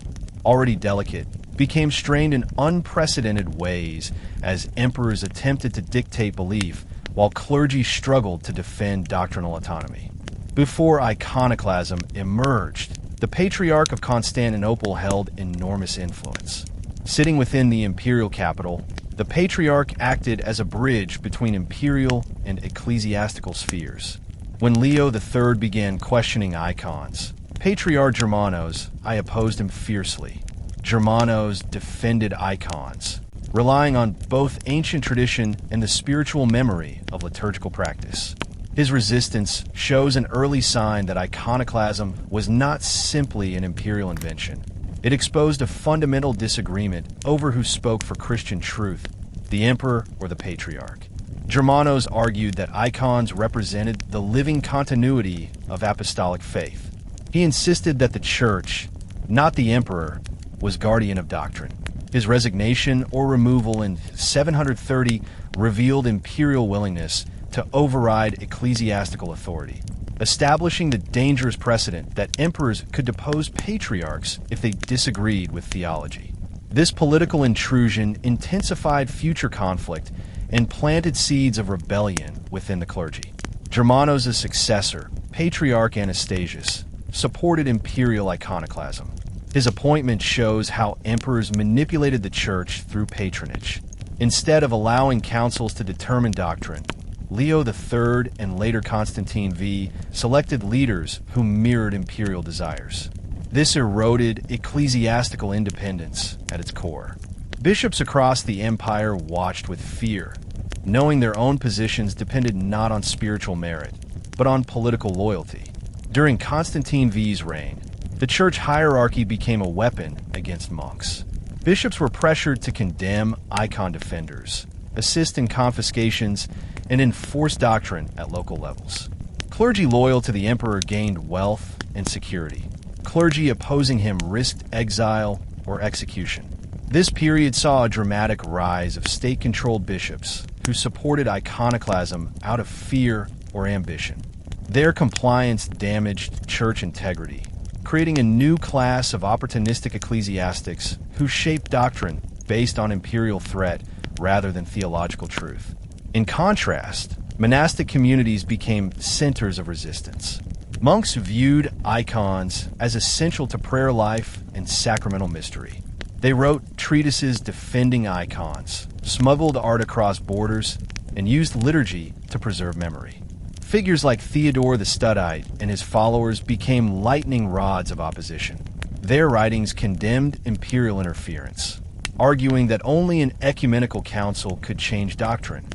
already delicate, became strained in unprecedented ways as emperors attempted to dictate belief while clergy struggled to defend doctrinal autonomy. Before iconoclasm emerged, the Patriarch of Constantinople held enormous influence. Sitting within the imperial capital, the Patriarch acted as a bridge between imperial and ecclesiastical spheres. When Leo III began questioning icons, Patriarch Germanos, I opposed him fiercely. Germanos defended icons, relying on both ancient tradition and the spiritual memory of liturgical practice. His resistance shows an early sign that iconoclasm was not simply an imperial invention. It exposed a fundamental disagreement over who spoke for Christian truth, the emperor or the patriarch. Germanos argued that icons represented the living continuity of apostolic faith. He insisted that the church, not the emperor, was guardian of doctrine. His resignation or removal in 730 revealed imperial willingness to override ecclesiastical authority, establishing the dangerous precedent that emperors could depose patriarchs if they disagreed with theology. This political intrusion intensified future conflict and planted seeds of rebellion within the clergy. Germanos' successor, Patriarch Anastasius, supported imperial iconoclasm. His appointment shows how emperors manipulated the church through patronage. Instead of allowing councils to determine doctrine, Leo III and later Constantine V selected leaders who mirrored imperial desires. This eroded ecclesiastical independence at its core. Bishops across the empire watched with fear, knowing their own positions depended not on spiritual merit, but on political loyalty. During Constantine V's reign, the church hierarchy became a weapon against monks. Bishops were pressured to condemn icon defenders, assist in confiscations, and enforce doctrine at local levels. Clergy loyal to the emperor gained wealth and security. Clergy opposing him risked exile or execution. This period saw a dramatic rise of state-controlled bishops who supported iconoclasm out of fear or ambition. Their compliance damaged church integrity, creating a new class of opportunistic ecclesiastics who shaped doctrine based on imperial threat rather than theological truth. In contrast, monastic communities became centers of resistance. Monks viewed icons as essential to prayer life and sacramental mystery. They wrote treatises defending icons, smuggled art across borders, and used liturgy to preserve memory. Figures like Theodore the Studite and his followers became lightning rods of opposition. Their writings condemned imperial interference, arguing that only an ecumenical council could change doctrine,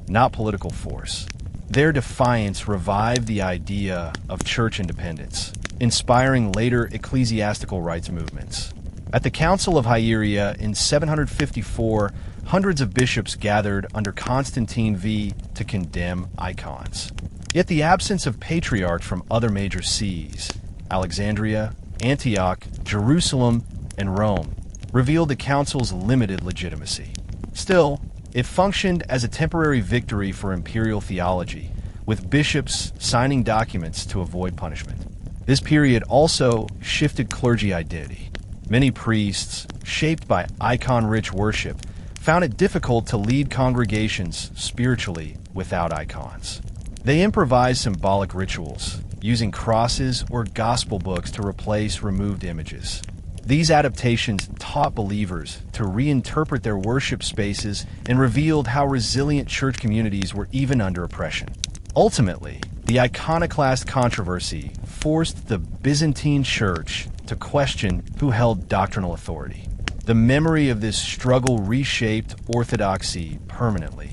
not political force. Their defiance revived the idea of church independence, inspiring later ecclesiastical rights movements. At the Council of Hieria in 754, hundreds of bishops gathered under Constantine V to condemn icons. Yet the absence of patriarchs from other major sees, Alexandria, Antioch, Jerusalem, and Rome revealed the council's limited legitimacy. Still, it functioned as a temporary victory for imperial theology, with bishops signing documents to avoid punishment. This period also shifted clergy identity. Many priests, shaped by icon-rich worship, found it difficult to lead congregations spiritually without icons. They improvised symbolic rituals, using crosses or gospel books to replace removed images. These adaptations taught believers to reinterpret their worship spaces and revealed how resilient church communities were even under oppression. Ultimately, the iconoclast controversy forced the Byzantine Church to question who held doctrinal authority. The memory of this struggle reshaped orthodoxy permanently,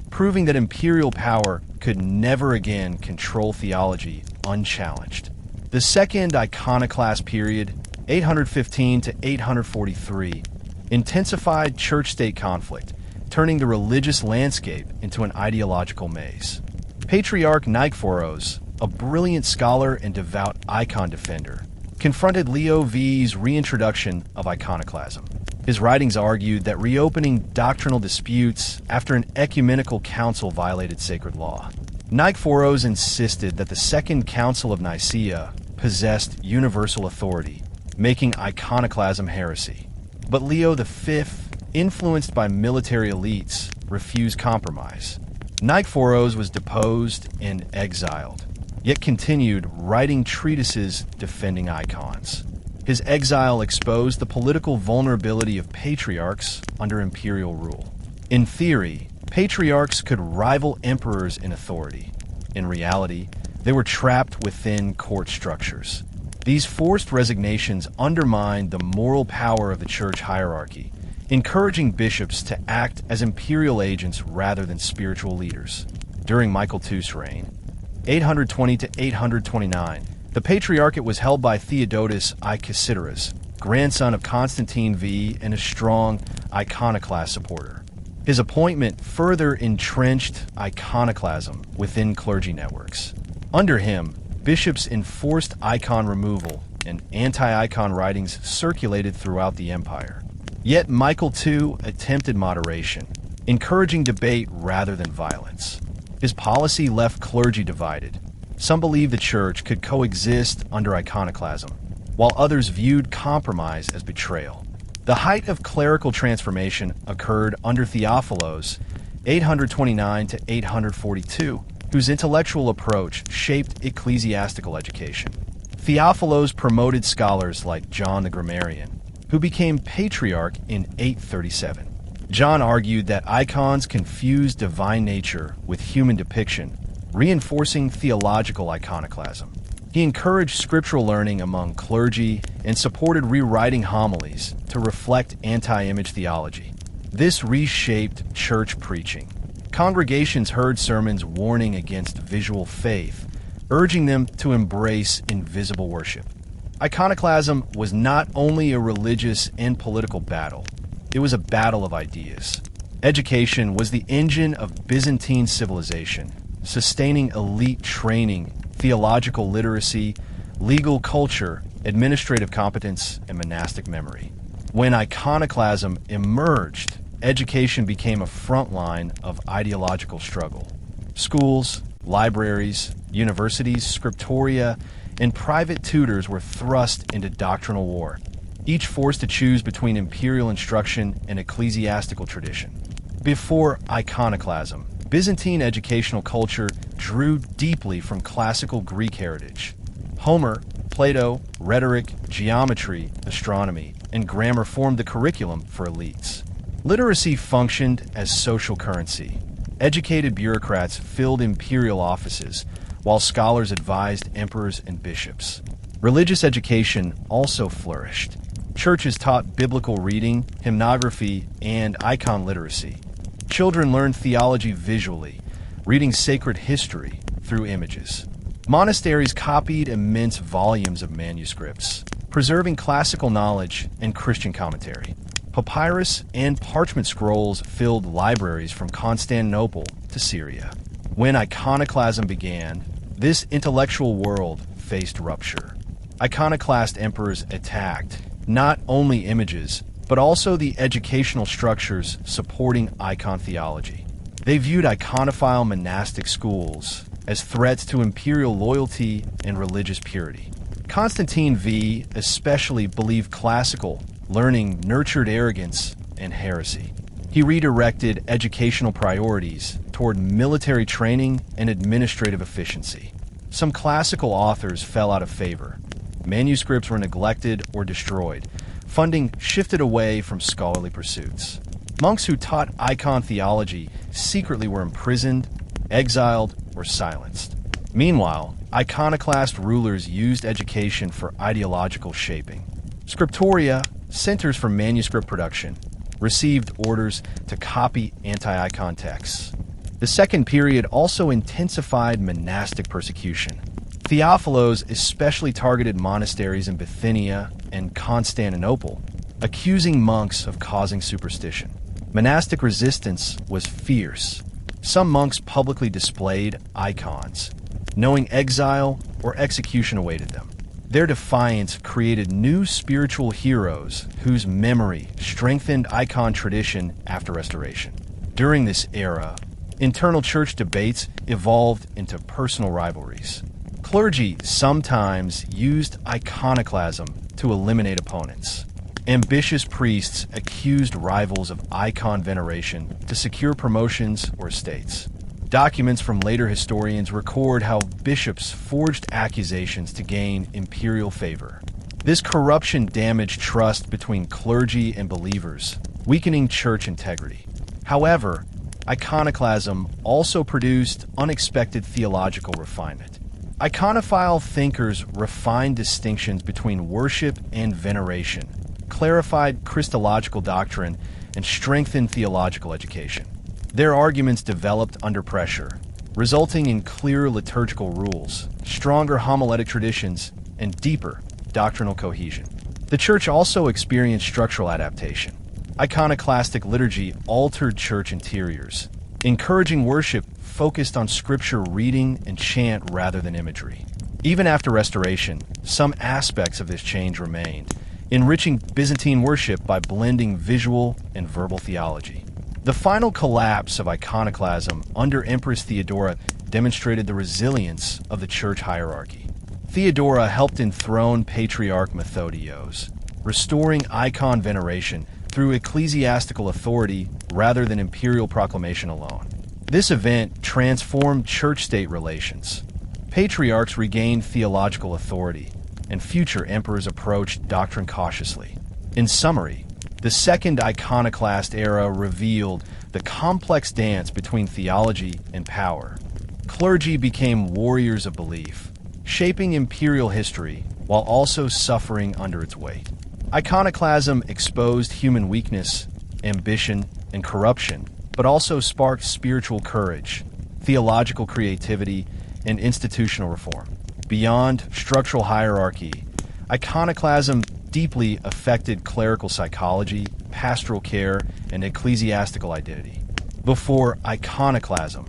proving that imperial power could never again control theology unchallenged. The second iconoclast period, 815 to 843, intensified church-state conflict, turning the religious landscape into an ideological maze. Patriarch Nikephoros, a brilliant scholar and devout icon defender, confronted Leo V's reintroduction of iconoclasm. His writings argued that reopening doctrinal disputes after an ecumenical council violated sacred law. Nikephoros insisted that the Second Council of Nicaea possessed universal authority, making iconoclasm heresy. But Leo V, influenced by military elites, refused compromise. Nikephoros was deposed and exiled, yet continued writing treatises defending icons. His exile exposed the political vulnerability of patriarchs under imperial rule. In theory, patriarchs could rival emperors in authority. In reality, they were trapped within court structures. These forced resignations undermined the moral power of the church hierarchy, encouraging bishops to act as imperial agents rather than spiritual leaders. During Michael II's reign, 820 to 829, the Patriarchate was held by Theodotus I Cassiodorus, grandson of Constantine V and a strong iconoclast supporter. His appointment further entrenched iconoclasm within clergy networks. Under him, bishops enforced icon removal and anti-icon writings circulated throughout the empire. Yet Michael II attempted moderation, encouraging debate rather than violence. His policy left clergy divided. Some believed the church could coexist under iconoclasm, while others viewed compromise as betrayal. The height of clerical transformation occurred under Theophilos, 829 to 842, whose intellectual approach shaped ecclesiastical education. Theophilos promoted scholars like John the Grammarian, who became patriarch in 837. John argued that icons confuse divine nature with human depiction, reinforcing theological iconoclasm. He encouraged scriptural learning among clergy and supported rewriting homilies to reflect anti-image theology. This reshaped church preaching. Congregations heard sermons warning against visual faith, urging them to embrace invisible worship. Iconoclasm was not only a religious and political battle, it was a battle of ideas. Education was the engine of Byzantine civilization, sustaining elite training, theological literacy, legal culture, administrative competence, and monastic memory. When iconoclasm emerged, education became a front line of ideological struggle. Schools, libraries, universities, scriptoria, and private tutors were thrust into doctrinal war, each forced to choose between imperial instruction and ecclesiastical tradition. Before iconoclasm, Byzantine educational culture drew deeply from classical Greek heritage. Homer, Plato, rhetoric, geometry, astronomy, and grammar formed the curriculum for elites. Literacy functioned as social currency. Educated bureaucrats filled imperial offices, while scholars advised emperors and bishops. Religious education also flourished. Churches taught biblical reading, hymnography, and icon literacy. Children learned theology visually, reading sacred history through images. Monasteries copied immense volumes of manuscripts, preserving classical knowledge and Christian commentary. Papyrus and parchment scrolls filled libraries from Constantinople to Syria. When iconoclasm began, this intellectual world faced rupture. Iconoclast emperors attacked, not only images, but also the educational structures supporting icon theology. They viewed iconophile monastic schools as threats to imperial loyalty and religious purity. Constantine V especially believed classical learning nurtured arrogance and heresy. He redirected educational priorities toward military training and administrative efficiency. Some classical authors fell out of favor. Manuscripts were neglected or destroyed. Funding shifted away from scholarly pursuits. Monks who taught icon theology secretly were imprisoned, exiled, or silenced. Meanwhile, iconoclast rulers used education for ideological shaping. Scriptoria, centers for manuscript production, received orders to copy anti-icon texts. The second period also intensified monastic persecution. Theophilos especially targeted monasteries in Bithynia and Constantinople, accusing monks of causing superstition. Monastic resistance was fierce. Some monks publicly displayed icons, knowing exile or execution awaited them. Their defiance created new spiritual heroes whose memory strengthened icon tradition after Restoration. During this era, internal church debates evolved into personal rivalries. Clergy sometimes used iconoclasm to eliminate opponents. Ambitious priests accused rivals of icon veneration to secure promotions or estates. Documents from later historians record how bishops forged accusations to gain imperial favor. This corruption damaged trust between clergy and believers, weakening church integrity. However, iconoclasm also produced unexpected theological refinement. Iconophile thinkers refined distinctions between worship and veneration, clarified Christological doctrine, and strengthened theological education. Their arguments developed under pressure, resulting in clearer liturgical rules, stronger homiletic traditions, and deeper doctrinal cohesion. The Church also experienced structural adaptation. Iconoclastic liturgy altered church interiors, encouraging worship focused on scripture reading and chant rather than imagery. Even after Restoration, some aspects of this change remained, enriching Byzantine worship by blending visual and verbal theology. The final collapse of iconoclasm under Empress Theodora demonstrated the resilience of the church hierarchy. Theodora helped enthrone Patriarch Methodios, restoring icon veneration through ecclesiastical authority rather than imperial proclamation alone. This event transformed church-state relations. Patriarchs regained theological authority, and future emperors approached doctrine cautiously. In summary, the Second Iconoclast era revealed the complex dance between theology and power. Clergy became warriors of belief, shaping imperial history while also suffering under its weight. Iconoclasm exposed human weakness, ambition, and corruption, but also sparked spiritual courage, theological creativity, and institutional reform. Beyond structural hierarchy, iconoclasm deeply affected clerical psychology, pastoral care, and ecclesiastical identity. Before iconoclasm,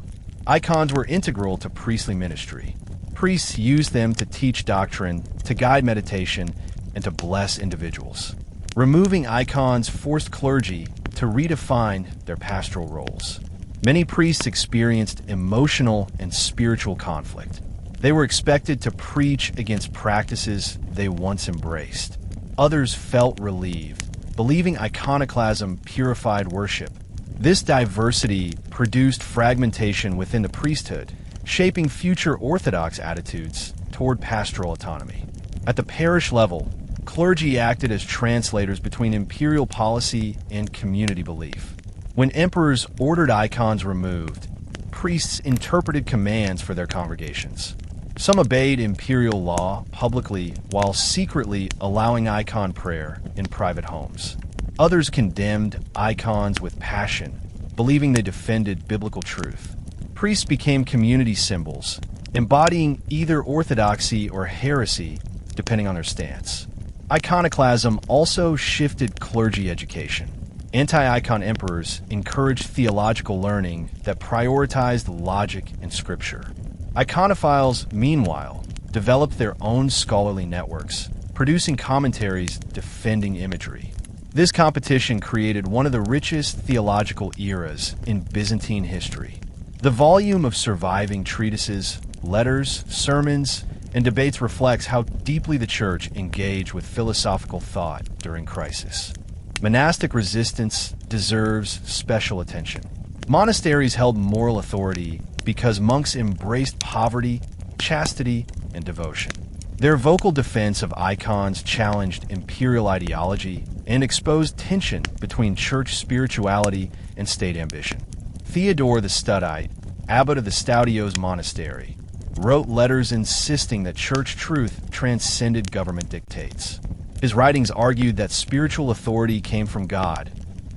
icons were integral to priestly ministry. Priests used them to teach doctrine, to guide meditation, and to bless individuals. Removing icons forced clergy to redefine their pastoral roles. Many priests experienced emotional and spiritual conflict. They were expected to preach against practices they once embraced. Others felt relieved, believing iconoclasm purified worship. This diversity produced fragmentation within the priesthood, shaping future Orthodox attitudes toward pastoral autonomy. At the parish level, clergy acted as translators between imperial policy and community belief. When emperors ordered icons removed, priests interpreted commands for their congregations. Some obeyed imperial law publicly while secretly allowing icon prayer in private homes. Others condemned icons with passion, believing they defended biblical truth. Priests became community symbols, embodying either orthodoxy or heresy, depending on their stance. Iconoclasm also shifted clergy education. Anti-icon emperors encouraged theological learning that prioritized logic and scripture. Iconophiles, meanwhile, developed their own scholarly networks, producing commentaries defending imagery. This competition created one of the richest theological eras in Byzantine history. The volume of surviving treatises, letters, sermons, and debates reflects how deeply the Church engaged with philosophical thought during crisis. Monastic resistance deserves special attention. Monasteries held moral authority because monks embraced poverty, chastity, and devotion. Their vocal defense of icons challenged imperial ideology and exposed tension between church spirituality and state ambition. Theodore the Studite, abbot of the Staudios Monastery, wrote letters insisting that church truth transcended government dictates. His writings argued that spiritual authority came from God,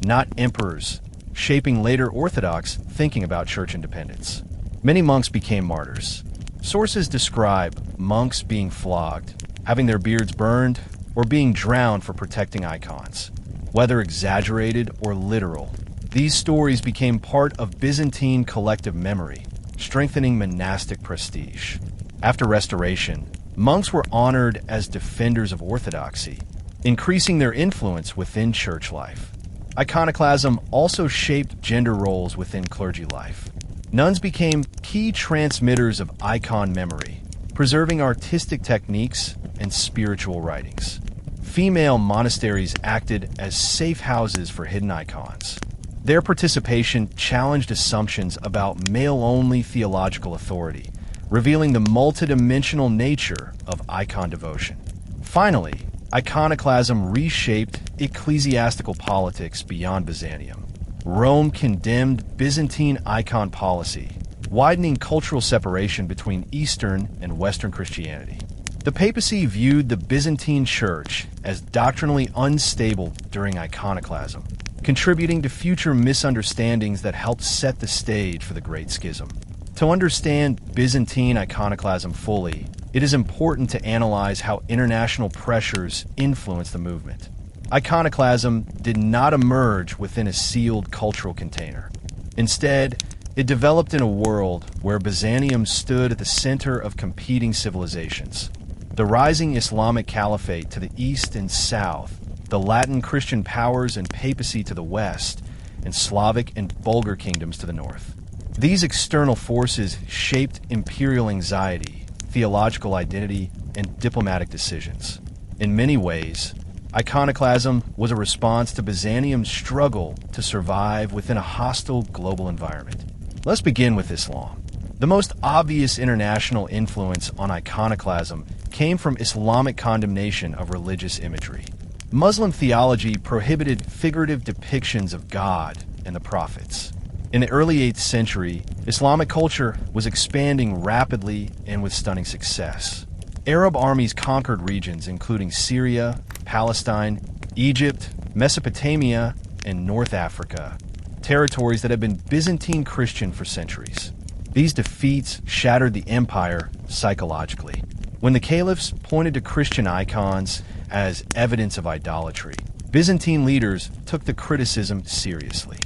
not emperors, shaping later Orthodox thinking about church independence. Many monks became martyrs. Sources describe monks being flogged, having their beards burned, or being drowned for protecting icons. Whether exaggerated or literal, these stories became part of Byzantine collective memory, strengthening monastic prestige. After Restoration, monks were honored as defenders of orthodoxy, increasing their influence within church life. Iconoclasm also shaped gender roles within clergy life. Nuns became key transmitters of icon memory, preserving artistic techniques and spiritual writings. Female monasteries acted as safe houses for hidden icons. Their participation challenged assumptions about male-only theological authority, revealing the multidimensional nature of icon devotion. Finally, iconoclasm reshaped ecclesiastical politics beyond Byzantium. Rome condemned Byzantine icon policy, widening cultural separation between Eastern and Western Christianity. The papacy viewed the Byzantine Church as doctrinally unstable during iconoclasm, contributing to future misunderstandings that helped set the stage for the Great Schism. To understand Byzantine iconoclasm fully, it is important to analyze how international pressures influenced the movement. Iconoclasm did not emerge within a sealed cultural container. Instead, it developed in a world where Byzantium stood at the center of competing civilizations. The rising Islamic Caliphate to the east and south, the Latin Christian powers and papacy to the west, and Slavic and Bulgar kingdoms to the north. These external forces shaped imperial anxiety, theological identity, and diplomatic decisions. In many ways, iconoclasm was a response to Byzantium's struggle to survive within a hostile global environment. Let's begin with Islam. The most obvious international influence on iconoclasm came from Islamic condemnation of religious imagery. Muslim theology prohibited figurative depictions of God and the prophets. In the early 8th century, Islamic culture was expanding rapidly and with stunning success. Arab armies conquered regions including Syria, Palestine, Egypt, Mesopotamia, and North Africa, territories that had been Byzantine Christian for centuries. These defeats shattered the empire psychologically. When the caliphs pointed to Christian icons as evidence of idolatry, Byzantine leaders took the criticism seriously.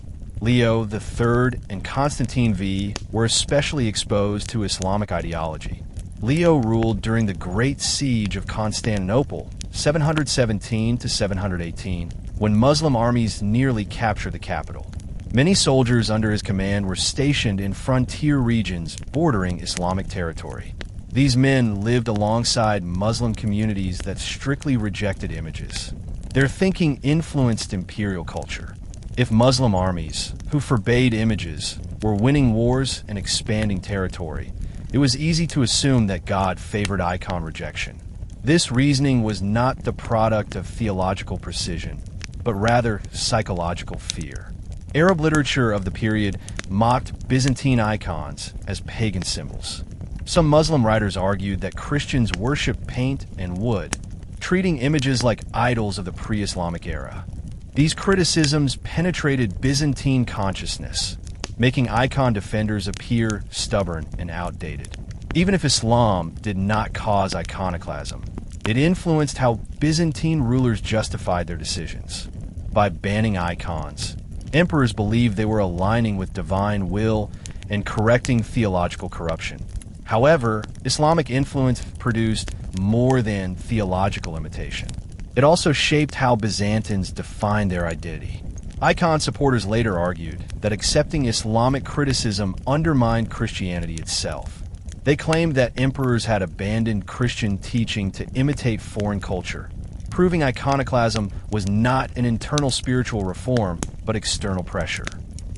Leo III and Constantine V were especially exposed to Islamic ideology. Leo ruled during the Great Siege of Constantinople, 717 to 718, when Muslim armies nearly captured the capital. Many soldiers under his command were stationed in frontier regions bordering Islamic territory. These men lived alongside Muslim communities that strictly rejected images. Their thinking influenced imperial culture. If Muslim armies, who forbade images, were winning wars and expanding territory, it was easy to assume that God favored icon rejection. This reasoning was not the product of theological precision, but rather psychological fear. Arab literature of the period mocked Byzantine icons as pagan symbols. Some Muslim writers argued that Christians worshiped paint and wood, treating images like idols of the pre-Islamic era. These criticisms penetrated Byzantine consciousness, making icon defenders appear stubborn and outdated. Even if Islam did not cause iconoclasm, it influenced how Byzantine rulers justified their decisions. By banning icons, emperors believed they were aligning with divine will and correcting theological corruption. However, Islamic influence produced more than theological imitation. It also shaped how Byzantines defined their identity. Icon supporters later argued that accepting Islamic criticism undermined Christianity itself. They claimed that emperors had abandoned Christian teaching to imitate foreign culture, proving iconoclasm was not an internal spiritual reform, but external pressure.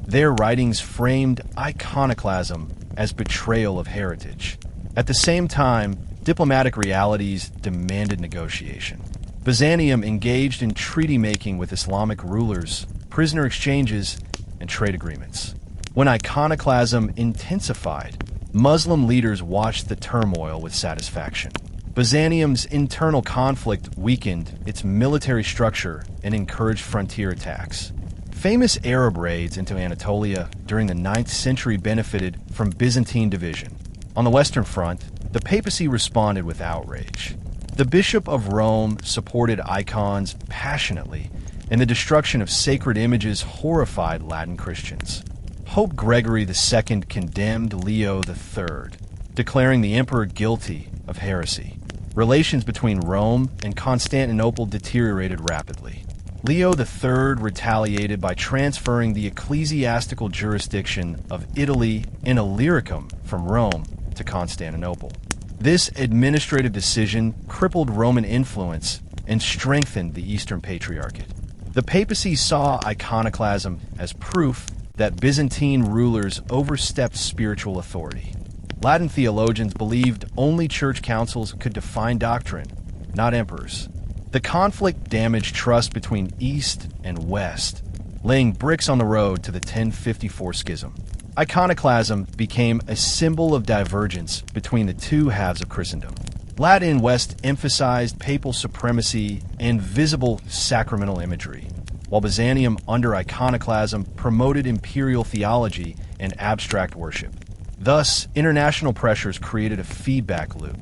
Their writings framed iconoclasm as betrayal of heritage. At the same time, diplomatic realities demanded negotiation. Byzantium engaged in treaty-making with Islamic rulers, prisoner exchanges, and trade agreements. When iconoclasm intensified, Muslim leaders watched the turmoil with satisfaction. Byzantium's internal conflict weakened its military structure and encouraged frontier attacks. Famous Arab raids into Anatolia during the 9th century benefited from Byzantine division. On the Western Front, the papacy responded with outrage. The Bishop of Rome supported icons passionately, and the destruction of sacred images horrified Latin Christians. Pope Gregory II condemned Leo III, declaring the emperor guilty of heresy. Relations between Rome and Constantinople deteriorated rapidly. Leo III retaliated by transferring the ecclesiastical jurisdiction of Italy and Illyricum from Rome to Constantinople. This administrative decision crippled Roman influence and strengthened the Eastern Patriarchate. The papacy saw iconoclasm as proof that Byzantine rulers overstepped spiritual authority. Latin theologians believed only church councils could define doctrine, not emperors. The conflict damaged trust between East and West, laying bricks on the road to the 1054 schism. Iconoclasm became a symbol of divergence between the two halves of Christendom. Latin West emphasized papal supremacy and visible sacramental imagery, while Byzantium under iconoclasm promoted imperial theology and abstract worship. Thus, international pressures created a feedback loop.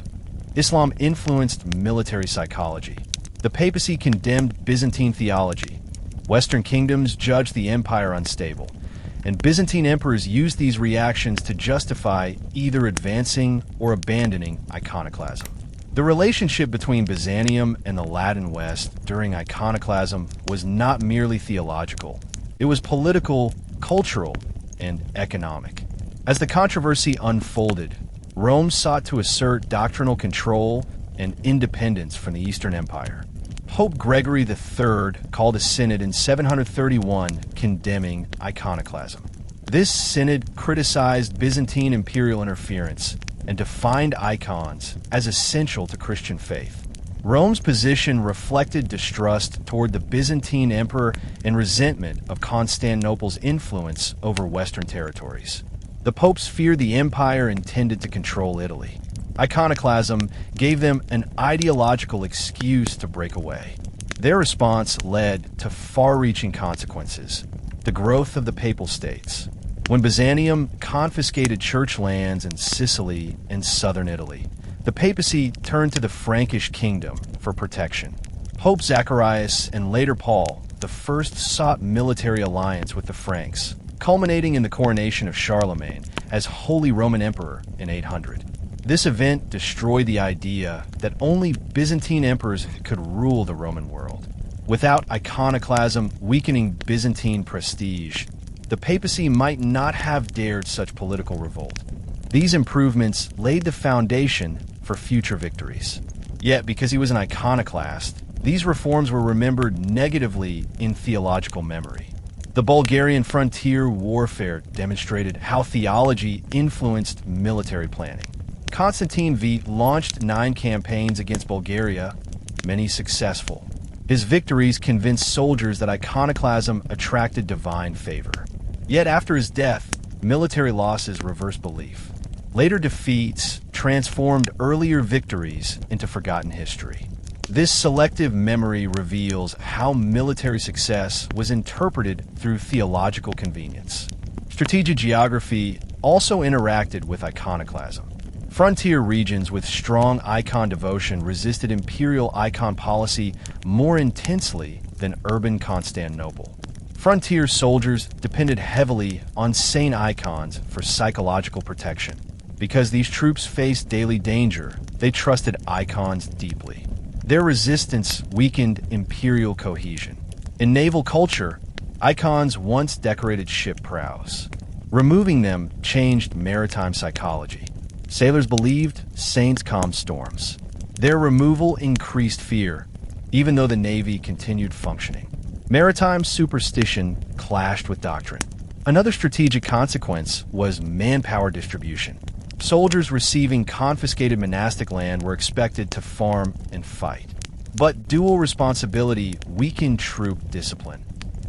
Islam influenced military psychology. The papacy condemned Byzantine theology. Western kingdoms judged the empire unstable, and Byzantine emperors used these reactions to justify either advancing or abandoning iconoclasm. The relationship between Byzantium and the Latin West during iconoclasm was not merely theological. It was political, cultural, and economic. As the controversy unfolded, Rome sought to assert doctrinal control and independence from the Eastern Empire. Pope Gregory III called a synod in 731 condemning iconoclasm. This synod criticized Byzantine imperial interference and defined icons as essential to Christian faith. Rome's position reflected distrust toward the Byzantine emperor and resentment of Constantinople's influence over Western territories. The popes feared the empire intended to control Italy. Iconoclasm gave them an ideological excuse to break away. Their response led to far-reaching consequences: the growth of the papal states. When Byzantium confiscated church lands in Sicily and southern Italy, the papacy turned to the Frankish kingdom for protection. Pope Zacharias and later Paul I sought military alliance with the Franks, culminating in the coronation of Charlemagne as Holy Roman Emperor in 800. This event destroyed the idea that only Byzantine emperors could rule the Roman world. Without iconoclasm weakening Byzantine prestige, the papacy might not have dared such political revolt. These improvements laid the foundation for future victories. Yet, because he was an iconoclast, these reforms were remembered negatively in theological memory. The Bulgarian frontier warfare demonstrated how theology influenced military planning. Constantine V launched 9 campaigns against Bulgaria, many successful. His victories convinced soldiers that iconoclasm attracted divine favor. Yet after his death, military losses reversed belief. Later defeats transformed earlier victories into forgotten history. This selective memory reveals how military success was interpreted through theological convenience. Strategic geography also interacted with iconoclasm. Frontier regions with strong icon devotion resisted imperial icon policy more intensely than urban Constantinople. Frontier soldiers depended heavily on saint icons for psychological protection. Because these troops faced daily danger, they trusted icons deeply. Their resistance weakened imperial cohesion. In naval culture, icons once decorated ship prows. Removing them changed maritime psychology. Sailors believed saints calmed storms. Their removal increased fear, even though the Navy continued functioning. Maritime superstition clashed with doctrine. Another strategic consequence was manpower distribution. Soldiers receiving confiscated monastic land were expected to farm and fight. But dual responsibility weakened troop discipline.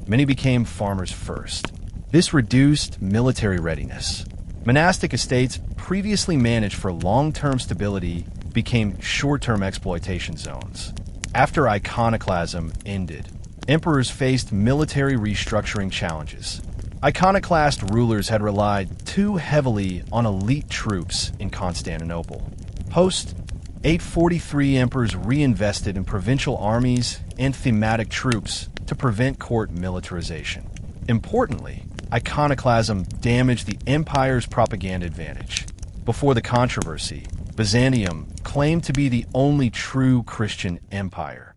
Many became farmers first. This reduced military readiness. Monastic estates previously managed for long-term stability became short-term exploitation zones. After iconoclasm ended, emperors faced military restructuring challenges. Iconoclast rulers had relied too heavily on elite troops in Constantinople. Post-843 emperors reinvested in provincial armies and thematic troops to prevent court militarization. Importantly, iconoclasm damaged the empire's propaganda advantage. Before the controversy, Byzantium claimed to be the only true Christian empire.